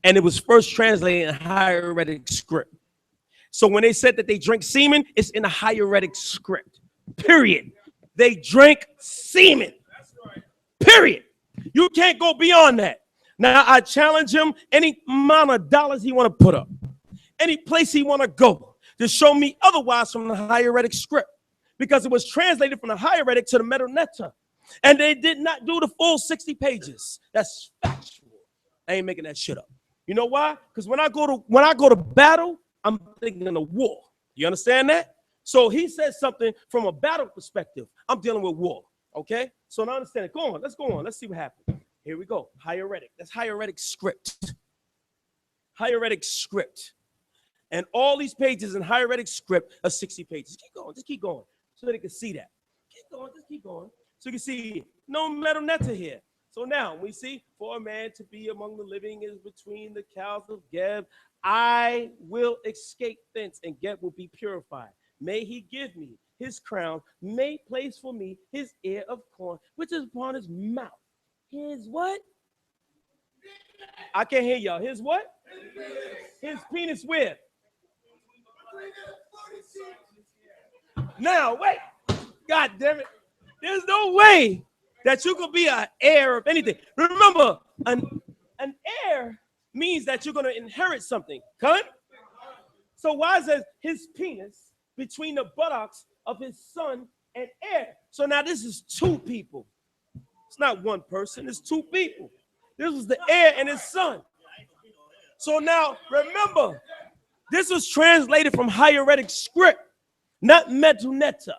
And it was first translated in hieratic script. So when they said that they drink semen, it's in a hieratic script. Period. they drank semen. Period. You can't go beyond that. Now I challenge him any amount of dollars he want to put up, any place he want to go to show me otherwise from the hieratic script, because it was translated from the hieratic to the Melanin, and they did not do the full 60 pages. That's factual. I ain't making that shit up. You know why? Because when I go to battle, I'm thinking of war. You understand that? So he says something from a battle perspective. I'm dealing with war. Okay? So now understand it. Go on. Let's go on. Let's see what happens. Here we go. Hieratic. That's hieratic script. Hieratic script. And all these pages in hieratic script are 60 pages. Keep going. Just keep going. So they can see that. Keep going. Just keep going. So you can see no Melanin here. So now we see, for a man to be among the living is between the cows of Geb. I will escape thence, and Geb will be purified. May he give me his crown, may place for me his ear of corn, which is upon his mouth. His what? I can't hear y'all. His what? His penis where? Now, wait. God damn it. There's no way that you could be an heir of anything. Remember, an heir means that you're going to inherit something. Cut? So why is it his penis between the buttocks of his son and heir? So now this is two people. It's not one person. It's two people. This was the heir and his son. So now remember, this was translated from hieratic script, not metuneta.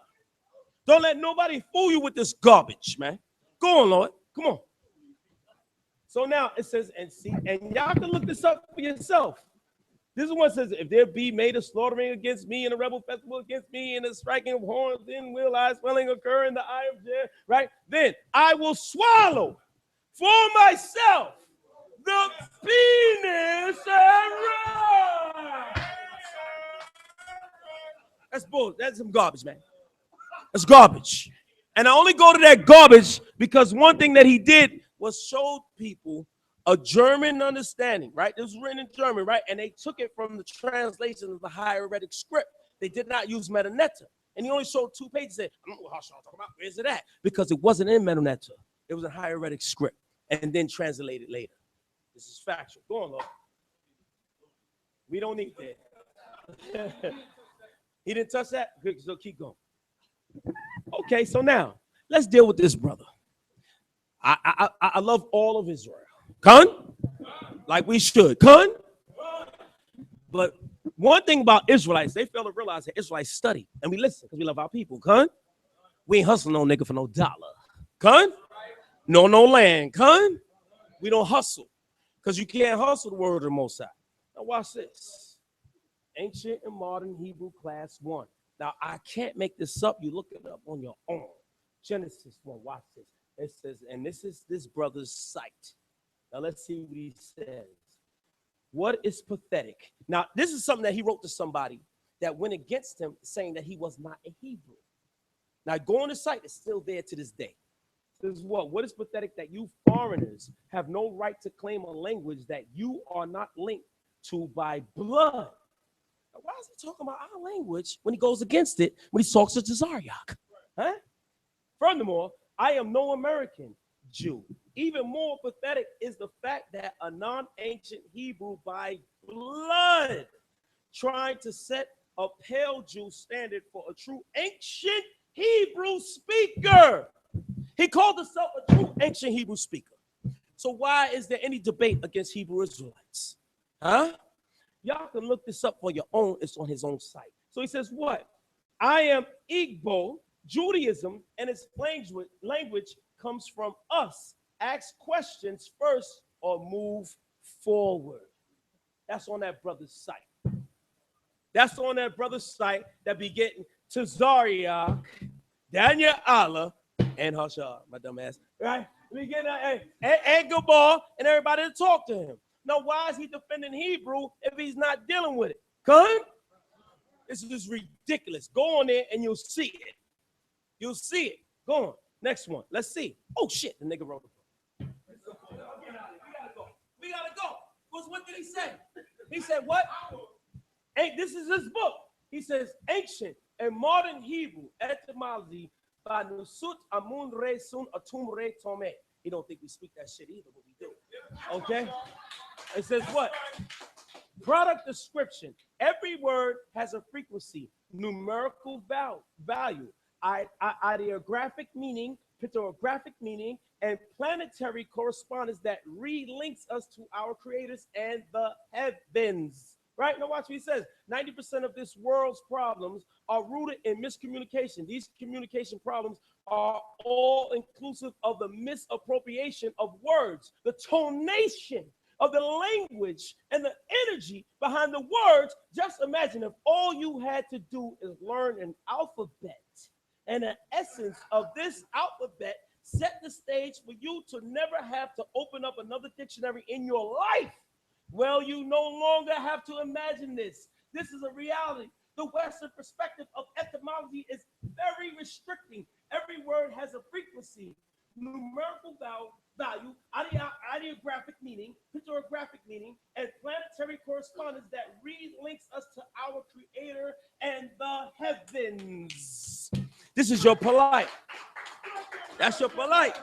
Don't let nobody fool you with this garbage, man. Go on, Lord. Come on. So now it says, and see, and y'all can look this up for yourself. This is what it says, if there be made a slaughtering against me and a rebel festival against me and a striking of horns, then will I swelling occur in the eye of Jer, right? Then I will swallow for myself the penis and rod. That's bull. That's some garbage, man. That's garbage. And I only go to that garbage because one thing that he did was showed people a German understanding, right? This was written in German, right? And they took it from the translation of the hieratic script. They did not use Melanin. And he only showed 2 pages. Said, I don't know what y'all talking about. Where's it at? Because it wasn't in Melanin. It was a hieratic script and then translated later. This is factual. Go on, Lord. We don't need that. He didn't touch that? Good, so keep going. Okay, so now let's deal with this brother. I love all of Israel. Con? Like we should. Con? But one thing about Israelites, they fail to realize that Israelites study and we listen because we love our people. Con? We ain't hustling no nigga for no dollar. Con? No land. Con? We don't hustle because you can't hustle the word of the Most High. Now watch this. Ancient and Modern Hebrew Class 1. Now, I can't make this up. You look it up on your own. Genesis 1, watch this. It says, and this is this brother's sight. Now, let's see what he says. What is pathetic? Now, this is something that he wrote to somebody that went against him, saying that he was not a Hebrew. Now, go on the site. It's still there to this day. This is what? What is pathetic that you foreigners have no right to claim a language that you are not linked to by blood? Why is he talking about our language when he goes against it when he talks to Tazariak? Huh? Furthermore, I am no American Jew. Even more pathetic is the fact that a non-ancient Hebrew by blood trying to set a pale Jew standard for a true ancient Hebrew speaker. He called himself a true ancient Hebrew speaker. So why is there any debate against Hebrew Israelites? Huh? Y'all can look this up for your own. It's on his own site. So he says what? I am Igbo, Judaism, and its language comes from us. Ask questions first or move forward. That's on that brother's site. That's on that brother's site that be getting Tazariak, Daniel Allah, and Hashar, my dumb ass, right? We get and Gabal and everybody to talk to him. Now, why is he defending Hebrew if he's not dealing with it? Come? This is just ridiculous. Go on there and you'll see it. You'll see it. Go on. Next one. Let's see. Oh, shit. The nigga wrote the book. We gotta go. What did he say? He said what? Hey, this is his book. He says ancient and modern Hebrew etymology Banusut amun re sun atum re tome. He don't think we speak that shit either, but we do. Okay? It says what? Product description. Every word has a frequency, numerical value, ideographic meaning, pictographic meaning, and planetary correspondence that relinks us to our creators and the heavens. Right? Now watch what he says. 90% of this world's problems are rooted in miscommunication. These communication problems are all inclusive of the misappropriation of words, the tonation of the language and the energy behind the words. Just imagine if all you had to do is learn an alphabet, and the essence of this alphabet set the stage for you to never have to open up another dictionary in your life. Well, you no longer have to imagine this. This is a reality. The Western perspective of etymology is very restricting. Every word has a frequency, numerical value, ideographic meaning, pictographic meaning, and planetary correspondence that relinks us to our creator and the heavens. This is your polite. That's your polite.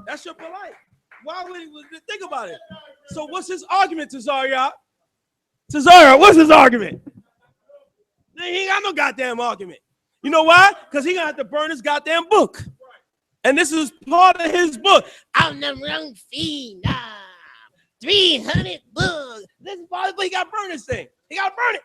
That's your polite. Why would he think about it? So what's his argument, Tazaria? Tazaria, what's his argument? He ain't got no goddamn argument. You know why? Because he gonna have to burn his goddamn book. And this is part of his book. I'm the wrong fiend. 300 books. This is part of the book. He got to burn this thing. He got to burn it.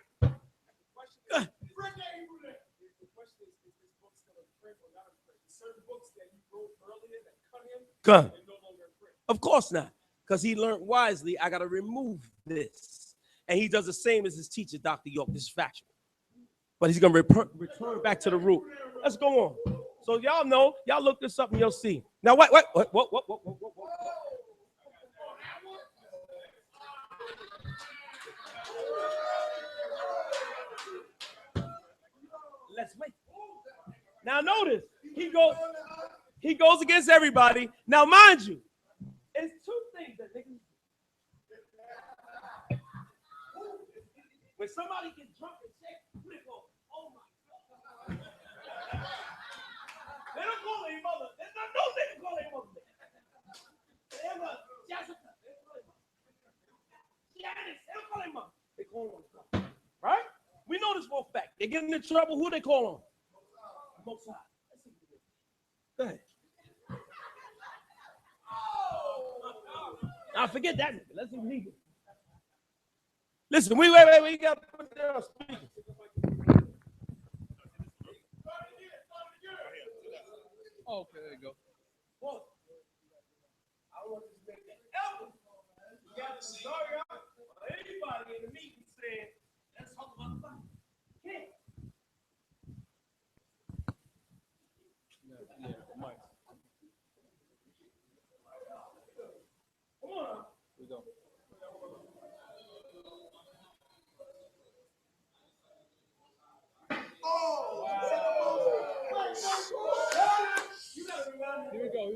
Of course not. Because he learned wisely, I got to remove this. And he does the same as his teacher, Dr. York. This is factual. But he's going to return back to the root. Let's go on. So y'all know, y'all look this up and you'll see. Now, what? Let's wait. Now notice, he goes against everybody. Now, mind you, it's two things that niggas do. When somebody gets drunk and sick, they go, oh my God. They don't call their mother. There's no they call their mother. They have a Jessica. They call their mother. Janice. They don't call their mother. They call them. Right? We know this for a fact. They get into trouble. Who they call on? Both sides. Go ahead. Now forget that nigga. Let's see what he do. Listen, wait. We got to put that on speaker. Okay, there you go. Well, I want this nigga ever. You got to sorry or anybody in the meeting saying, let's talk about the Bible. Can't. Yeah, Mike. Come on. Here we go. Here we go.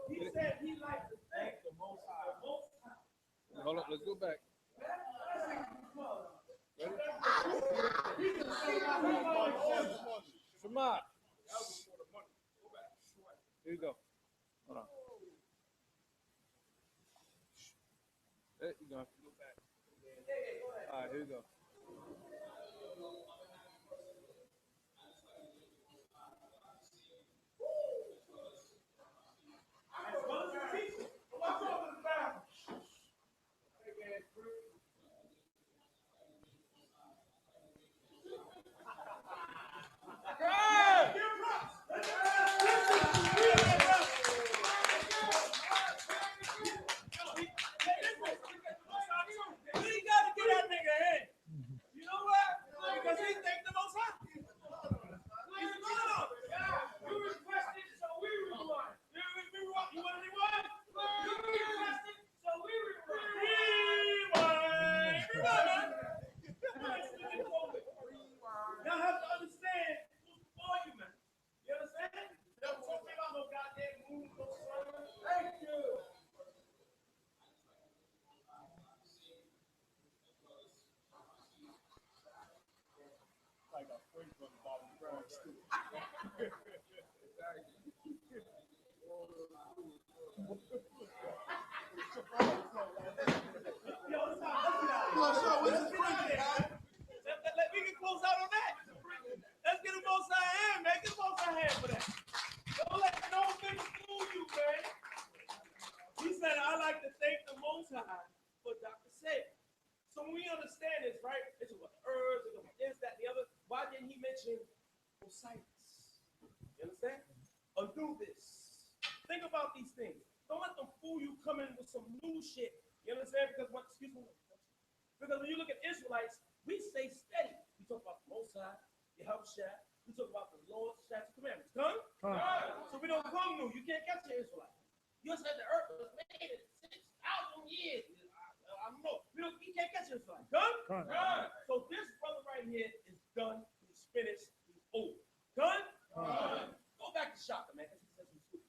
He said he liked to thank the Most High. Hold on, let's go back. Shema. Here you go. Hold on. Hey, you're gonna have to go back. All right, here we go. Osiris. You understand? Anubis. Think about these things. Don't let them fool you come in with some new shit. You understand? Because what? Excuse me. Because when you look at Israelites, we stay steady. We talk about the Most High, the Yahushua. We talk about the Lord's statutes, commandments. Come? So we don't come new. You can't catch an Israelite. You said the earth was made in 6,000 years. I don't know. You can't catch an Israelite. Come? So this brother right here is done. He's finished. He's over. Come? Go back to Shaka, man. Because he says he's stupid.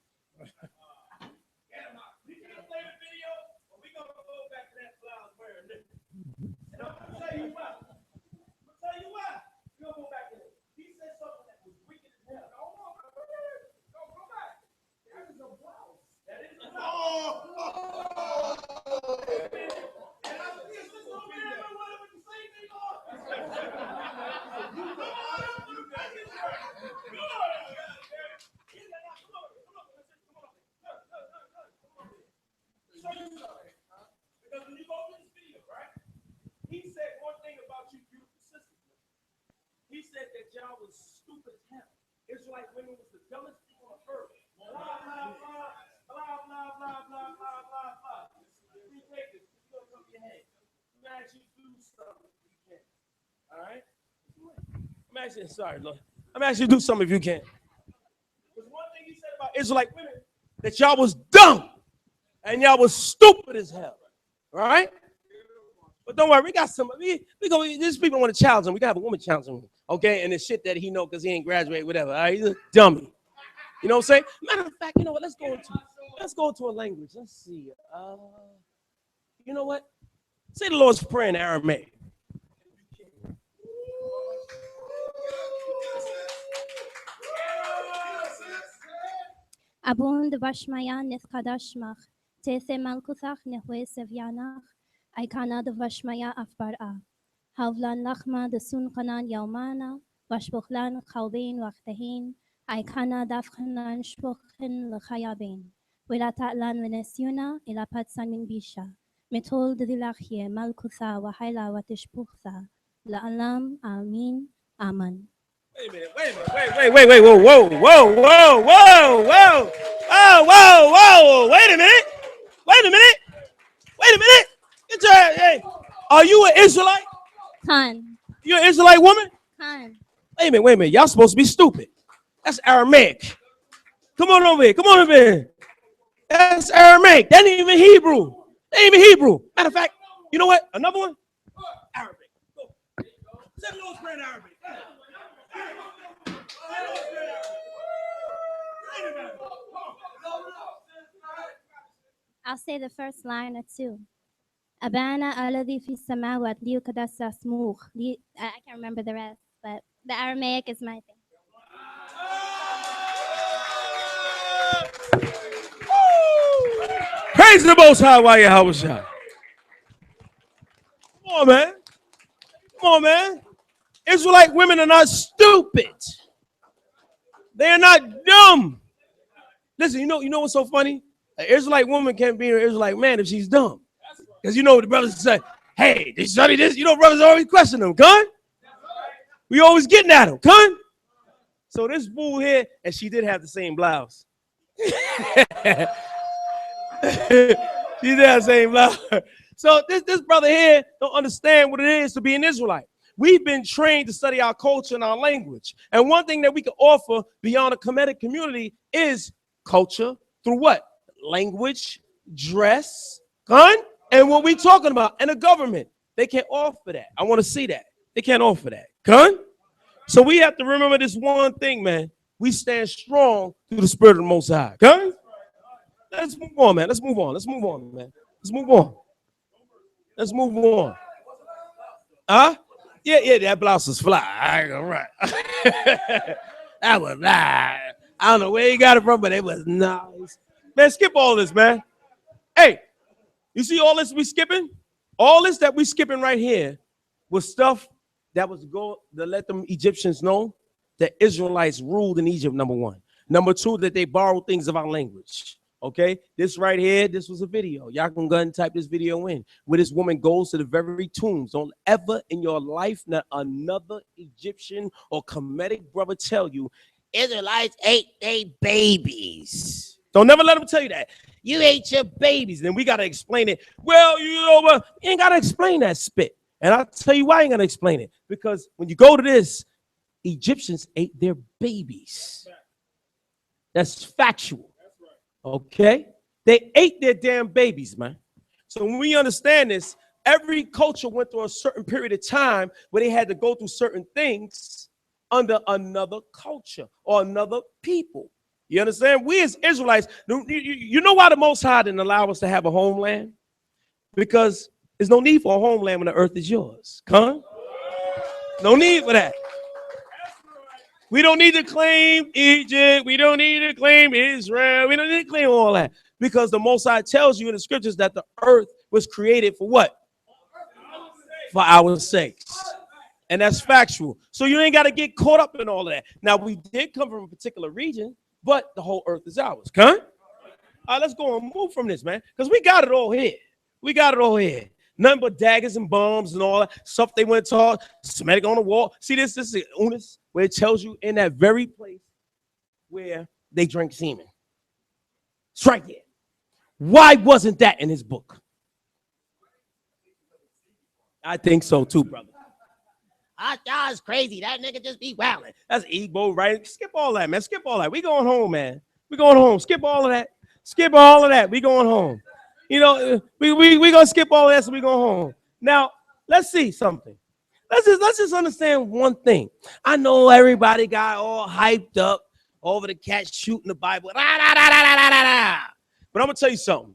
Get him out. We can't play the video, but we're going to go back to that flowers wearing this. And I'm going to tell you why. We're going to go back to it. He said something that was wicked as hell. Go back. That is a blouse. That is a blouse. And I see a sister over there, but what would you say, nigga? Come on up to the business. Come on. Show you something. Because when you go to this video, right? He said one thing about you beautiful sisters. He said that y'all was stupid as hell. Israelite women was the dumbest people on earth. Blah, blah, blah, blah, blah, blah, blah, blah, blah, blah. You take this. It's going to come to your head. I'm going to ask you to do something if you can. All right? I'm asking, sorry, Lord. I'm asking you to do something if you can. Because one thing he said about Israelite women, that y'all was dumb. And y'all was stupid as hell. All right? But don't worry, we got some. These people want to challenge him. We got to have a woman challenge him. Okay? And the shit that he know because he ain't graduated, whatever. All right? He's a dummy. You know what I'm saying? Matter of fact, you know what? Let's go into a language. Let's see. You know what? Say the Lord's Prayer in Aramaic. Abund vashmaya neskadashmach, tese malkuthach nehwe sevyanach, aikana de vashmaya afbar'a, havlan lachma de sunqanan yaumana, vashbukhlan khawbin waqtahin, aikana dafkhanan shbukhin l'chayabin, wila ta'lan venesyuna ila patsan min bisha, metol de dilachye malkutha wahayla watishpuchtha, la'alam amin aman. Wait a minute, whoa, wait a minute. Hey, are you an Israelite? Khan. You an Israelite woman? Khan. Wait a minute, y'all supposed to be stupid. That's Aramaic. Come on over here. That's Aramaic. That ain't even Hebrew. Matter of fact, you know what? Another one? Arabic. Go. Say the Lord's Prayer in Arabic. I'll say the first line or two. Abana alladhi fi samawat liyuqaddasa ismuh. I can't remember the rest, but the Aramaic is my thing. Praise the Most High, why Yahushua. Come on, man. Israelite women are not stupid. They are not dumb. Listen, you know what's so funny? An Israelite woman can't be an Israelite man if she's dumb. Because you know what the brothers say, hey, they study this. You know, brothers always question them, Gun. We always getting at them, Gun. So this fool here, and she did have the same blouse. She did have the same blouse. So this brother here don't understand what it is to be an Israelite. We've been trained to study our culture and our language. And one thing that we can offer beyond a Kemetic community is culture through what? Language, dress, gun, and what we talking about. And the government, they can't offer that. I want to see that. They can't offer that. Gun? So we have to remember this one thing, man. We stand strong through the Spirit of the Most High. Gun? Let's move on, man. Let's move on, man. Let's move on. Huh? Yeah, that blouse was fly. All right. That was nice. I don't know where you got it from, but it was nice. Man, skip all this, man. Hey, you see all this we skipping? All this that we skipping right here was stuff that was go to let them Egyptians know that Israelites ruled in Egypt, number one. Number two, that they borrowed things of our language. Okay, this right here, this was a video. Y'all can go and type this video in, where this woman goes to the very tombs. Don't ever in your life let another Egyptian or Kemetic brother tell you Israelites ate their babies. Don't never let them tell you that. You ate your babies. Then we got to explain it. Well, you know what? You ain't got to explain that spit. And I'll tell you why I ain't going to explain it. Because when you go to this, Egyptians ate their babies. That's factual. Okay? They ate their damn babies, man. So when we understand this, every culture went through a certain period of time where they had to go through certain things under another culture or another people. You understand? We as Israelites, you know why the Most High didn't allow us to have a homeland? Because there's no need for a homeland when the earth is yours. Come? No need for that. We don't need to claim Egypt. We don't need to claim Israel. We don't need to claim all that. Because the Most High tells you in the scriptures that the earth was created for what? For our sakes. And that's factual. So you ain't got to get caught up in all of that. Now, we did come from a particular region, but the whole earth is ours. Huh? All right, let's go and move from this, man. Because we got it all here. We got it all here. Nothing but daggers and bombs and all that stuff they went to talk, Semitic on the wall. See, this is Unis, where it tells you in that very place where they drank semen. It's right there. Why wasn't that in his book? I think so too, brother. That's crazy. That nigga just be wilding. That's Igbo, right? Skip all that, man. Skip all that. We going home, man. We going home. Skip all of that. Skip all of that. We going home. You know, we gonna skip all that, so we go home. Now, let's see something. Let's just understand one thing. I know everybody got all hyped up over the cat shooting the Bible. But I'm gonna tell you something.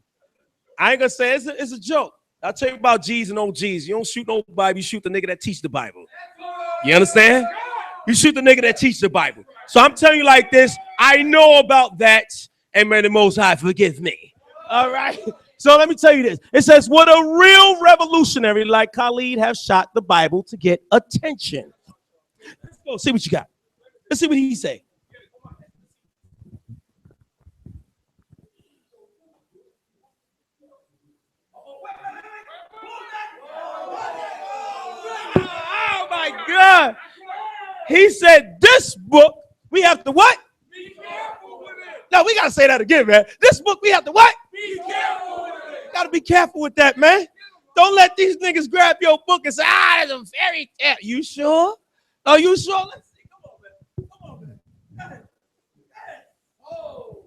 I ain't gonna say it's a joke. I'll tell you about G's and OGs. You don't shoot no Bible, you shoot the nigga that teach the Bible. You understand? You shoot the nigga that teach the Bible. So I'm telling you like this. I know about that, and may the Most High forgive me. All right. So let me tell you this. It says, "Would a real revolutionary like Khalid have shot the Bible to get attention?" Let's go see what you got. Let's see what he say. Oh my God. He said, this book, we have to what? Be careful with it. No, we got to say that again, man. This book, we have to what? Be careful with it. Got to be careful with that, man. Don't let these niggas grab your book and say, that's a fairy tale. You sure? Are you sure? Let's see. Come on, man. Come on, man. Go ahead. Oh.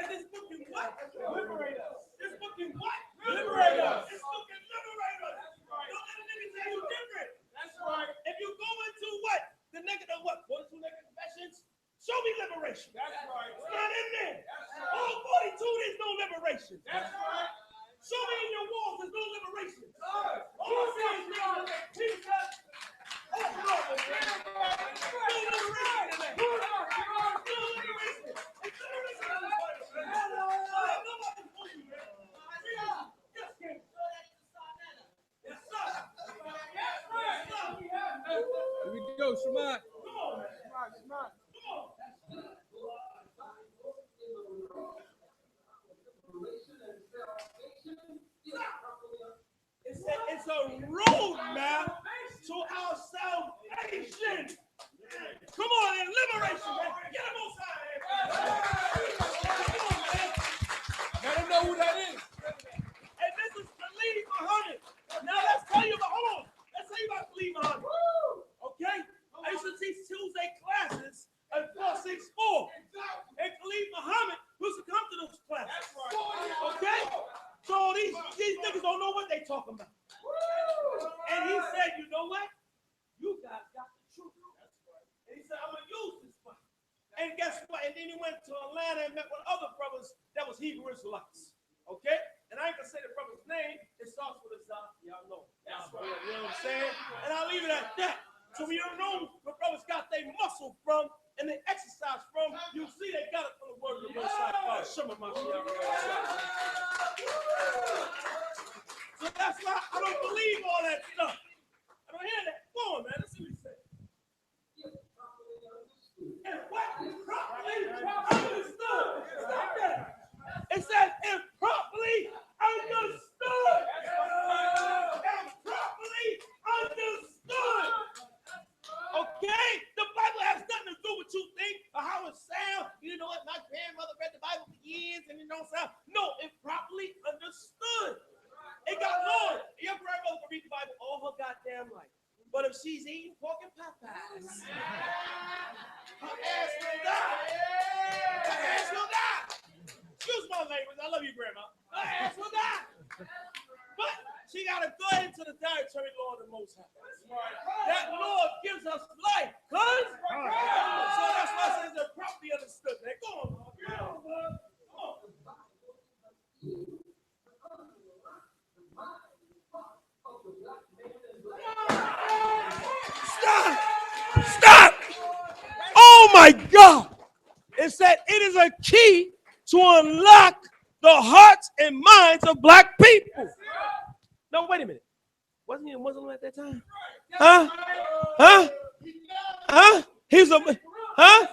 This book can what? Liberate us. This book can what? Liberate us. This book can liberate us. Don't let a nigga tell you different. That's right. If you go into what? The negative what? 42 negative confessions? Show me liberation. That's right. It's not in there. All 42, there's no liberation. That's right. Show me in your walls, there's no liberation. All I see is Jesus. Oh, no liberation in there. No liberation. Here we go, Shemai. It's a roadmap to our salvation. Come on, and liberation, man. Get him outside. Come on, man. Let them know who that is. And this is Khalid Muhammad. Now let's tell you about, hold on. Let's tell you about Khalid Muhammad. Okay? I used to teach Tuesday classes at 464. And Khalid Muhammad used to come to those classes. Okay? So these niggas don't know what they talking about. And he said, you know what? You guys got the truth. And he said, I'm going to use this one. And guess what? And then he went to Atlanta and met with other brothers that was Hebrew Israelites. Okay? And I ain't going to say the brother's name. It starts with a Zah. Y'all know. That's right. You know what I'm saying? And I'll leave it at that. So when you don't know where brothers got their muscle from and they exercise from, you see they got it from the word of the Most High. So that's I don't believe all that stuff. I don't hear that. Go on, man. Let's see what he said. And what? Properly understood. Stop that. It says improperly understood. Improperly understood. Okay? The Bible has nothing to do with you think or how it sounds. You know what? My grandmother read the Bible for years and it don't sound. No, it properly understood. It got Lord. Your grandmother can read the Bible all her goddamn life. But if she's eating pork and Popeyes, her ass will die. Her ass will die. Excuse my language. I love you, Grandma. Her ass will die. But she got to go into the dietary law of the Most High. That Lord gives us life, cuz. So that's why it says they're properly understood. Man, go on. Stop! Stop! Oh my God! It said it is a key to unlock the hearts and minds of black people. No, wait a minute. Wasn't he a Muslim at that time? Huh? Huh? Huh? He's a huh?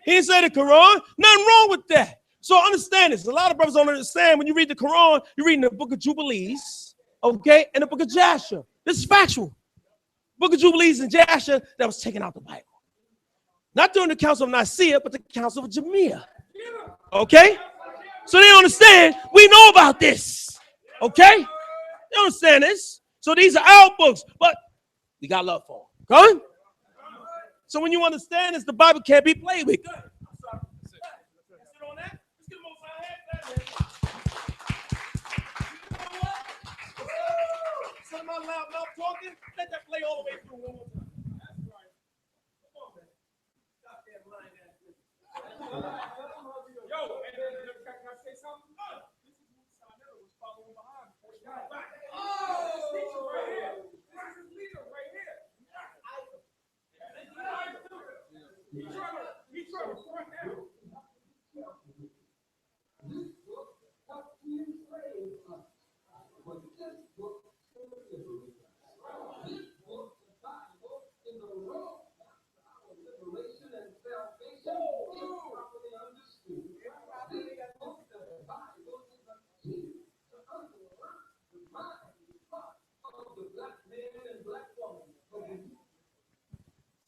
He didn't say the Quran. Nothing wrong with that. So understand this. A lot of brothers don't understand when you read the Quran, you're reading the book of Jubilees, okay, and the book of Jasher. This is factual. Book of Jubilees and Jasher that was taken out the Bible. Not during the Council of Nicaea, but the Council of Jamia. Okay? So they understand. We know about this. Okay? They understand this. So these are our books, but we got love for them. Okay? So when you understand this, the Bible can't be played with. Some of my loud mouth talking, let that play all the way through one more time. That's right. Come on, man. Goddamn lying ass nigga. Yo, can I say something? This is what Sinetta was following behind before he got back. Oh, this teacher right here. This is his leader right here. He's trying to front now.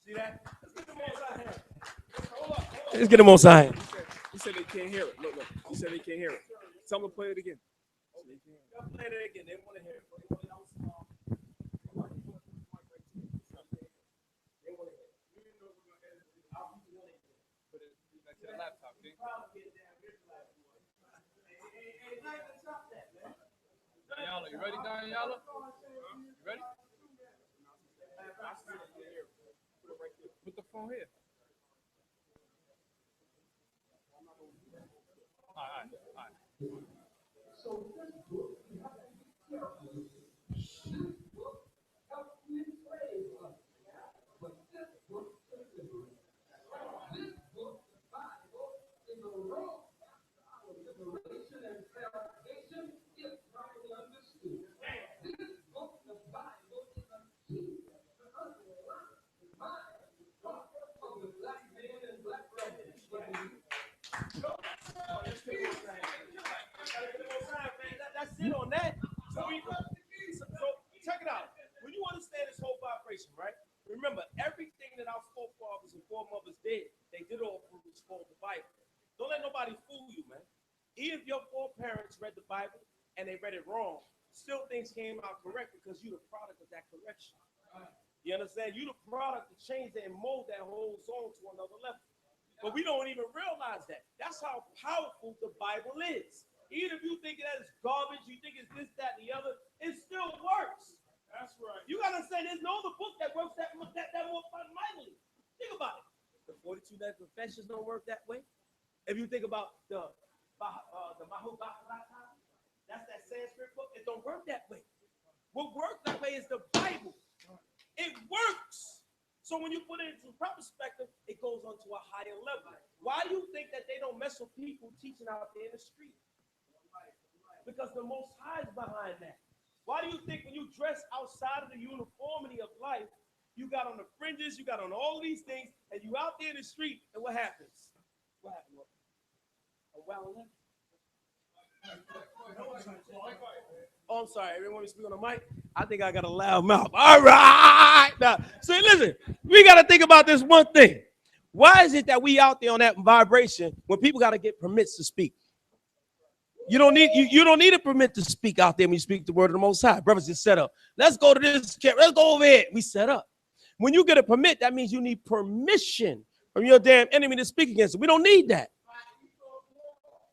See that? Let's get them on side. He said they can't hear it. Look. He said they can't hear it. Tell them to play it again. Play it again. They want to hear it. Daniela, you ready, Daniela? You ready? Put the phone here. All right. So this book, you have to be careful. This book helps you enslave us. But this book is liberating. This book, the Bible, is a road to our liberation and salvation if properly understood. This book, the Bible, is a key to unlock the mind and thought of the black man and black woman. That's it on that. So check it out. When you understand this whole vibration, right? Remember, everything that our forefathers and foremothers did, they did all through what's called the Bible. Don't let nobody fool you, man. Even if your foreparents read the Bible and they read it wrong, still things came out correct because you're the product of that correction. You understand? You're the product to change it and mold that whole song to another level. But we don't even realize that. That's how powerful the Bible is. Even if you think that it's garbage, you think it's this, that, and the other, it still works. That's right. You gotta understand there's no other book that works that more fundamentally. Think about it. The 42 Day Confessions don't work that way. If you think about the Mahobharata, that's that Sanskrit book, it don't work that way. What works that way is the Bible. It works. So when you put it into proper perspective, it goes on to a higher level. Why do you think that they don't mess with people teaching out there in the street? Because the Most High is behind that. Why do you think when you dress outside of the uniformity of life, you got on the fringes, you got on all these things, and you out there in the street, and what happens? What happened? Oh, I'm sorry. Everyone want to speak on the mic? I think I got a loud mouth. All right. Now, see, listen, we got to think about this one thing. Why is it that we out there on that vibration when people got to get permits to speak? You don't need a permit to speak out there when you speak the word of the Most High. Brothers just set up. Let's go to this. Let's go over here. We set up. When you get a permit, that means you need permission from your damn enemy to speak against it. We don't need that.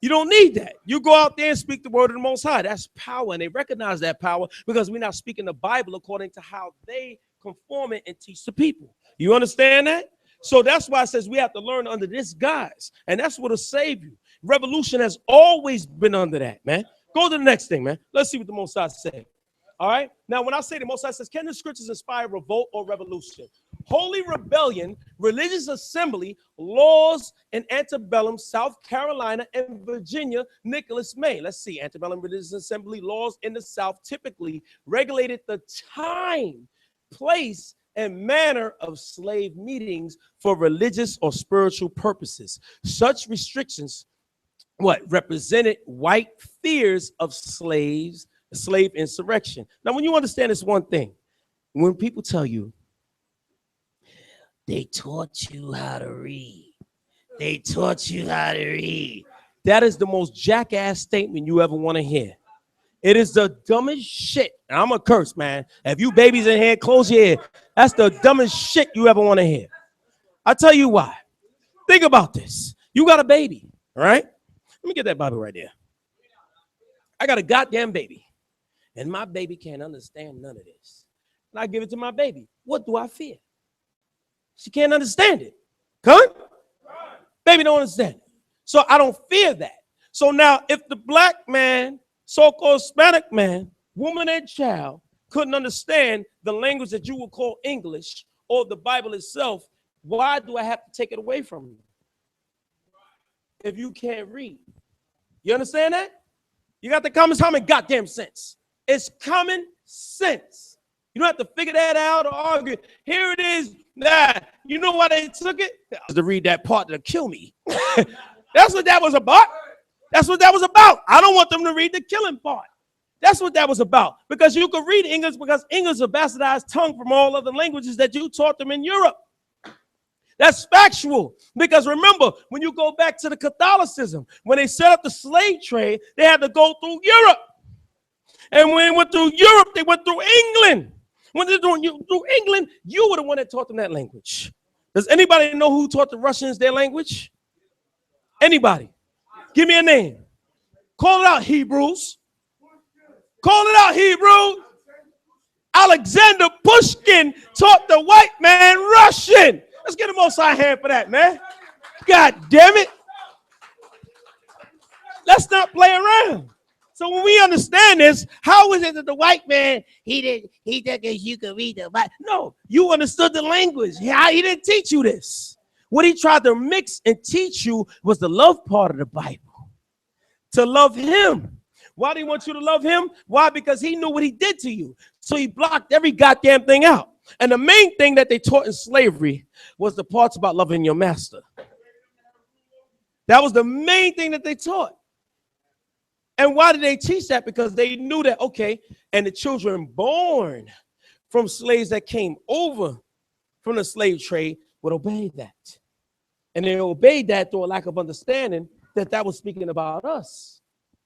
You don't need that. You go out there and speak the word of the Most High. That's power, and they recognize that power because we're not speaking the Bible according to how they conform it and teach the people. You understand that? So that's why it says we have to learn under this guise, and that's what'll save you. Revolution has always been under that, man. Go to the next thing, man. Let's see what the Most High say. All right? Now, when I say the Most High says, can the scriptures inspire revolt or revolution? Holy rebellion, religious assembly, laws in antebellum, South Carolina and Virginia, Nicholas May. Let's see, antebellum religious assembly laws in the South typically regulated the time, place, and manner of slave meetings for religious or spiritual purposes. Such restrictions, represented white fears of slave insurrection. Now, when you understand this one thing, when people tell you, they taught you how to read. They taught you how to read. That is the most jackass statement you ever want to hear. It is the dumbest shit. And I'm a curse, man. If you babies in here, close your ear. That's the dumbest shit you ever want to hear. I'll tell you why. Think about this. You got a baby, all right? Let me get that Bible right there. I got a goddamn baby. And my baby can't understand none of this. And I give it to my baby. What do I fear? She can't understand it. Come on? Baby don't understand it. So I don't fear that. So now if the black man, so-called Hispanic man, woman and child couldn't understand the language that you would call English or the Bible itself, why do I have to take it away from you? If you can't read. You understand that? You got the common goddamn sense. It's common sense. You don't have to figure that out or argue. Here it is. Nah, you know why they took it? To read that part to kill me. That's what that was about. That's what that was about. I don't want them to read the killing part. That's what that was about. Because you could read English because English is a bastardized tongue from all other languages that you taught them in Europe. That's factual. Because remember, when you go back to the Catholicism, when they set up the slave trade, they had to go through Europe. And when they went through Europe, they went through England. When they're through England, you were the one that taught them that language. Does anybody know who taught the Russians their language? Anybody? Give me a name. Call it out, Hebrews. Call it out, Hebrews. Alexander Pushkin taught the white man Russian. Let's get a Most High hand for that, man. God damn it. Let's not play around. So when we understand this, how is it that the white man, he didn't you could read the Bible? No, you understood the language. He didn't teach you this. What he tried to mix and teach you was the love part of the Bible. To love him. Why do he want you to love him? Why? Because he knew what he did to you. So he blocked every goddamn thing out. And the main thing that they taught in slavery was the parts about loving your master. That was the main thing that they taught. And why did they teach that? Because they knew that, okay, and the children born from slaves that came over from the slave trade would obey that. And they obeyed that through a lack of understanding that that was speaking about us.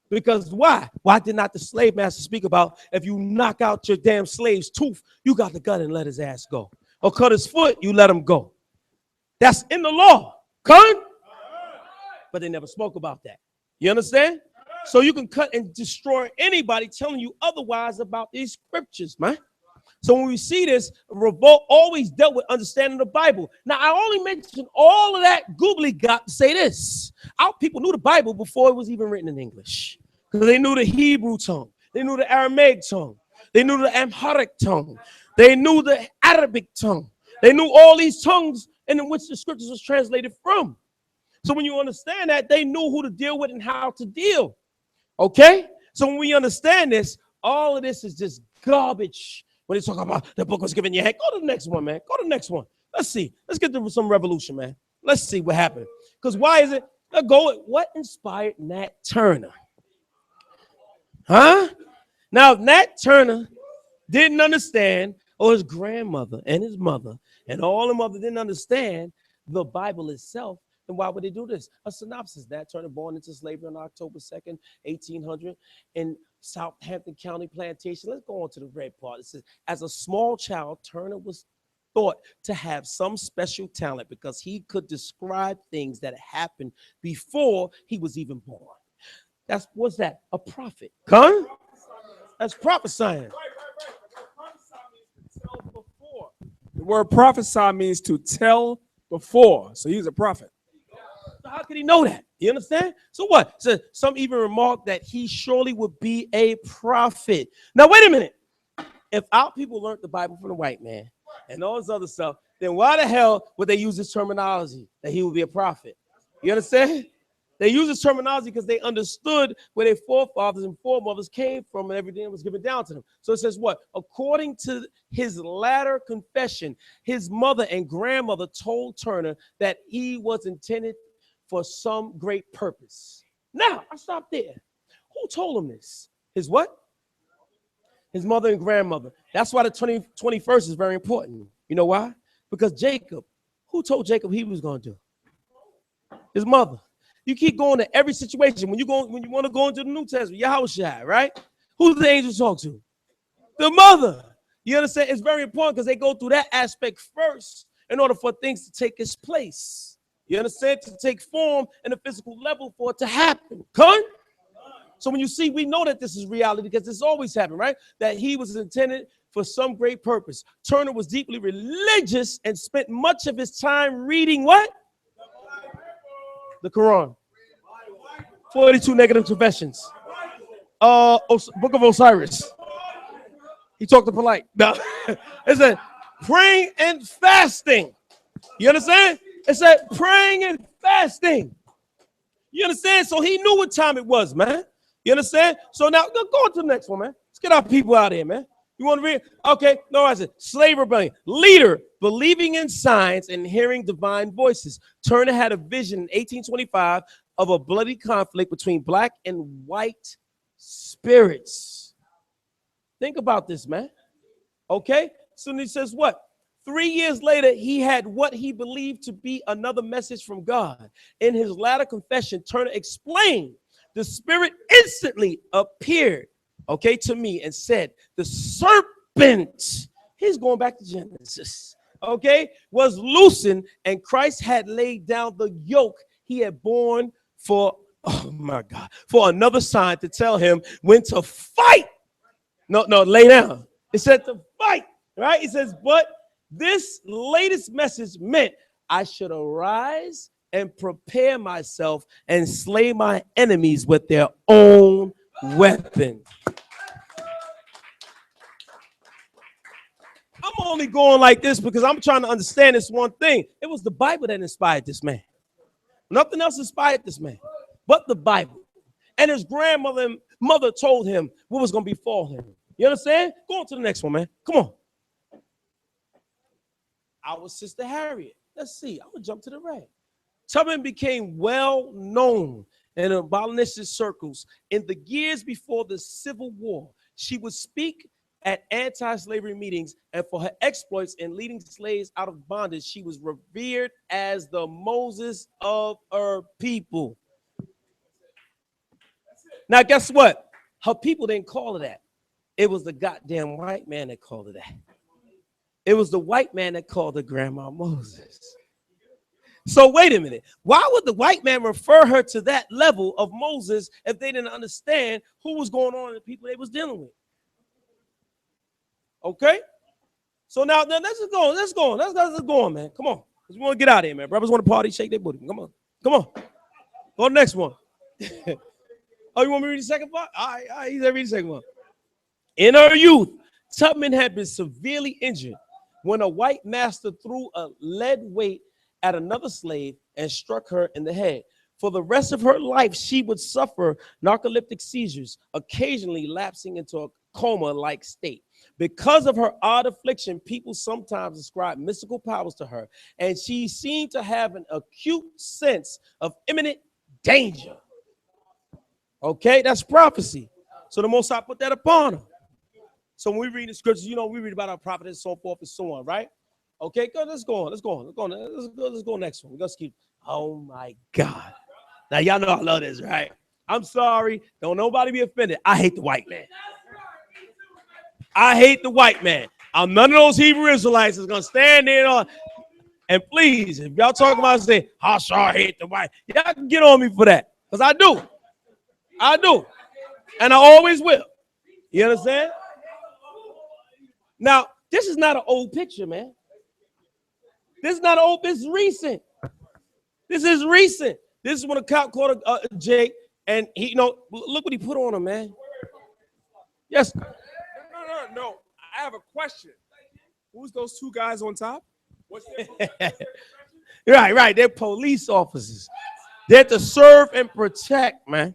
Because why? Why did not the slave master speak about if you knock out your damn slave's tooth, you got the gun and let his ass go. Or cut his foot, you let him go. That's in the law. Gun? But they never spoke about that. You understand? So you can cut and destroy anybody telling you otherwise about these scriptures, man. So when we see this, revolt always dealt with understanding the Bible. Now, I only mentioned all of that googly got to say this. Our people knew the Bible before it was even written in English. Because they knew the Hebrew tongue. They knew the Aramaic tongue. They knew the Amharic tongue. They knew the Arabic tongue. They knew all these tongues in which the scriptures was translated from. So when you understand that, they knew who to deal with and how to deal. Okay? So when we understand this, All of this is just garbage. When they talk about the book was given your hand, go to the next one, man. Go to the next one. Let's see. Let's get to some revolution, man. Let's see what happened. Because why is it? Let's go. What inspired Nat Turner? Huh? Now, if Nat Turner didn't understand, or his grandmother and his mother and all the mother didn't understand the Bible itself, then why would they do this? A synopsis. Nat Turner born into slavery on October 2nd, 1800 in Southampton County Plantation. Let's go on to the red part. It says, as a small child, Turner was thought to have some special talent because he could describe things that happened before he was even born. What's that? A prophet. Huh? That's prophesying. The word prophesy means to tell before. So he's a prophet. So how could he know that? You understand? So what? So some even remarked that he surely would be a prophet. Now, wait a minute. If our people learned the Bible from the white man and all this other stuff, then why the hell would they use this terminology that he would be a prophet? You understand? They use this terminology because they understood where their forefathers and foremothers came from and everything that was given down to them. So it says what? According to his latter confession, his mother and grandmother told Turner that he was intended for some great purpose. Now, I stopped there. Who told him this? His what? His mother and grandmother. That's why the 21st is very important. You know why? Because Jacob, who told Jacob he was going to do? His mother. You keep going to every situation. When you want to go into the New Testament, Yahushua, right? Who do the angels talk to? The mother. You understand? It's very important because they go through that aspect first in order for things to take its place. You understand? To take form in a physical level for it to happen. Come? So when you see, we know that this is reality because this always happened, right? That he was intended for some great purpose. Turner was deeply religious and spent much of his time reading what? The Quran. 42 negative confessions. Book of Osiris. He talked to polite. No. It said praying and fasting. You understand? It said praying and fasting. You understand? So he knew what time it was, man. You understand? So now go on to the next one, man. Let's get our people out of here, man. You want to read? Okay. No, I said slave rebellion. Leader, believing in signs and hearing divine voices. Turner had a vision in 1825 of a bloody conflict between black and white spirits. Think about this, man. Okay. So he says what? 3 years later, he had what he believed to be another message from God. In his latter confession, Turner explained the spirit instantly appeared, okay, to me and said, the serpent, he's going back to Genesis, okay, was loosened and Christ had laid down the yoke he had borne for, oh my God, for another sign to tell him when to fight. No, lay down. It said to fight, right? It says, but this latest message meant I should arise and prepare myself and slay my enemies with their own weapon. I'm only going like this because I'm trying to understand this one thing. It was the Bible that inspired this man. Nothing else inspired this man but the Bible. And his grandmother and mother told him what was going to befall him. You understand? Go on to the next one, man. Come on. Our sister Harriet. Let's see. I'm going to jump to the right. Tubman became well known in abolitionist circles in the years before the Civil War. She would speak at anti-slavery meetings, and for her exploits in leading slaves out of bondage, she was revered as the Moses of her people. Now, guess what? Her people didn't call her that. It was the goddamn white man that called her that. It was the white man that called her Grandma Moses. So wait a minute. Why would the white man refer her to that level of Moses if they didn't understand who was going on and the people they was dealing with? Okay? So now let's go. Let's go on, man. Come on. We want to get out of here, man. Brothers want to party, shake their booty. Come on. Go to the next one. Oh, you want me to read the second part? All right, he's read the second one. In her youth, Tubman had been severely injured when a white master threw a lead weight at another slave and struck her in the head. For the rest of her life, she would suffer narcoleptic seizures, occasionally lapsing into a coma-like state. Because of her odd affliction, people sometimes ascribe mystical powers to her, and she seemed to have an acute sense of imminent danger. Okay, that's prophecy. So the Most High put that upon her. So when we read the scriptures, you know, we read about our prophet and so forth and so on, right? Okay, go, let's go on. Let's go next one. Let's keep. Oh my God. Now y'all know I love this, right? I'm sorry. Don't nobody be offended. I hate the white man. I hate the white man. I'm none of those Hebrew Israelites that's gonna stand there on. And please, if y'all talking about saying, how sure I hate the white, y'all can get on me for that. Because I do. I do. And I always will. You understand? Now, this is not an old picture, man. This is not old, this is recent. This is recent. This is when a cop caught Jake, and he, you know, look what he put on him, man. Yes. No. I have a question. Who's those two guys on top? What's their Right. They're police officers. They're to serve and protect, man.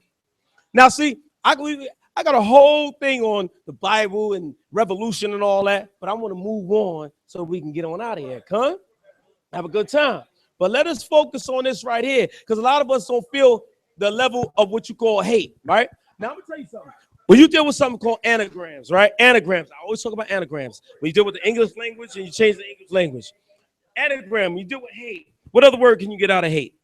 Now, see, I got a whole thing on the Bible and revolution and all that, but I want to move on so we can get on out of here. Come, have a good time. But let us focus on this right here, because a lot of us don't feel the level of what you call hate, right? Now, I'm going to tell you something. When you deal with something called anagrams, right? Anagrams. I always talk about anagrams. When you deal with the English language and you change the English language. Anagram, you deal with hate. What other word can you get out of hate?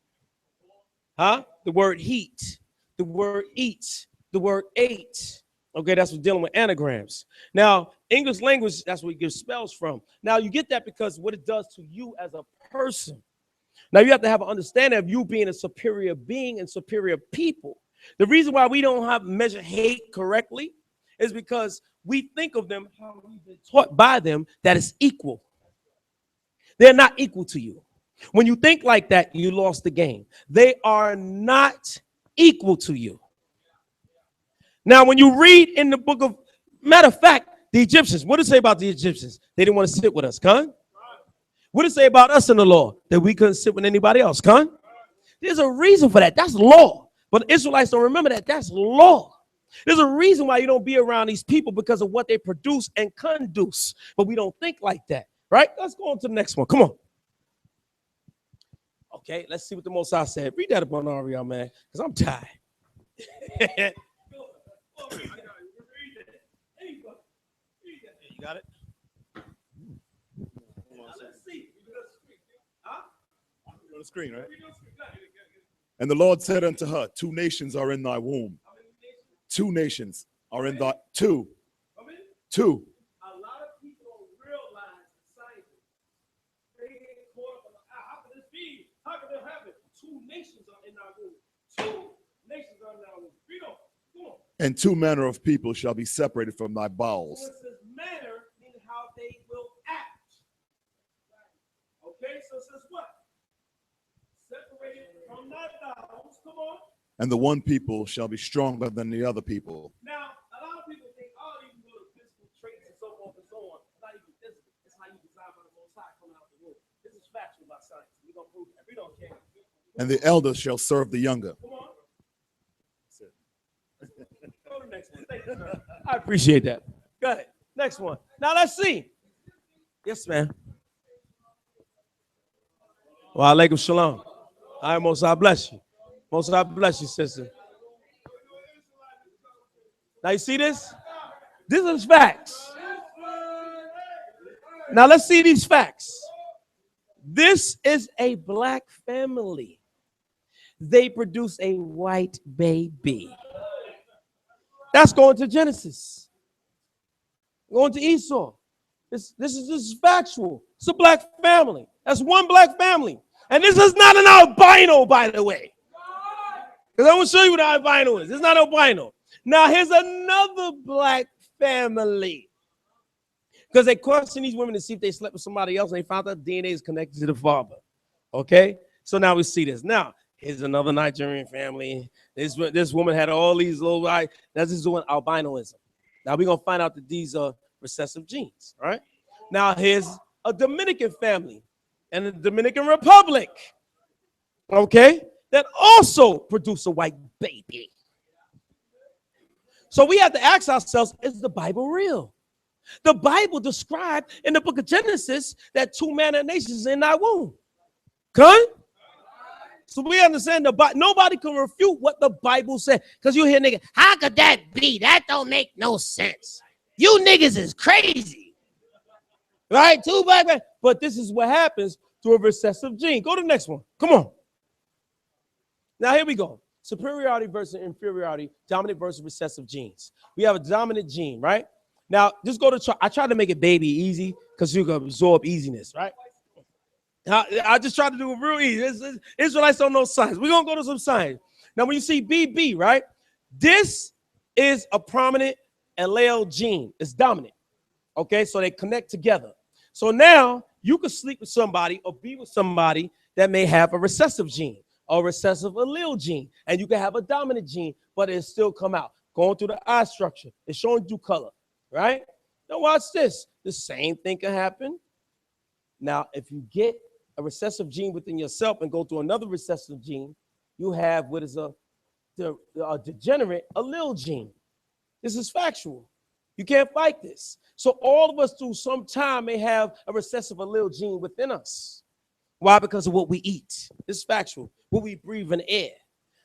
Huh? The word heat. The word eat. The word ate. Okay, that's what dealing with anagrams. Now, English language, that's where you get spells from. Now, you get that because what it does to you as a person. Now, you have to have an understanding of you being a superior being and superior people. The reason why we don't have measure hate correctly is because we think of them how we've been taught by them that it's equal. They're not equal to you. When you think like that, you lost the game. They are not equal to you. Now, when you read in the book of, matter of fact, the Egyptians, what does it say about the Egyptians? They didn't want to sit with us, con? What does it say about us in the law? That we couldn't sit with anybody else, con? There's a reason for that. That's law. But the Israelites don't remember that. That's law. There's a reason why you don't be around these people, because of what they produce and conduce. But we don't think like that, right? Let's go on to the next one. Come on. Okay, let's see what the Most High said. Read that upon Ariel, man, because I'm tired. You got it? On the screen, right? And the Lord said unto her, 2 nations are in thy womb. 2 nations are in thy, two. A lot of people don't realize the science. They get caught up in how can this be? How can that happen? 2 nations are in our womb. 2 nations are in our womb. Read on. Come on. And 2 manner of people shall be separated from thy bowels. So it says manner in how they will act. Okay, so it says what? Separated from thy bowels. Come on. And the one people shall be stronger than the other people. Now, a lot of people think, oh, you can go to physical traits and so forth and so on. It's not even physical. It's how you design by the Most High coming out the womb. This is factual by science. We're going to prove that. We don't care. And the elder shall serve the younger. Come on. Go to the next one. Thank you, sir. I appreciate that. Go ahead. Next one. Now, let's see. Yes, man. Wa alaikum shalom. All right, Most High bless you. Most High bless you, sister. Now you see this? This is facts. Now let's see these facts. This is a black family. They produce a white baby. That's going to Genesis. Going to Esau. This is factual. It's a black family. That's one black family. And this is not an albino, by the way. Because I want to show you what an albino is. It's not albino. Now, here's another black family. Because they questioned these women to see if they slept with somebody else, and they found out DNA is connected to the father. Okay? So now we see this. Now, here's another Nigerian family. This woman had all these little, that's just doing albinoism. Now, we're going to find out that these are recessive genes. All right? Now, here's a Dominican family and the Dominican Republic. Okay? that also produce a white baby. So we have to ask ourselves, is the Bible real? The Bible described in the book of Genesis that 2 manner nations in thy womb. Good? So we understand the Bible. Nobody can refute what the Bible said. Because you hear niggas, how could that be? That don't make no sense. You niggas is crazy. Right? 2 black men. But this is what happens to a recessive gene. Go to the next one. Come on. Now here we go. Superiority versus inferiority, dominant versus recessive genes. We have a dominant gene, right? Now, just go to, I tried to make it baby easy because you can absorb easiness, right? I just tried to do it real easy. Israelites don't know science. We're going to go to some science. Now, when you see BB, right? This is a prominent allele gene. It's dominant. Okay, so they connect together. So now you can sleep with somebody or be with somebody that may have a recessive gene or recessive allele gene. And you can have a dominant gene, but it still come out. Going through the eye structure. It's showing you color, right? Now watch this. The same thing can happen. Now, if you get a recessive gene within yourself and go through another recessive gene, you have what is a degenerate allele gene. This is factual. You can't fight this. So all of us through some time may have a recessive allele gene within us. Why? Because of what we eat. This is factual. What we breathe in air.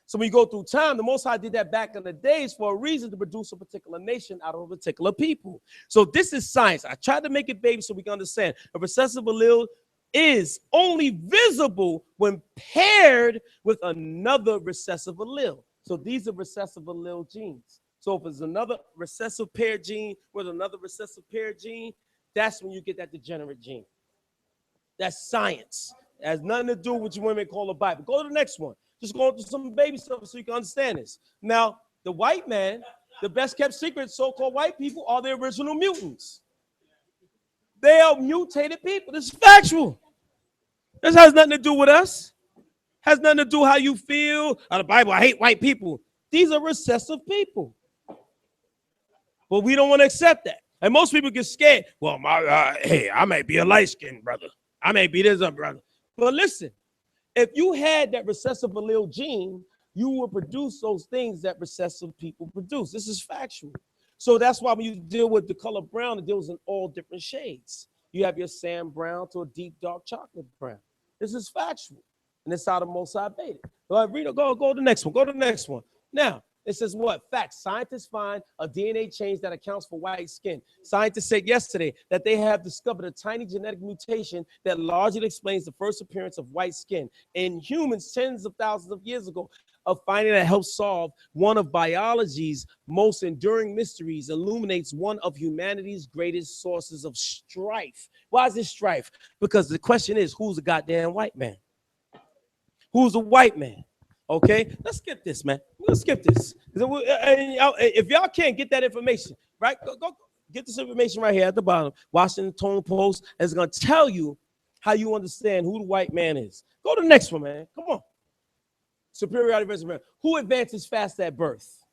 So when you go through time, the Most High did that back in the days for a reason to produce a particular nation out of a particular people. So this is science. I tried to make it baby so we can understand. A recessive allele is only visible when paired with another recessive allele. So these are recessive allele genes. So if it's another recessive paired gene with another recessive paired gene, that's when you get that degenerate gene. That's science. It has nothing to do with what you women call the Bible. Go to the next one. Just go into some baby stuff so you can understand this. Now, the white man, the best kept secret, so-called white people are the original mutants. They are mutated people. This is factual. This has nothing to do with us. Has nothing to do how you feel. Out of the Bible, I hate white people. These are recessive people. But we don't want to accept that. And most people get scared. Well, hey, I may be a light-skinned brother. I may be this brother. But listen, if you had that recessive allele gene, you would produce those things that recessive people produce. This is factual. So that's why when you deal with the color brown, it deals in all different shades. You have your sand brown to a deep dark chocolate brown. This is factual. And it's how the Most High made it. Go to the next one. Go to the next one. Now, it says what? Facts. Scientists find a DNA change that accounts for white skin. Scientists said yesterday that they have discovered a tiny genetic mutation that largely explains the first appearance of white skin in humans tens of thousands of years ago. A finding that helps solve one of biology's most enduring mysteries, illuminates one of humanity's greatest sources of strife. Why is this strife? Because the question is, who's the goddamn white man? Who's a white man? Okay, let's skip this, man. Let's skip this. If y'all can't get that information, right, go get this information right here at the bottom. Washington Post is going to tell you how you understand who the white man is. Go to the next one, man. Come on. Superiority versus inferiority. Who advances fast at birth?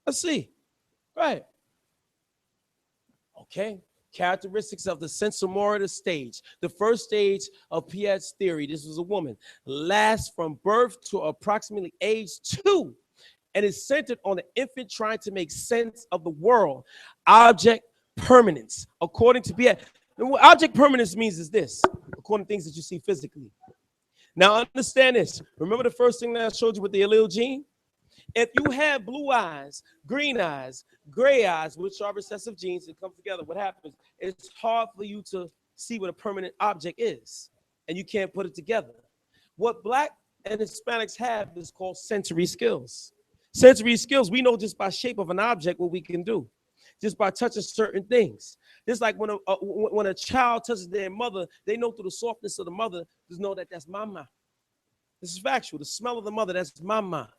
Let's see. Right. Okay. Characteristics of the sensomotor stage. The first stage of Piaget's theory, this was a woman, lasts from birth to approximately age 2 and is centered on the infant trying to make sense of the world. Object permanence. According to Piaget, what object permanence means is this, according to things that you see physically. Now understand this. Remember the first thing that I showed you with the allele gene? If you have blue eyes, green eyes, gray eyes, which are recessive genes that come together, what happens? It's hard for you to see what a permanent object is, and you can't put it together. What Black and Hispanics have is called sensory skills. Sensory skills, we know just by shape of an object what we can do, just by touching certain things. Just like when a child touches their mother, they know through the softness of the mother, just know that that's mama. This is factual. The smell of the mother, that's mama.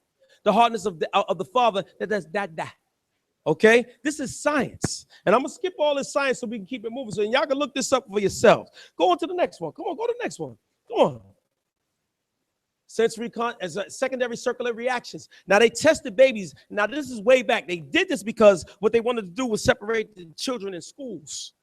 The hardness of the father, that's dada. Okay? This is science. And I'm going to skip all this science so we can keep it moving. So y'all can look this up for yourselves. Go on to the next one. Come on, go to the next one. Come on. Sensory as secondary circular reactions. Now, they tested babies. Now, this is way back. They did this because what they wanted to do was separate the children in schools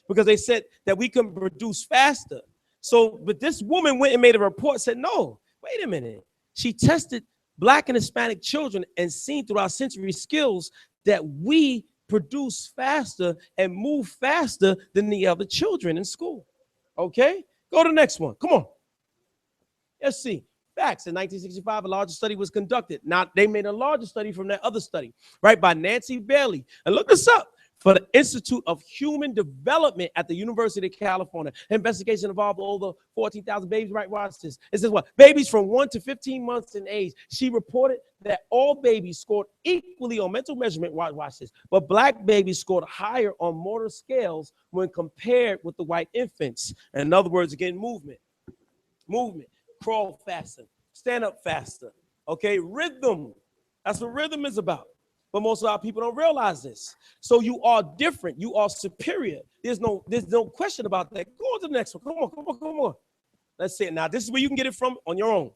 because they said that we can produce faster. So, but this woman went and made a report, said, no, wait a minute. She tested Black and Hispanic children and seen throughout sensory skills that we produce faster and move faster than the other children in school. Okay? Go to the next one. Come on. Let's see. Facts. In 1965, a larger study was conducted. Now, they made a larger study from that other study, right, by Nancy Bailey. And look this up. For the Institute of Human Development at the University of California. Investigation involved over 14,000 babies. Right, watch this. It says what? Babies from 1 to 15 months in age. She reported that all babies scored equally on mental measurement. Watch this. But Black babies scored higher on motor scales when compared with the white infants. In other words, again, movement. Movement. Crawl faster. Stand up faster. Okay, rhythm. That's what rhythm is about. But most of our people don't realize this. So you are different. You are superior. There's no question about that. Go on to the next one. Come on. Let's see it. Now, this is where you can get it from on your own.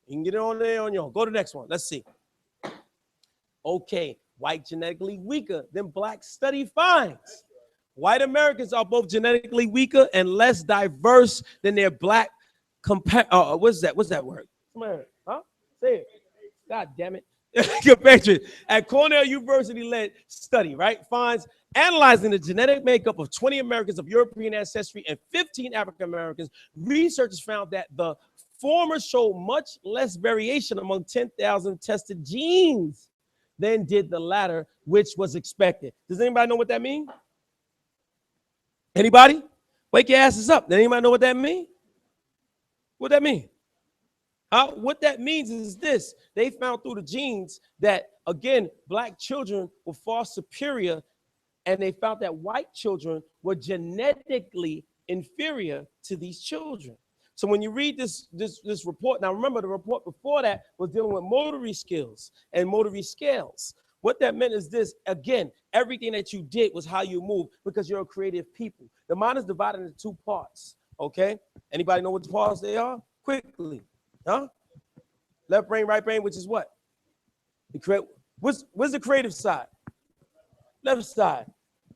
You can get it on there on your own. Go to the next one. Let's see. Okay, white genetically weaker than Black study finds. White Americans are both genetically weaker and less diverse than their Black what's that word? Come here. Huh? Say it. God damn it. Compatriot at Cornell University-led study, right, finds analyzing the genetic makeup of 20 Americans of European ancestry and 15 African Americans, researchers found that the former showed much less variation among 10,000 tested genes than did the latter, which was expected. Does anybody know what that means? Anybody? Wake your asses up. Does anybody know what that means? What that mean? What that means is this. They found through the genes that, again, Black children were far superior, and they found that white children were genetically inferior to these children. So when you read this report, now remember the report before that was dealing with motory skills and motory scales. What that meant is this, again, everything that you did was how you move because you're a creative people. The mind is divided into two parts, okay? Anybody know what the parts they are? Quickly. Huh? Left brain, right brain, which is what? What's the creative side? Left side.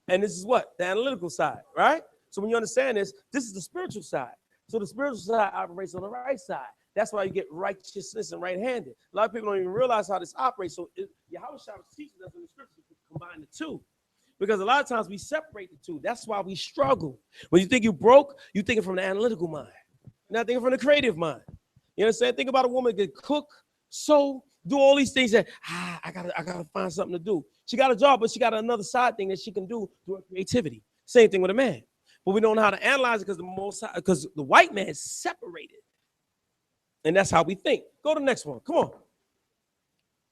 And this is what? The analytical side, right? So when you understand this is the spiritual side. So the spiritual side operates on the right side. That's why you get righteousness and right-handed. A lot of people don't even realize how this operates. So Yahweh was teaching us in the scriptures to combine the two. Because a lot of times we separate the two. That's why we struggle. When you think you broke, you thinking from the analytical mind. You're not thinking from the creative mind. You understand? Think about a woman that can cook, sew, do all these things that I gotta find something to do. She got a job, but she got another side thing that she can do through her creativity. Same thing with a man. But we don't know how to analyze it because the white man is separated. And that's how we think. Go to the next one. Come on.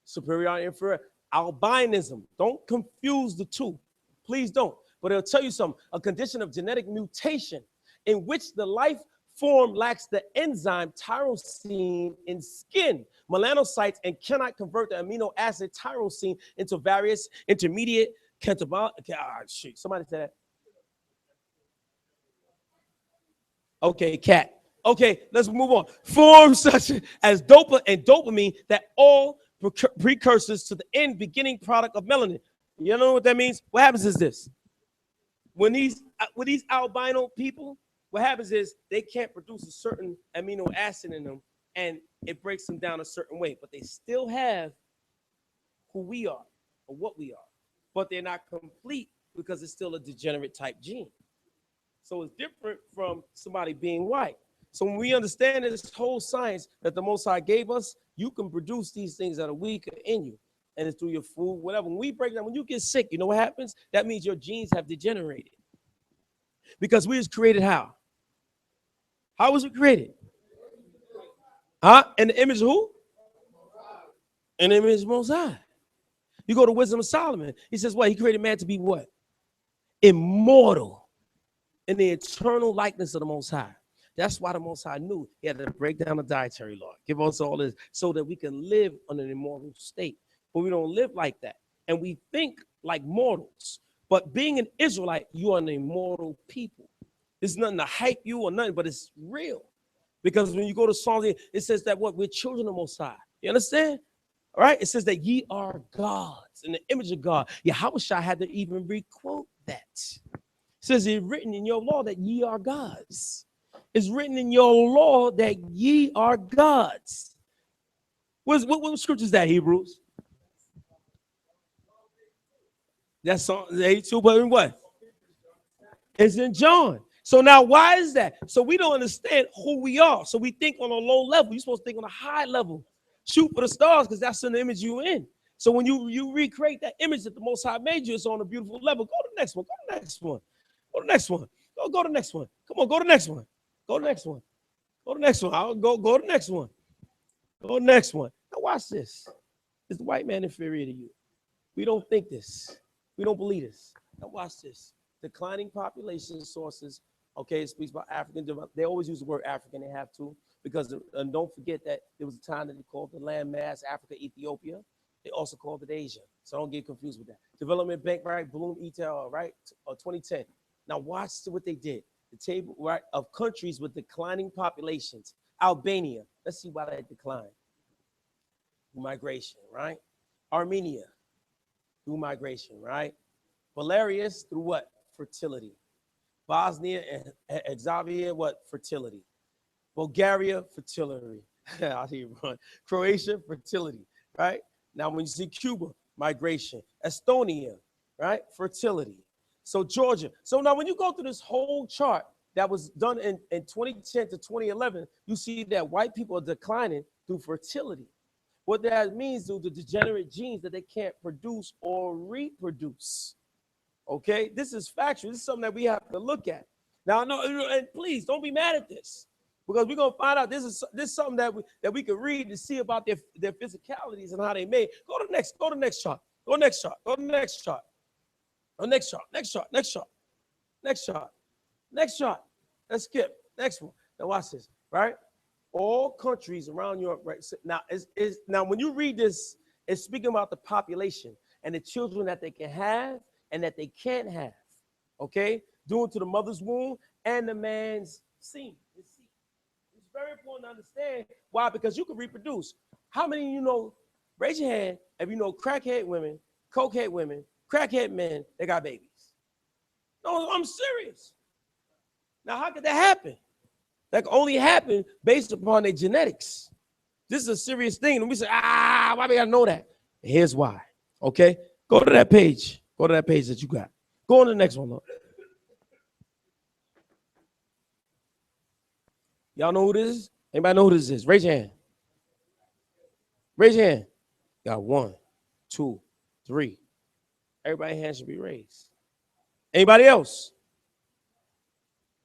Superiority, inferiority, albinism. Don't confuse the two. Please don't. But it'll tell you something. A condition of genetic mutation in which the life form lacks the enzyme tyrosine in skin, melanocytes, and cannot convert the amino acid tyrosine into various intermediate catabolic. Somebody said that. Okay, cat. Okay, let's move on. Forms such as dopa and dopamine that all precursors to the end beginning product of melanin. You know what that means? What happens is this. When these albino people, what happens is they can't produce a certain amino acid in them, and it breaks them down a certain way, but they still have who we are or what we are, but they're not complete because it's still a degenerate type gene. So it's different from somebody being white. So when we understand this whole science that the Most High gave us, you can produce these things that are weaker in you, and it's through your food, whatever. When we break down, when you get sick, you know what happens? That means your genes have degenerated. Because we was created how? How was it created? In the image of who? In the image of Most High. You go to Wisdom of Solomon. He says what? He created man to be what? Immortal in the eternal likeness of the Most High. That's why the Most High knew he had to break down the dietary law, give us all this so that we can live on an immortal state. But we don't live like that. And we think like mortals. But being an Israelite, you are an immortal people. There's nothing to hype you or nothing, but it's real. Because when you go to Psalms, it says that what? We're children of the Most High. You understand? All right? It says that ye are gods in the image of God. Yahweh had to even re-quote that. It says it's written in your law that ye are gods. It's written in your law that ye are gods. What scripture is that, Hebrews? That's on 82, but in what? It's in John. So now why is that? So we don't understand who we are. So we think on a low level. You're supposed to think on a high level. Shoot for the stars because that's in the image you're in. So when you recreate that image that the Most High made you, it's on a beautiful level. Go to the next one. Go to the next one. Go to the next one. Go to the next one. Come on, go to the next one. Go to the next one. Go to the next one. I'll go to the next one. Go to the next one. Now watch this. Is the white man inferior to you? We don't think this. We don't believe this. Now watch this. Declining population sources. Okay, it speaks about African development. They always use the word African. They have to, because don't forget that there was a time that they called the landmass Africa, Ethiopia. They also called it Asia. So don't get confused with that. Development Bank, right? Bloom, ETL, right? 2010. Now watch what they did. The table, right, of countries with declining populations. Albania. Let's see why that declined. Migration, right? Armenia, through migration, right? Belarus, through what? Fertility. Bosnia and Herzegovina, what? Fertility. Bulgaria, fertility. I hear you run. Croatia, fertility, right? Now, when you see Cuba, migration. Estonia, right? Fertility. So Georgia. So now when you go through this whole chart that was done in 2010 to 2011, you see that white people are declining through fertility. What that means is the degenerate genes that they can't produce or reproduce. Okay, this is factual. This is something that we have to look at. Now, no, and please don't be mad at this, because we're gonna find out this is something that we can read to see about their physicalities and how they made. Go to the next chart. Go next chart. Go to the next chart. Go next chart. Next chart. Next chart. Next chart. Next chart. Let's skip. Next one. Now watch this. Right. All countries around Europe. Right. So now now when you read this, it's speaking about the population and the children that they can have and that they can't have, okay? Due to the mother's womb and the man's seed. It's very important to understand why, because you can reproduce. How many of you know, raise your hand if you know crackhead women, cokehead women, crackhead men, they got babies. No, I'm serious. Now, how could that happen? That can only happen based upon their genetics. This is a serious thing. And we say, why do I know that? Here's why, okay? Go to that page. Go to that page that you got. Go on to the next one, Lord. Y'all know who this is? Anybody know who this is? Raise your hand. Raise your hand. Got 1, 2, 3. Everybody's hand should be raised. Anybody else?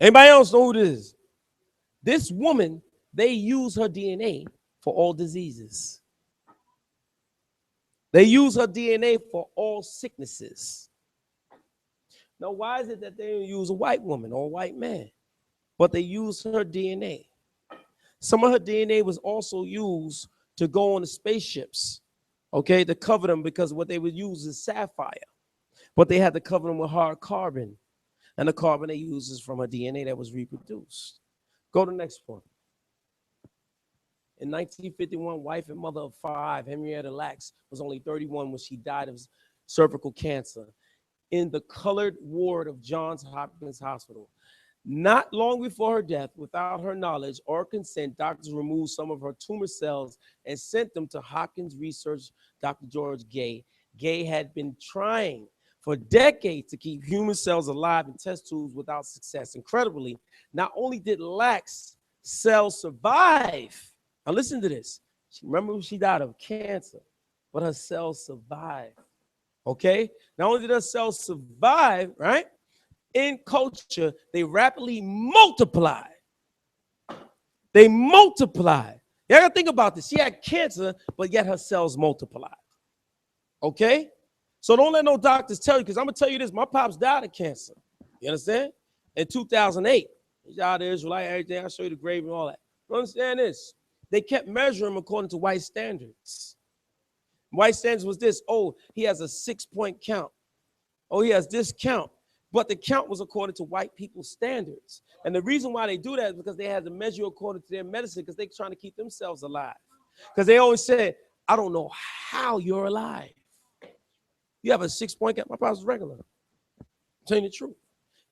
Anybody else know who this is? This woman, they use her DNA for all diseases. They use her DNA for all sicknesses. Now, why is it that they don't use a white woman or a white man, but they use her DNA? Some of her DNA was also used to go on the spaceships, okay, to cover them, because what they would use is sapphire, but they had to cover them with hard carbon, and the carbon they use is from her DNA that was reproduced. Go to the next one. In 1951, wife and mother of 5, Henrietta Lacks, was only 31 when she died of cervical cancer in the colored ward of Johns Hopkins Hospital. Not long before her death, without her knowledge or consent, doctors removed some of her tumor cells and sent them to Hopkins research Dr. George Gay. Gay had been trying for decades to keep human cells alive in test tubes without success. Incredibly, not only did Lacks' cells survive, now listen to this. Remember, she died of cancer, but her cells survived. Okay? Not only did her cells survive, right? In culture, they rapidly multiplied. They multiplied. You gotta think about this. She had cancer, but yet her cells multiplied. Okay? So don't let no doctors tell you, because I'm gonna tell you this. My pops died of cancer. You understand? In 2008. He died of Israelite, everything. I'll show you the grave and all that. You understand this? They kept measuring him according to white standards. White standards was this: oh, he has a 6-point count. Oh, he has this count. But the count was according to white people's standards. And the reason why they do that is because they had to measure according to their medicine, because they're trying to keep themselves alive. Because they always said, I don't know how you're alive. You have a 6-point count. My pops was regular. I'm telling you the truth.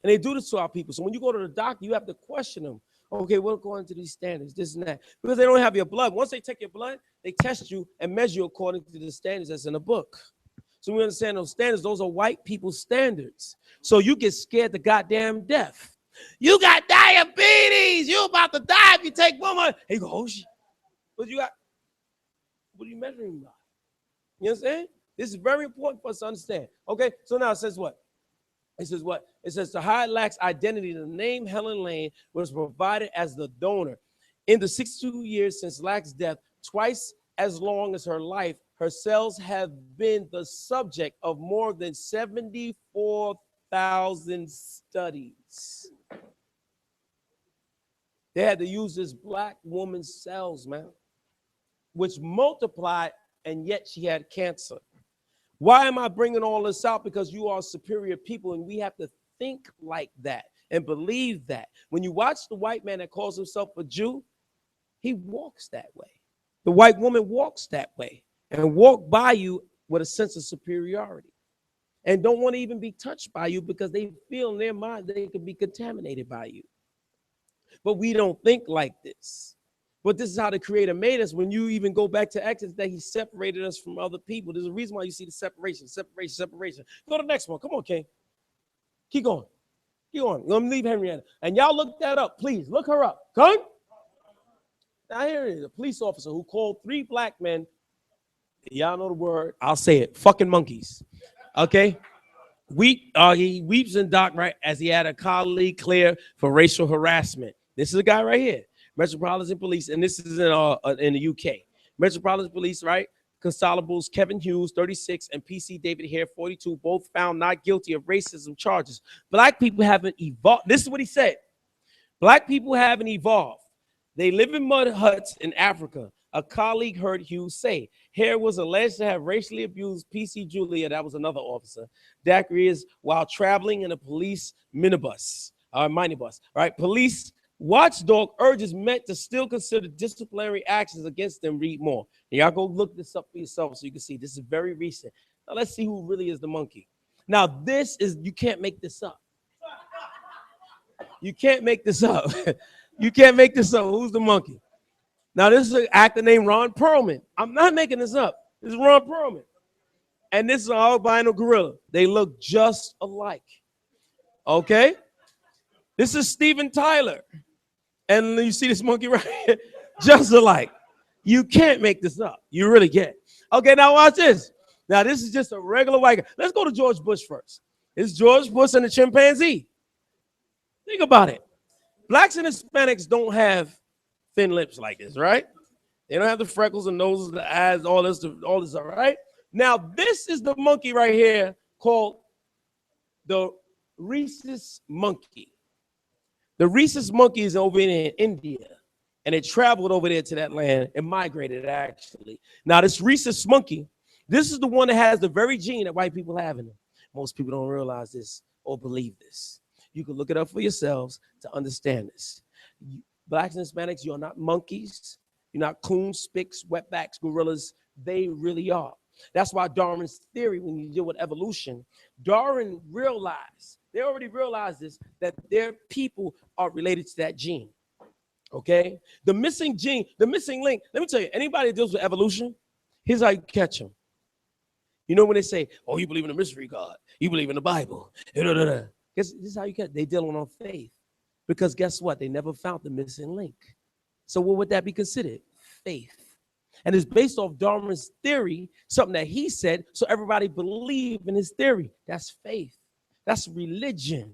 And they do this to our people. So when you go to the doctor, you have to question them. Okay, we'll go into these standards, this and that. Because they don't have your blood. Once they take your blood, they test you and measure you according to the standards that's in the book. So we understand those standards. Those are white people's standards. So you get scared to goddamn death. You got diabetes. You about to die if you take one more. Hey, you go, oh shit. What you got? What are you measuring by? You understand? This is very important for us to understand. Okay, so now it says what? It says what? It says to hide Lacks' identity, the name Helen Lane was provided as the donor. In the 62 years since Lacks' death, twice as long as her life, her cells have been the subject of more than 74,000 studies. They had to use this black woman's cells, man, which multiplied, and yet she had cancer. Why am I bringing all this out? Because you are superior people, and we have to think like that and believe that. When you watch the white man that calls himself a Jew, he walks that way. The white woman walks that way and walk by you with a sense of superiority and don't want to even be touched by you because they feel in their mind they could be contaminated by you. But we don't think like this. But this is how the Creator made us. When you even go back to Exodus, that He separated us from other people. There's a reason why you see the separation. Go to the next one. Come on, King. Keep going. Keep going. Let me leave Henrietta. And y'all look that up, please. Look her up. Come. Now here it is, a police officer who called 3 black men. Y'all know the word. I'll say it. Fucking monkeys. Okay. He weeps in dock right as he had a colleague clear for racial harassment. This is a guy right here. Metropolitan Police, and this is in the UK. Metropolitan Police, right? Constables Kevin Hughes, 36, and PC David Hare, 42, both found not guilty of racism charges. Black people haven't evolved. This is what he said. Black people haven't evolved. They live in mud huts in Africa. A colleague heard Hughes say. Hare was alleged to have racially abused PC Julia, that was another officer, Dacreas, while traveling in a police minibus, right? Police watchdog urges meant to still consider disciplinary actions against them. Read more. And y'all go look this up for yourself so you can see. This is very recent. Now let's see who really is the monkey. Now this is, you can't make this up. You can't make this up. You can't make this up. Who's the monkey? Now this is an actor named Ron Perlman. I'm not making this up. This is Ron Perlman. And this is an albino gorilla. They look just alike. Okay? This is Steven Tyler. And you see this monkey right here? Just alike. You can't make this up. You really can't. Okay, now watch this. Now this is just a regular white guy. Let's go to George Bush first. It's George Bush and the chimpanzee. Think about it. Blacks and Hispanics don't have thin lips like this, right? They don't have the freckles and noses, the eyes, all this, all right? Now this is the monkey right here called the rhesus monkey. The rhesus monkey is over in India, and it traveled over there to that land and migrated, actually. Now, this rhesus monkey, this is the one that has the very gene that white people have in them. Most people don't realize this or believe this. You can look it up for yourselves to understand this. Blacks and Hispanics, you're not monkeys. You're not coons, spics, wetbacks, gorillas. They really are. That's why Darwin's theory, when you deal with evolution, Darwin realized, they already realized this, that their people are related to that gene. Okay? The missing gene, the missing link. Let me tell you, anybody that deals with evolution, here's how you catch them. You know when they say, oh, you believe in a mystery God, you believe in the Bible. This is how you catch. They dealing on faith. Because guess what? They never found the missing link. So what would that be considered? Faith. And it's based off Darwin's theory, something that he said, so everybody believe in his theory. That's faith. That's religion.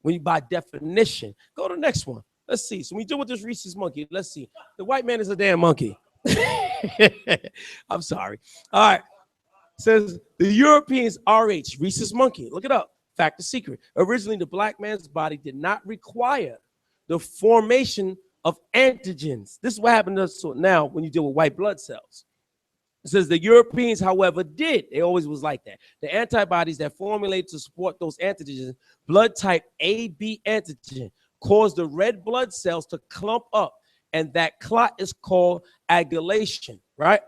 When you, by definition. Go to the next one. Let's see. So we deal with this rhesus monkey. Let's see. The white man is a damn monkey. I'm sorry. All right. It says the Europeans RH, rhesus monkey. Look it up. Fact or secret. Originally, the black man's body did not require the formation of antigens. This is what happened to us now when you deal with white blood cells. It says the Europeans, however, did. They always was like that. The antibodies that formulated to support those antigens, blood type AB antigen, caused the red blood cells to clump up, and that clot is called agglutinin, right?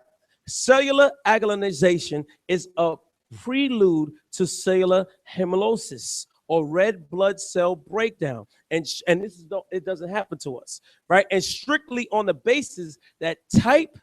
Cellular agglutination is a prelude to cellular hemolysis or red blood cell breakdown. And this is it doesn't happen to us, right? And strictly on the basis that type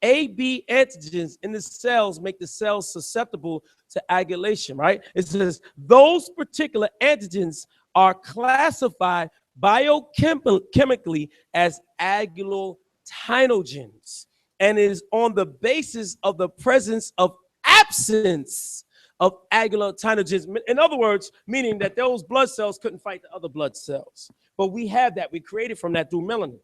AB antigens in the cells make the cells susceptible to agulation, right? It says those particular antigens are classified biochemically as agglutinogens, and is on the basis of the presence of absence of agglutinogens. In other words, meaning that those blood cells couldn't fight the other blood cells. But we have that. We created from that through melanin.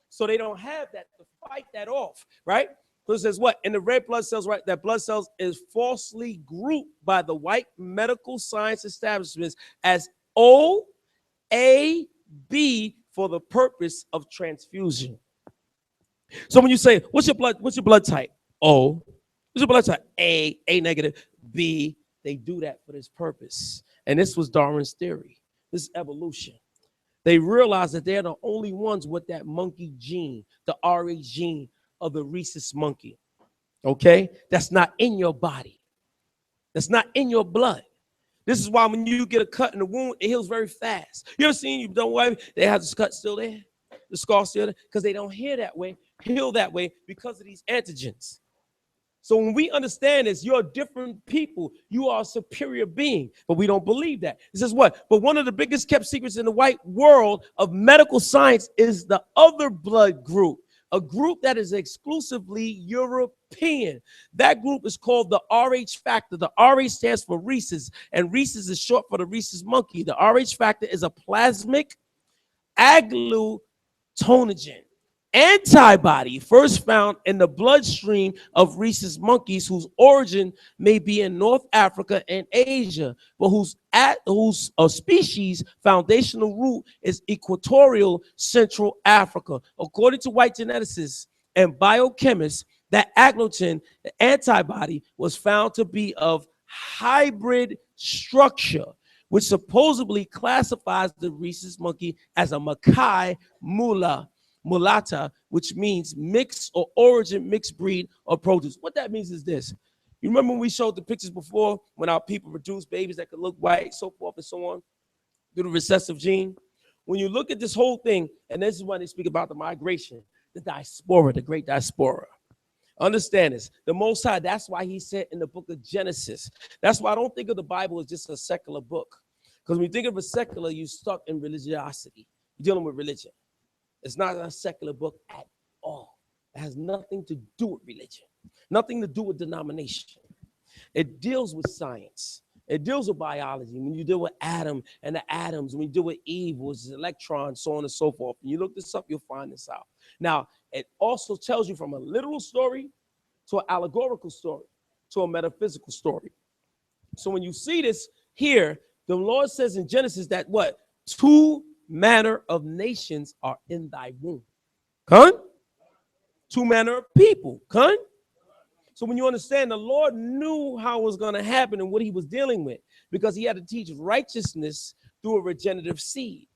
So they don't have that to fight that off, right? So it says what? In the red blood cells, right? That blood cells is falsely grouped by the white medical science establishments as O, A, B for the purpose of transfusion. So when you say, what's your blood type? O. What's your blood type? A negative, B. They do that for this purpose. And this was Darwin's theory. This is evolution. They realized that they're the only ones with that monkey gene, the Rh gene of the rhesus monkey. Okay? That's not in your body. That's not in your blood. This is why when you get a cut in the wound, it heals very fast. You ever seen you don't worry, they have the cut still there, the scar still there, because they don't heal that way because of these antigens. So when we understand this, you're different people. You are a superior being, but we don't believe that. It says what? But one of the biggest kept secrets in the white world of medical science is the other blood group, a group that is exclusively European. That group is called the Rh factor. The Rh stands for rhesus, and rhesus is short for the rhesus monkey. The Rh factor is a plasmic agglutinogen antibody first found in the bloodstream of rhesus monkeys, whose origin may be in North Africa and Asia, but whose species foundational root is equatorial Central Africa. According to white geneticists and biochemists, that agglutinin antibody was found to be of hybrid structure, which supposedly classifies the rhesus monkey as a Makai mulatta, which means mixed or origin, mixed breed or produce. What that means is this. You remember when we showed the pictures before when our people produced babies that could look white, so forth and so on, through the recessive gene? When you look at this whole thing, and this is when they speak about the migration, the diaspora, the great diaspora. Understand this. The Most High, that's why he said in the book of Genesis. That's why I don't think of the Bible as just a secular book. Because when you think of a secular, you're stuck in religiosity. You're dealing with religion. It's not a secular book at all. It has nothing to do with religion, nothing to do with denomination. It deals with science. It deals with biology. When you deal with Adam and the atoms, when you deal with Eve, which is electrons, so on and so forth. When you look this up, you'll find this out. Now, it also tells you from a literal story to an allegorical story to a metaphysical story. So when you see this here, the Lord says in Genesis that what? 2 manner of nations are in thy womb. Con? 2 manner of people. Con? So when you understand, the Lord knew how it was going to happen and what he was dealing with, because he had to teach righteousness through a regenerative seed.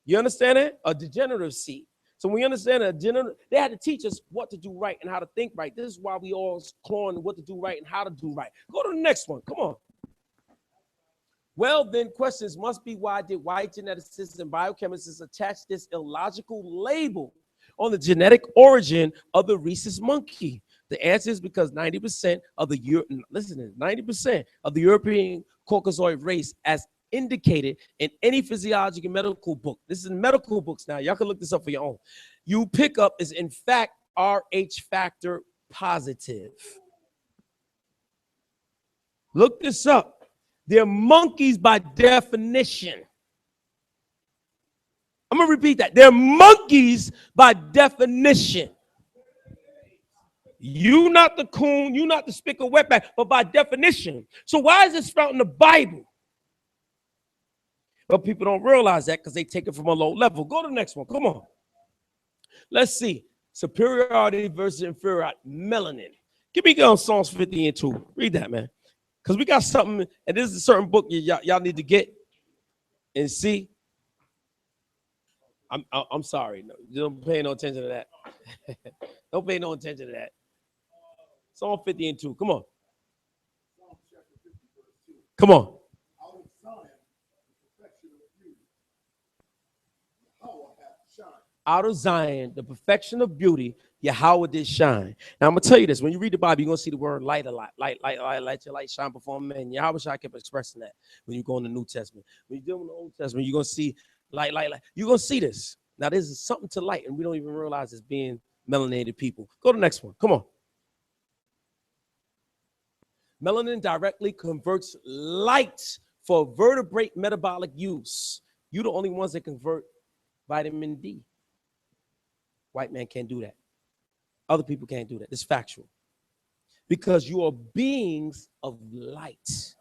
You understand that? A degenerative seed. So when we understand that they had to teach us what to do right and how to think right. This is why we all clawing what to do right and how to do right. Go to the next one. Come on. Well, then questions must be, why did white geneticists and biochemists attach this illogical label on the genetic origin of the rhesus monkey? The answer is because 90% of the 90% of the European Caucasoid race, as indicated in any physiological medical book. This is in medical books now. Y'all can look this up for your own. You pick up is in fact Rh factor positive. Look this up. They're monkeys by definition. I'm going to repeat that. They're monkeys by definition. You not the coon, you not the spick or wetback, but by definition. So why is this found in the Bible? But people don't realize that because they take it from a low level. Go to the next one. Come on. Let's see. Superiority versus inferiority. Melanin. Give me on Psalms 50 and 2. Read that, man. Because we got something, and this is a certain book y'all need to get and see. I'm sorry. No, you don't pay no attention to that. Don't pay no attention to that. Psalm 50 and 2. Come on. Come on. out of Zion, the perfection of beauty, Yahweh did shine. Now I'm gonna tell you this: when you read the Bible, you're gonna see the word light a lot. Light, your light shine before men. Yahweh Shai kept expressing that when you go in the New Testament. When you deal in the Old Testament, you're gonna see light. You're gonna see this. Now there's something to light, and we don't even realize it's being melanated people. Go to the next one. Come on. Melanin directly converts light for vertebrate metabolic use. You're the only ones that convert vitamin D. White man can't do that. Other people can't do that. It's factual. Because you are beings of light.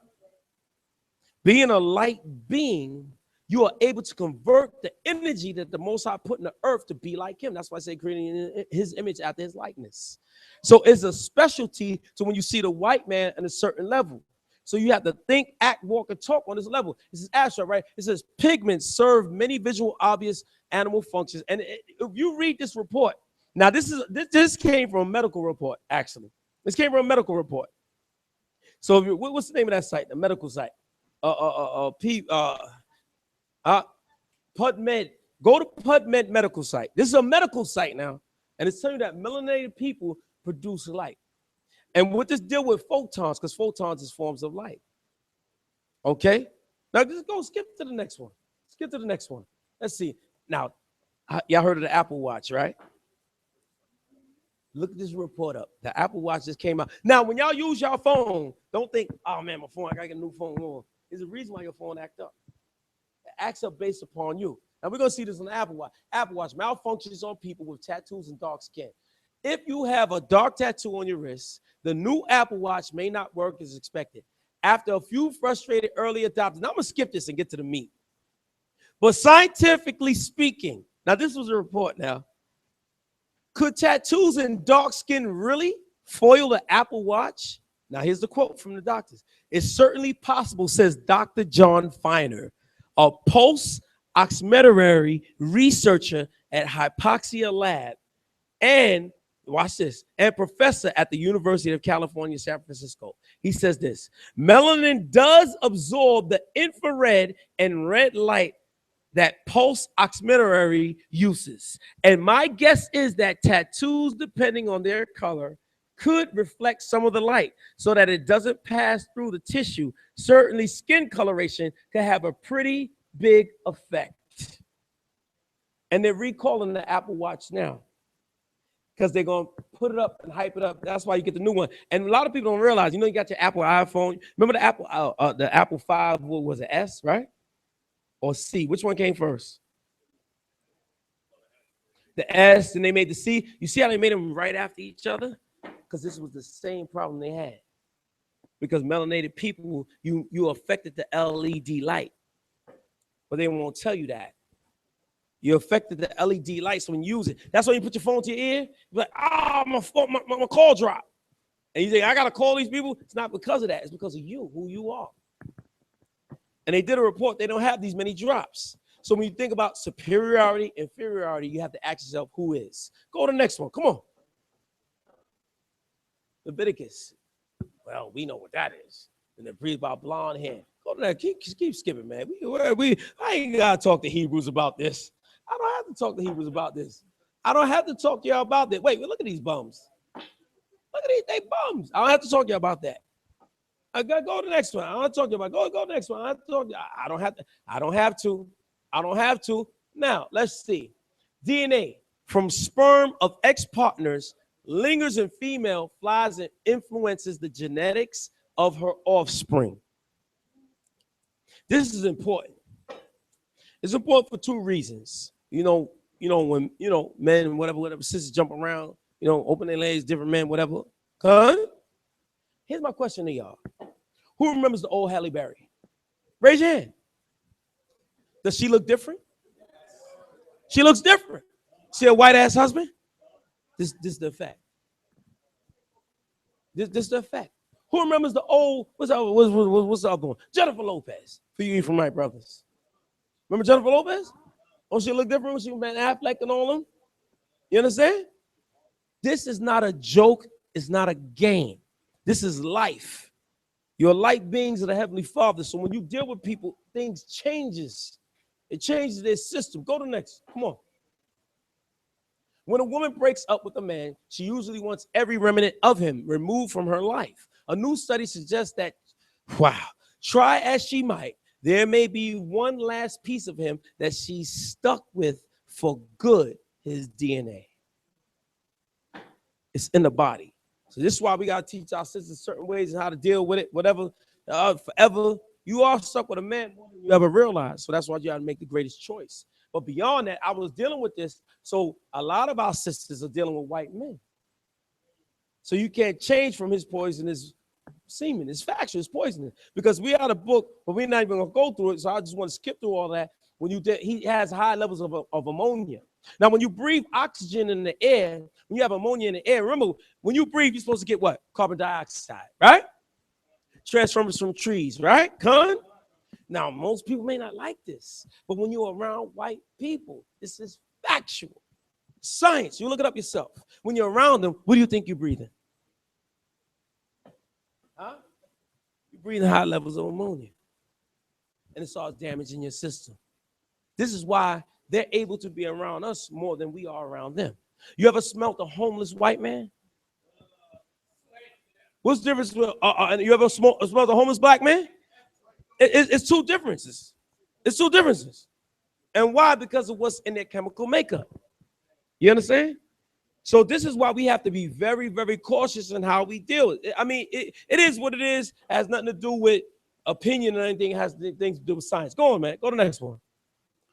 Being a light being, you are able to convert the energy that the Most High put in the earth to be like him. That's why I say creating his image after his likeness. So it's a specialty to when you see the white man at a certain level. So you have to think, act, walk, and talk on this level. This is abstract, right? It says pigments serve many visual, obvious animal functions. And if you read this report, now this came from a medical report, actually. This came from a medical report. So what's the name of that site? The medical site. PubMed. Go to PubMed medical site. This is a medical site now, and it's telling you that melanated people produce light. And what this deal with photons, because photons is forms of light. Okay? Now just go skip to the next one. Skip to the next one. Let's see. Now, y'all heard of the Apple Watch, right? Look this report up. The Apple Watch just came out. Now, when y'all use your phone, don't think, oh man, my phone, I gotta get a new phone. No. There's a reason why your phone acts up. It acts up based upon you. Now we're gonna see this on the Apple Watch. Apple Watch malfunctions on people with tattoos and dark skin. If you have a dark tattoo on your wrist, the new Apple Watch may not work as expected. After a few frustrated early adopters, now I'm gonna skip this and get to the meat. But scientifically speaking, now this was a report now. Could tattoos and dark skin really foil the Apple Watch? Now here's the quote from the doctors. It's certainly possible, says Dr. John Feiner, a post-oximetry researcher at Hypoxia Lab and, watch this, and professor at the University of California, San Francisco. He says this: melanin does absorb the infrared and red light that post-oximetry uses. And my guess is that tattoos, depending on their color, could reflect some of the light so that it doesn't pass through the tissue. Certainly skin coloration can have a pretty big effect. And they're recalling the Apple Watch now because they're going to put it up and hype it up. That's why you get the new one. And a lot of people don't realize, you know, you got your Apple iPhone. Remember the Apple 5, what was it, S, right? Or C? Which one came first? The S, and they made the C. You see how they made them right after each other? Because this was the same problem they had. Because melanated people, you affected the LED light. But they won't tell you that. You affected the LED lights when you use it. That's why you put your phone to your ear. You're like, my call dropped. And you think, I got to call these people. It's not because of that. It's because of you, who you are. And they did a report. They don't have these many drops. So when you think about superiority, inferiority, you have to ask yourself, who is? Go to the next one. Come on. Leviticus. Well, we know what that is. And it breathes about blonde hair. Go to that. Keep skipping, man. I ain't got to talk to Hebrews about this. I don't have to talk to Hebrews about this. I don't have to talk to y'all about that. Wait, look at these bums. Look at these, they bums. I don't have to talk to you about that. I gotta go to the next one. I don't have to talk to you about go to the next one. I don't have to. I don't have to. Now, let's see. DNA from sperm of ex-partners lingers in female, flies and influences the genetics of her offspring. This is important. It's important for two reasons. When men, whatever, sisters jump around, open their legs, different men, whatever. Here's my question to y'all. Who remembers the old Halle Berry? Raise your hand. Does she look different? She looks different. See a white ass husband? This is the effect. This is the effect. Who remembers the old, what's the other one? Jennifer Lopez. For you from my brothers. Remember Jennifer Lopez? Oh, she look different when she was Ben Affleck and all them? You understand? This is not a joke. It's not a game. This is life. You're light beings of the Heavenly Father. So when you deal with people, things changes. It changes their system. Go to the next. Come on. When a woman breaks up with a man, she usually wants every remnant of him removed from her life. A new study suggests that, wow, try as she might, there may be one last piece of him that she's stuck with for good, his DNA. It's in the body. So this is why we got to teach our sisters certain ways and how to deal with it, whatever, forever. You are stuck with a man more than you ever realize. So that's why you got to make the greatest choice. But beyond that, I was dealing with this. So a lot of our sisters are dealing with white men. So you can't change from his poisonous semen. It's factual, it's poisonous. Because we had a book, but we're not even going to go through it. So I just want to skip through all that. When he has high levels of ammonia. Now, when you breathe oxygen in the air, when you have ammonia in the air, remember, when you breathe, you're supposed to get what? Carbon dioxide, right? Transformers from trees, right? Con? Now, most people may not like this, but when you're around white people, this is factual. Science, you look it up yourself. When you're around them, what do you think you're breathing? Huh? You're breathing high levels of ammonia. And it starts damaging your system. This is why they're able to be around us more than we are around them. You ever smelt a homeless white man? What's the difference? You ever smelled a homeless black man? It's two differences. It's two differences. And why? Because of what's in their chemical makeup. You understand? So this is why we have to be very, very cautious in how we deal with it. I mean, it is what it is. It has nothing to do with opinion or anything. It has things to do with science. Go on, man. Go to the next one.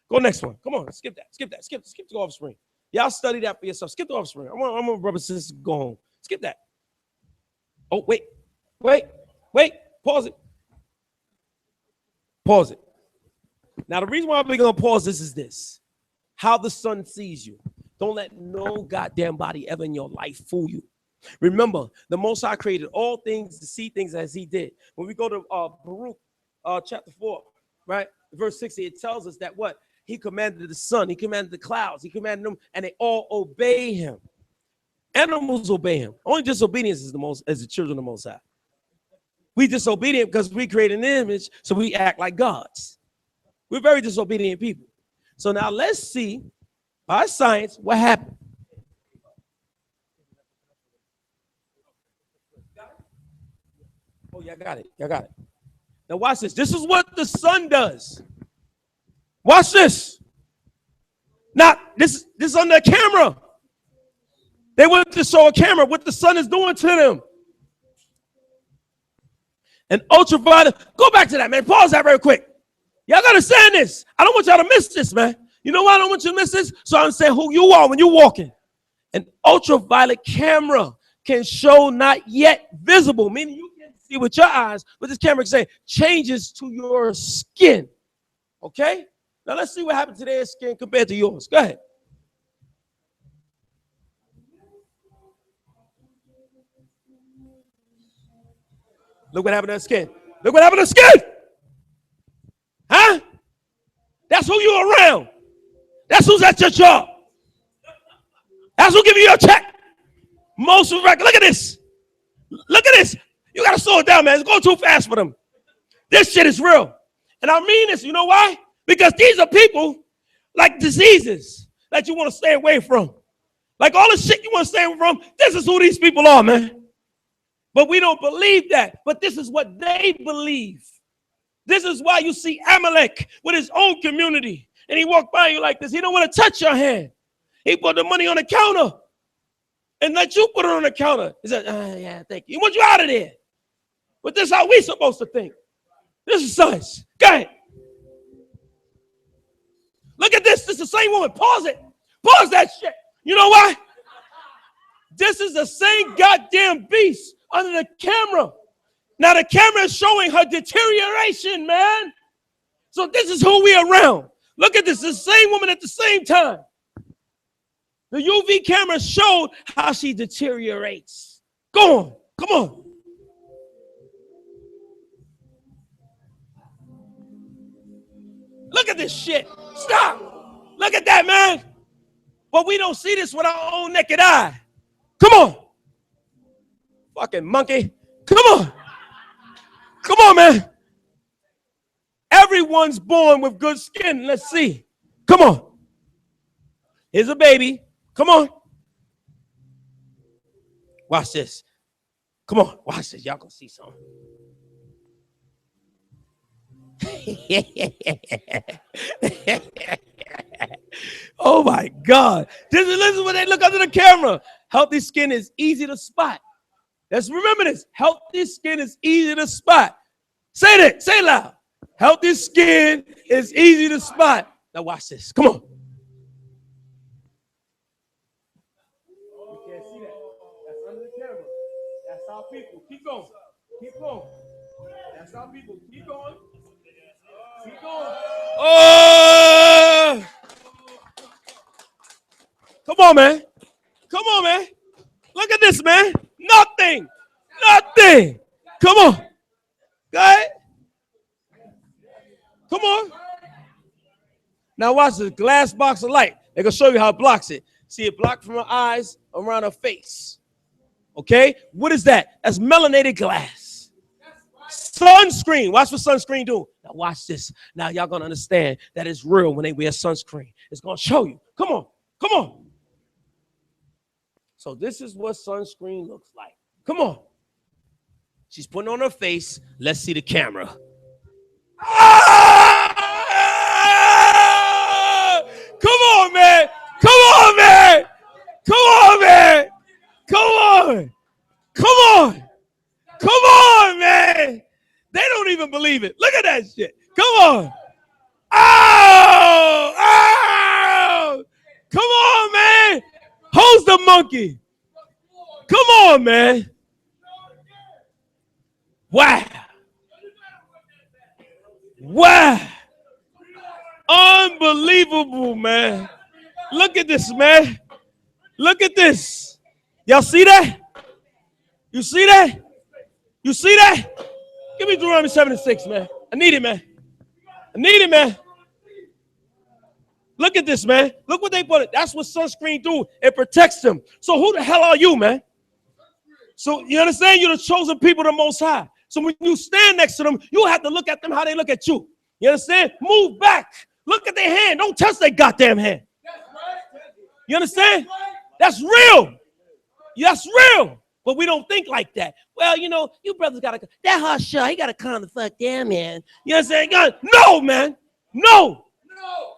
Go next one. Come on, skip that. Skip the offspring. Y'all study that for yourself. Skip the offspring. I want brothers and sisters to go home. Skip that. Oh, wait. Pause it. Pause it. Now, the reason why we're going to pause this is this. How the sun sees you. Don't let no goddamn body ever in your life fool you. Remember, the Most High created all things to see things as he did. When we go to Baruch chapter 4, right? Verse 60, it tells us that what? He commanded the sun, he commanded the clouds, he commanded them, and they all obey him. Animals obey him. Only disobedience is the children of the Most High. We disobedient because we create an image, so we act like gods. We're very disobedient people. So now let's see by science what happened. Oh, y'all got it. Now watch this. This is what the sun does. Watch this. Now, this is on the camera. They went to show a camera what the sun is doing to them. And ultraviolet, go back to that, man. Pause that very quick. Y'all gotta understand this. I don't want y'all to miss this, man. You know why I don't want you to miss this? So I understand who you are when you're walking. An ultraviolet camera can show not yet visible, meaning you can see with your eyes, but this camera can say changes to your skin. Okay? Now let's see what happened to their skin compared to yours. Go ahead. Look what happened to their skin. Look what happened to their skin. Huh? That's who you're around. That's who's at your job. That's who giving you a check. Most of the record. Look at this. Look at this. You got to slow it down, man. It's going too fast for them. This shit is real. And I mean this. You know why? Because these are people like diseases that you want to stay away from. Like all the shit you want to stay away from, this is who these people are, man. But we don't believe that. But this is what they believe. This is why you see Amalek with his own community. And he walked by you like this. He don't want to touch your hand. He put the money on the counter and let you put it on the counter. He said, yeah, thank you. He wants you out of there. But this is how we supposed to think. This is science. Go ahead. Look at this. This is the same woman. Pause it. Pause that shit. You know why? This is the same goddamn beast under the camera. Now the camera is showing her deterioration, man. So this is who we around. Look at this. The same woman at the same time. The UV camera showed how she deteriorates. Go on. Come on. Look at this shit. Stop. Look at that, man. But we don't see this with our own naked eye. Come on. Fucking monkey. Come on. Come on, man. Everyone's born with good skin. Let's see. Come on. Here's a baby. Come on. Watch this. Come on, watch this. Y'all gonna see something. Oh my God. Listen when they look under the camera. Healthy skin is easy to spot. Let's remember this. Healthy skin is easy to spot. Say that. Say it loud. Healthy skin is easy to spot. Now watch this. Come on. You can't see that. That's under the camera. That's how people. Keep going. Keep going. That's how people. Keep going. Keep going. Oh! Come on, man. Come on, man. Look at this, man. Nothing. Nothing. Come on. Go ahead. Come on. Now watch this glass box of light. They're going to show you how it blocks it. See it blocked from her eyes, around her face. Okay? What is that? That's melanated glass. Sunscreen. Watch what sunscreen do. Now watch this. Now y'all going to understand that it's real when they wear sunscreen. It's going to show you. Come on. Come on. So this is what sunscreen looks like. Come on. She's putting on her face. Let's see the camera. Ah! Come on, man. Come on, man. Come on, man. Come on. Come on. Come on, man. They don't even believe it. Look at that shit. Come on. Oh! Oh! Come on, man. Who's the monkey? Come on, man. Wow. Wow. Unbelievable, man. Look at this, man. Look at this. Y'all see that? You see that? You see that? Give me Deuteronomy 7:6, man. I need it, man. I need it, man. Look at this, man. Look what they put it. That's what sunscreen do. It protects them. So who the hell are you, man? So you understand? You're the chosen people of the Most High. So when you stand next to them, you have to look at them how they look at you. You understand? Move back. Look at their hand. Don't touch their goddamn hand. You understand? That's real. That's real. But we don't think like that. Well, you know, you brothers got to, that hot shot, he got to calm the fuck down, man. You understand? No, man. No.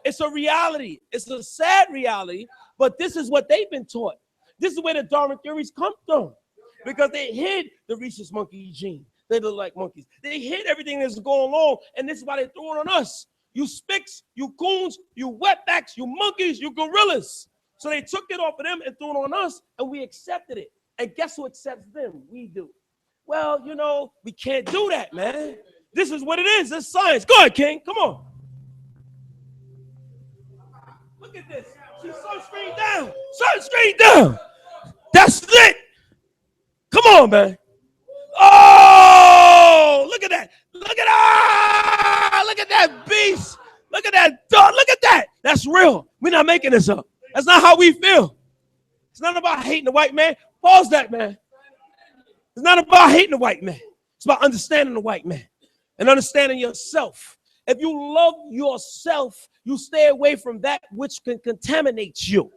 It's a reality. It's a sad reality, but this is what they've been taught. This is where the Darwin theories come from, because they hid the rhesus monkey gene. They look like monkeys. They hid everything that's going on, and this is why they threw it on us. You spicks, you coons, you wetbacks, you monkeys, you gorillas. So they took it off of them and threw it on us, and we accepted it. And guess who accepts them? We do. Well, you know, we can't do that, man. This is what it is. It's science. Go ahead, King. Come on. Look at this. She's sunscreen down. Sunscreen down. That's it. Come on, man. Oh, look at that. Look at that. Look at that beast. Look at that dog. Look at that. That's real. We're not making this up. That's not how we feel. It's not about hating the white man. Pause that, man. It's not about hating the white man. It's about understanding the white man and understanding yourself. If you love yourself, you stay away from that which can contaminate you.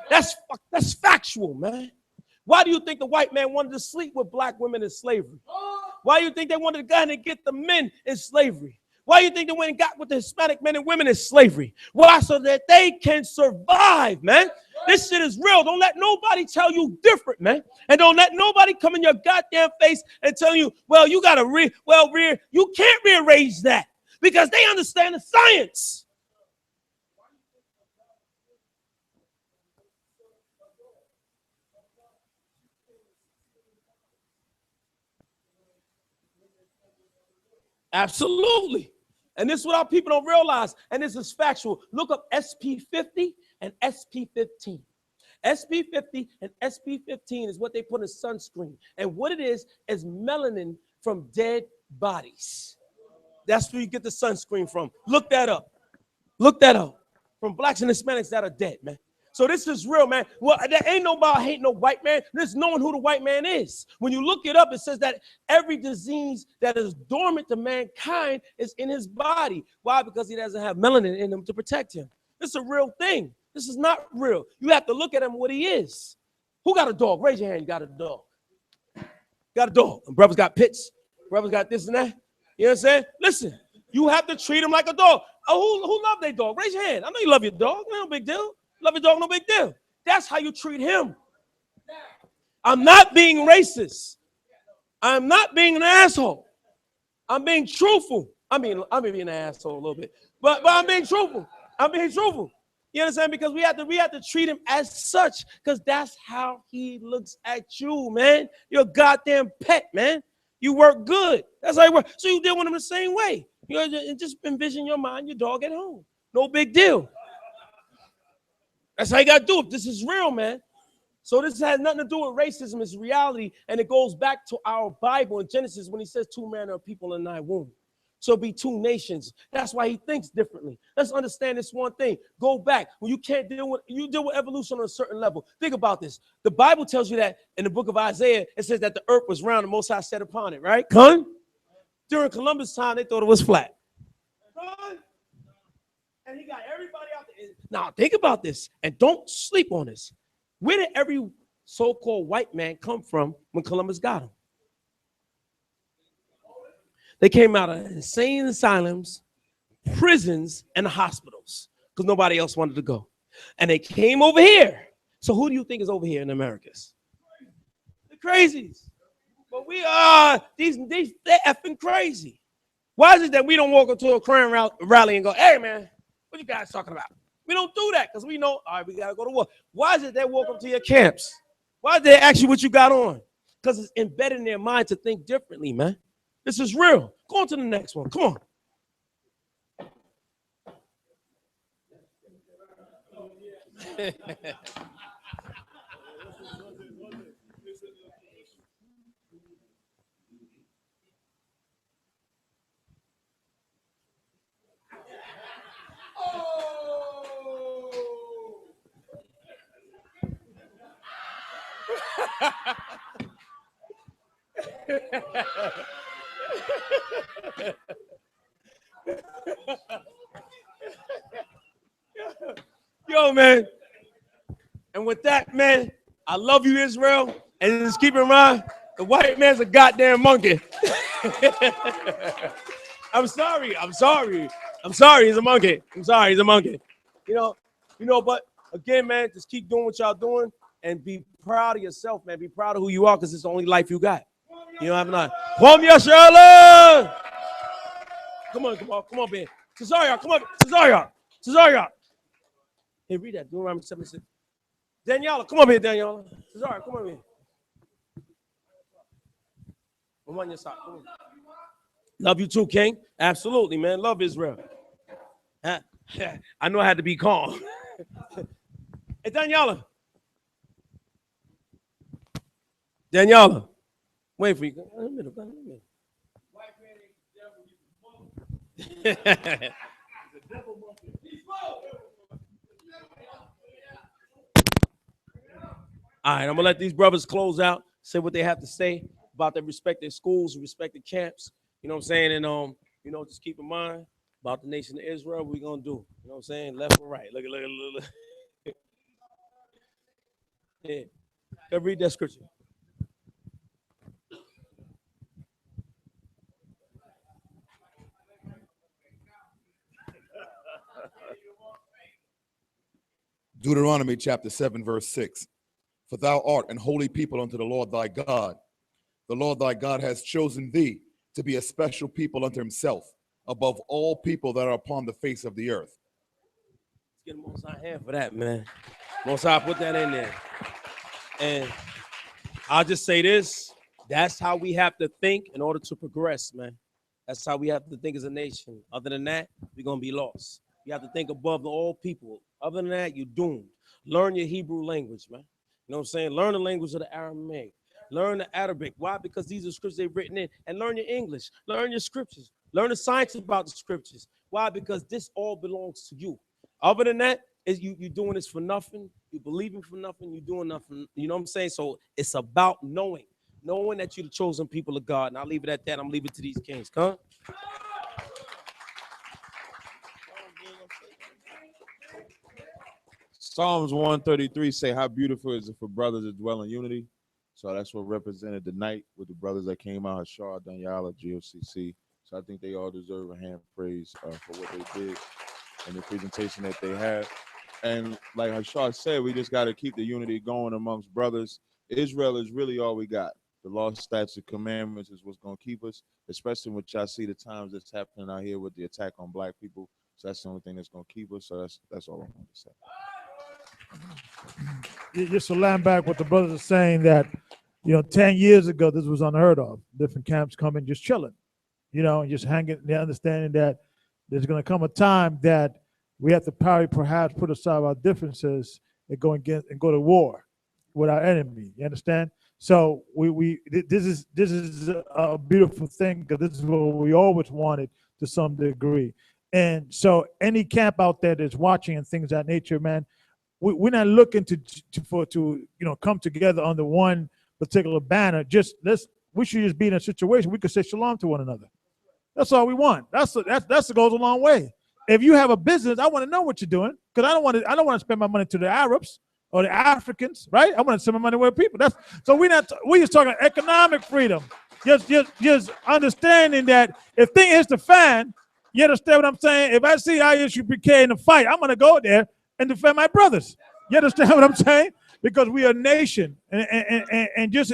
That's factual, man. Why do you think the white man wanted to sleep with black women in slavery? Why do you think they wanted to go and get the men in slavery? Why do you think they went and got with the Hispanic men and women in slavery? Why? So that they can survive, man. This shit is real. Don't let nobody tell you different, man. And don't let nobody come in your goddamn face and tell you, well, you got to you can't rearrange that, because they understand the science. Absolutely. And this is what our people don't realize. And this is factual. Look up SP50 and SP15. SP50 and SP15 is what they put in sunscreen. And what it is melanin from dead bodies. That's where you get the sunscreen from. Look that up. Look that up. From blacks and Hispanics that are dead, man. So this is real, man. Well, there ain't no about hating no white man. There's knowing who the white man is. When you look it up, it says that every disease that is dormant to mankind is in his body. Why? Because he doesn't have melanin in him to protect him. This is a real thing. This is not real. You have to look at him what he is. Who got a dog? Raise your hand. You got a dog. got a dog. And brothers got pits. Brothers got this and that. You know what I'm saying? Listen, you have to treat them like a dog. Oh, who love their dog? Raise your hand. I know you love your dog. No big deal. Love your dog, no big deal. That's how you treat him. I'm not being racist. I'm not being an asshole. I'm being truthful. I'm being an asshole a little bit. But I'm being truthful. I'm being truthful. You understand? Because we have to treat him as such, because that's how he looks at you, man. You're a goddamn pet, man. You work good. That's how you work. So you deal with him the same way. You know, just envision your mind, your dog at home. No big deal. That's how you gotta do it. This is real, man. So this has nothing to do with racism. It's reality, and it goes back to our Bible in Genesis when he says 2 manner of people in thy womb. So be 2 nations. That's why he thinks differently. Let's understand this one thing. Go back. When you can't deal with evolution on a certain level. Think about this. The Bible tells you that in the book of Isaiah, it says that the earth was round and Most High sat upon it, right? During Columbus' time, they thought it was flat. And he got everybody out there. Now, think about this, and don't sleep on this. Where did every so-called white man come from when Columbus got him? They came out of insane asylums, prisons, and hospitals because nobody else wanted to go. And they came over here. So who do you think is over here in the Americas? The crazies. But we are, they're effing crazy. Why is it that we don't walk into a crime rally and go, hey, man, what you guys talking about? We don't do that because we know, all right, we got to go to war. Why is it they walk up to your camps? Why did they ask you what you got on? Because it's embedded in their mind to think differently, man. This is real. Go on to the next one. Come on. Yo, man. And with that, man, I love you, Israel. And just keep in mind, the white man's a goddamn monkey. I'm sorry. He's a monkey. He's a monkey. You know, but again, man, just keep doing what y'all doing and be proud of yourself, man. Be proud of who you are, because it's the only life you got. You know what I mean? Kwam Yashala! Come on, man. Cesaria, come on. Cesaria. Hey, read that. Deuteronomy 7:6. Daniela, come on here, Daniela. Cesaria, come on here. I'm on your side. Come on. Love you too, King. Absolutely, man. Love Israel. I know I had to be calm. Hey, Daniela. Wait for you. Go in the middle. All right, I'm gonna let these brothers close out, say what they have to say about their respective schools, respective camps. You know what I'm saying? And just keep in mind about the nation of Israel. What we gonna do? You know what I'm saying? Left or right? Look. Yeah. Go read that scripture. Deuteronomy chapter 7, verse 6. For thou art an holy people unto the Lord thy God. The Lord thy God has chosen thee to be a special people unto himself, above all people that are upon the face of the earth. Let's get the Most High hand for that, man. Most High put that in there. And I'll just say this. That's how we have to think in order to progress, man. That's how we have to think as a nation. Other than that, we're going to be lost. You have to think above all people. Other than that, you're doomed. Learn your Hebrew language, man. You know what I'm saying? Learn the language of the Aramaic. Learn the Arabic. Why? Because these are scriptures they've written in. And learn your English. Learn your scriptures. Learn the science about the scriptures. Why? Because this all belongs to you. Other than that, you're doing this for nothing. You're believing for nothing. You're doing nothing. You know what I'm saying? So it's about knowing that you're the chosen people of God. And I'll leave it at that. I'm leaving it to these kings. Come. Psalms 133 say, how beautiful is it for brothers to dwell in unity. So that's what represented the night with the brothers that came out, Hashar, Danyala, GOCC. So I think they all deserve a hand praise for what they did and the presentation that they had. And like Hashar said, we just got to keep the unity going amongst brothers. Israel is really all we got. The law, statutes, and commandments is what's going to keep us, especially when y'all see the times that's happening out here with the attack on black people. So that's the only thing that's going to keep us. So that's all I want to say. Just to land back what the brothers are saying, that 10 years ago this was unheard of. Different camps coming, just chilling, and just hanging there, understanding that there's going to come a time that we have to perhaps put aside our differences and go to war with our enemy. You understand? So this is a beautiful thing, because this is what we always wanted to some degree. And so any camp out there that's watching and things of that nature, man, we're not looking to come together under one particular banner. We should just be in a situation we could say shalom to one another. That's all we want. That goes a long way. If you have a business, I want to know what you're doing, because I don't want to spend my money to the Arabs or the Africans, right? I want to spend my money with people. We just talking economic freedom. Just understanding that if thing hits the fan, you understand what I'm saying? If I see ISUPK in a fight, I'm gonna go there and defend my brothers. You understand what I'm saying? Because we are a nation, and just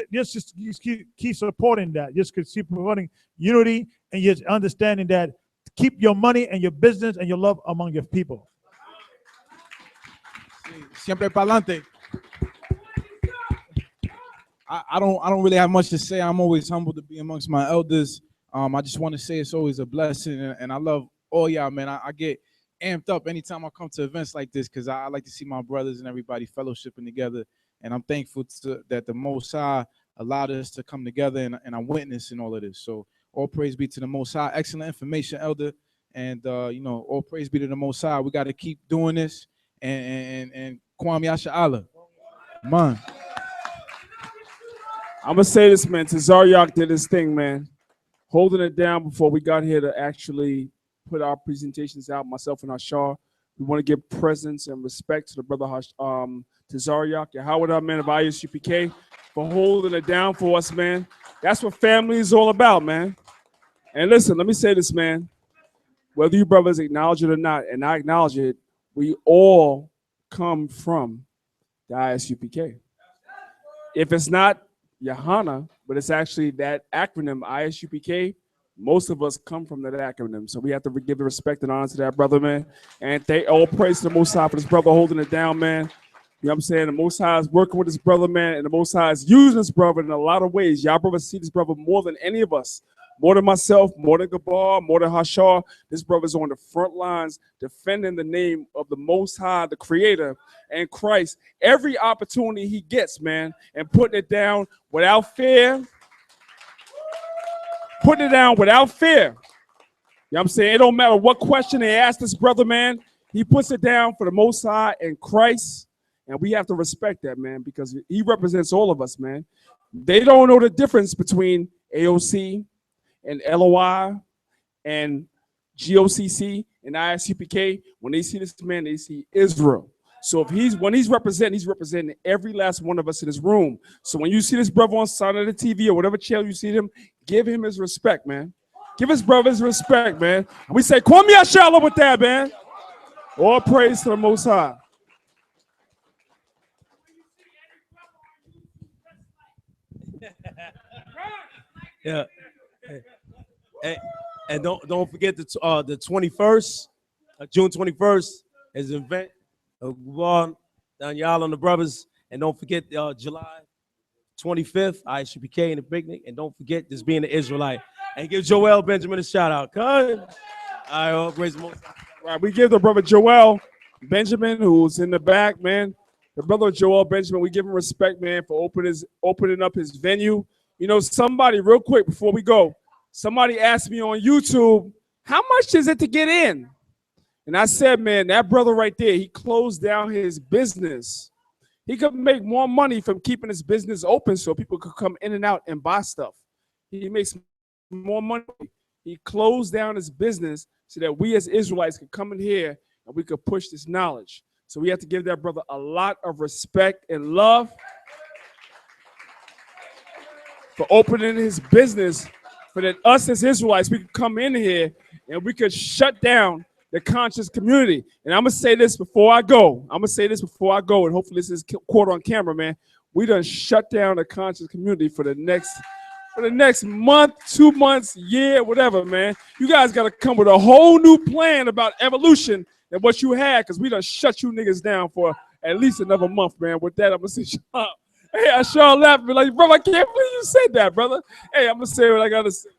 keep supporting that. Just keep supporting unity, and just understanding that keep your money and your business and your love among your people. Siempre pa'lante. I don't really have much to say. I'm always humbled to be amongst my elders. I just want to say it's always a blessing, and I love all y'all, man. I get amped up anytime I come to events like this, because I like to see my brothers and everybody fellowshipping together, and I'm thankful that the Most High allowed us to come together, and I'm witnessing all of this. So all praise be to the Most High. Excellent information, Elder, and all praise be to the Most High. We got to keep doing this, and Kwame Yasha Allah. Man. I'm gonna say this, man. Tazaryak did his thing, man, holding it down before we got here to actually put our presentations out. Myself and Hashar, we want to give presence and respect to the brother Tazaryak, Yahweh, man of ISUPK, for holding it down for us, man. That's what family is all about, man. And listen, let me say this, man. Whether you brothers acknowledge it or not, and I acknowledge it, we all come from the ISUPK. If it's not Yahana, but it's actually that acronym, ISUPK, most of us come from that acronym. So we have to give the respect and honor to that brother, man. And thank all praise to the Most High for this brother holding it down, man. You know what I'm saying? The Most High is working with this brother, man, and the Most High is using this brother in a lot of ways. Y'all brothers see this brother more than any of us. More than myself, more than Gabar, more than Hashar. This brother's on the front lines defending the name of the Most High, the Creator, and Christ. Every opportunity he gets, man, and putting it down without fear. Putting it down without fear. You know what I'm saying? It don't matter what question they ask this brother, man. He puts it down for the Most High and Christ. And we have to respect that, man, because he represents all of us, man. They don't know the difference between AOC and LOI and GOCC and ISUPK. When they see this man, they see Israel. So when he's representing every last one of us in this room. So when you see this brother on side of the TV or whatever channel you see him, give him his respect, man. Give his brothers respect, man. And we say, Kwame Yasha with that, man. All praise to the Most High. Yeah. And don't forget the 21st, June 21st is an event. Daniel and the brothers. And don't forget July 25th, ISUPK and the picnic. And don't forget this being the Israelite. And give Joel Benjamin a shout out. Come on. All right, all praise the Most High. Right, we give the brother Joel Benjamin, who's in the back, man. The brother Joel Benjamin, we give him respect, man, for opening up his venue. You know, somebody, real quick before we go, somebody asked me on YouTube, how much is it to get in? And I said, man, that brother right there, he closed down his business. He could make more money from keeping his business open so people could come in and out and buy stuff. He makes more money. He closed down his business so that we as Israelites could come in here and we could push this knowledge. So we have to give that brother a lot of respect and love. for opening his business, for that us as Israelites, we could come in here and we could shut down the conscious community. And I'm gonna say this before I go. And hopefully this is caught on camera, man. We done shut down the conscious community for the next month, 2 months, year, whatever, man. You guys gotta come with a whole new plan about evolution than what you had, because we done shut you niggas down for at least another month, man. With that, I'm gonna say, hey, I sure laughing like, bro, I can't believe you said that, brother. Hey, I'm gonna say what I gotta say.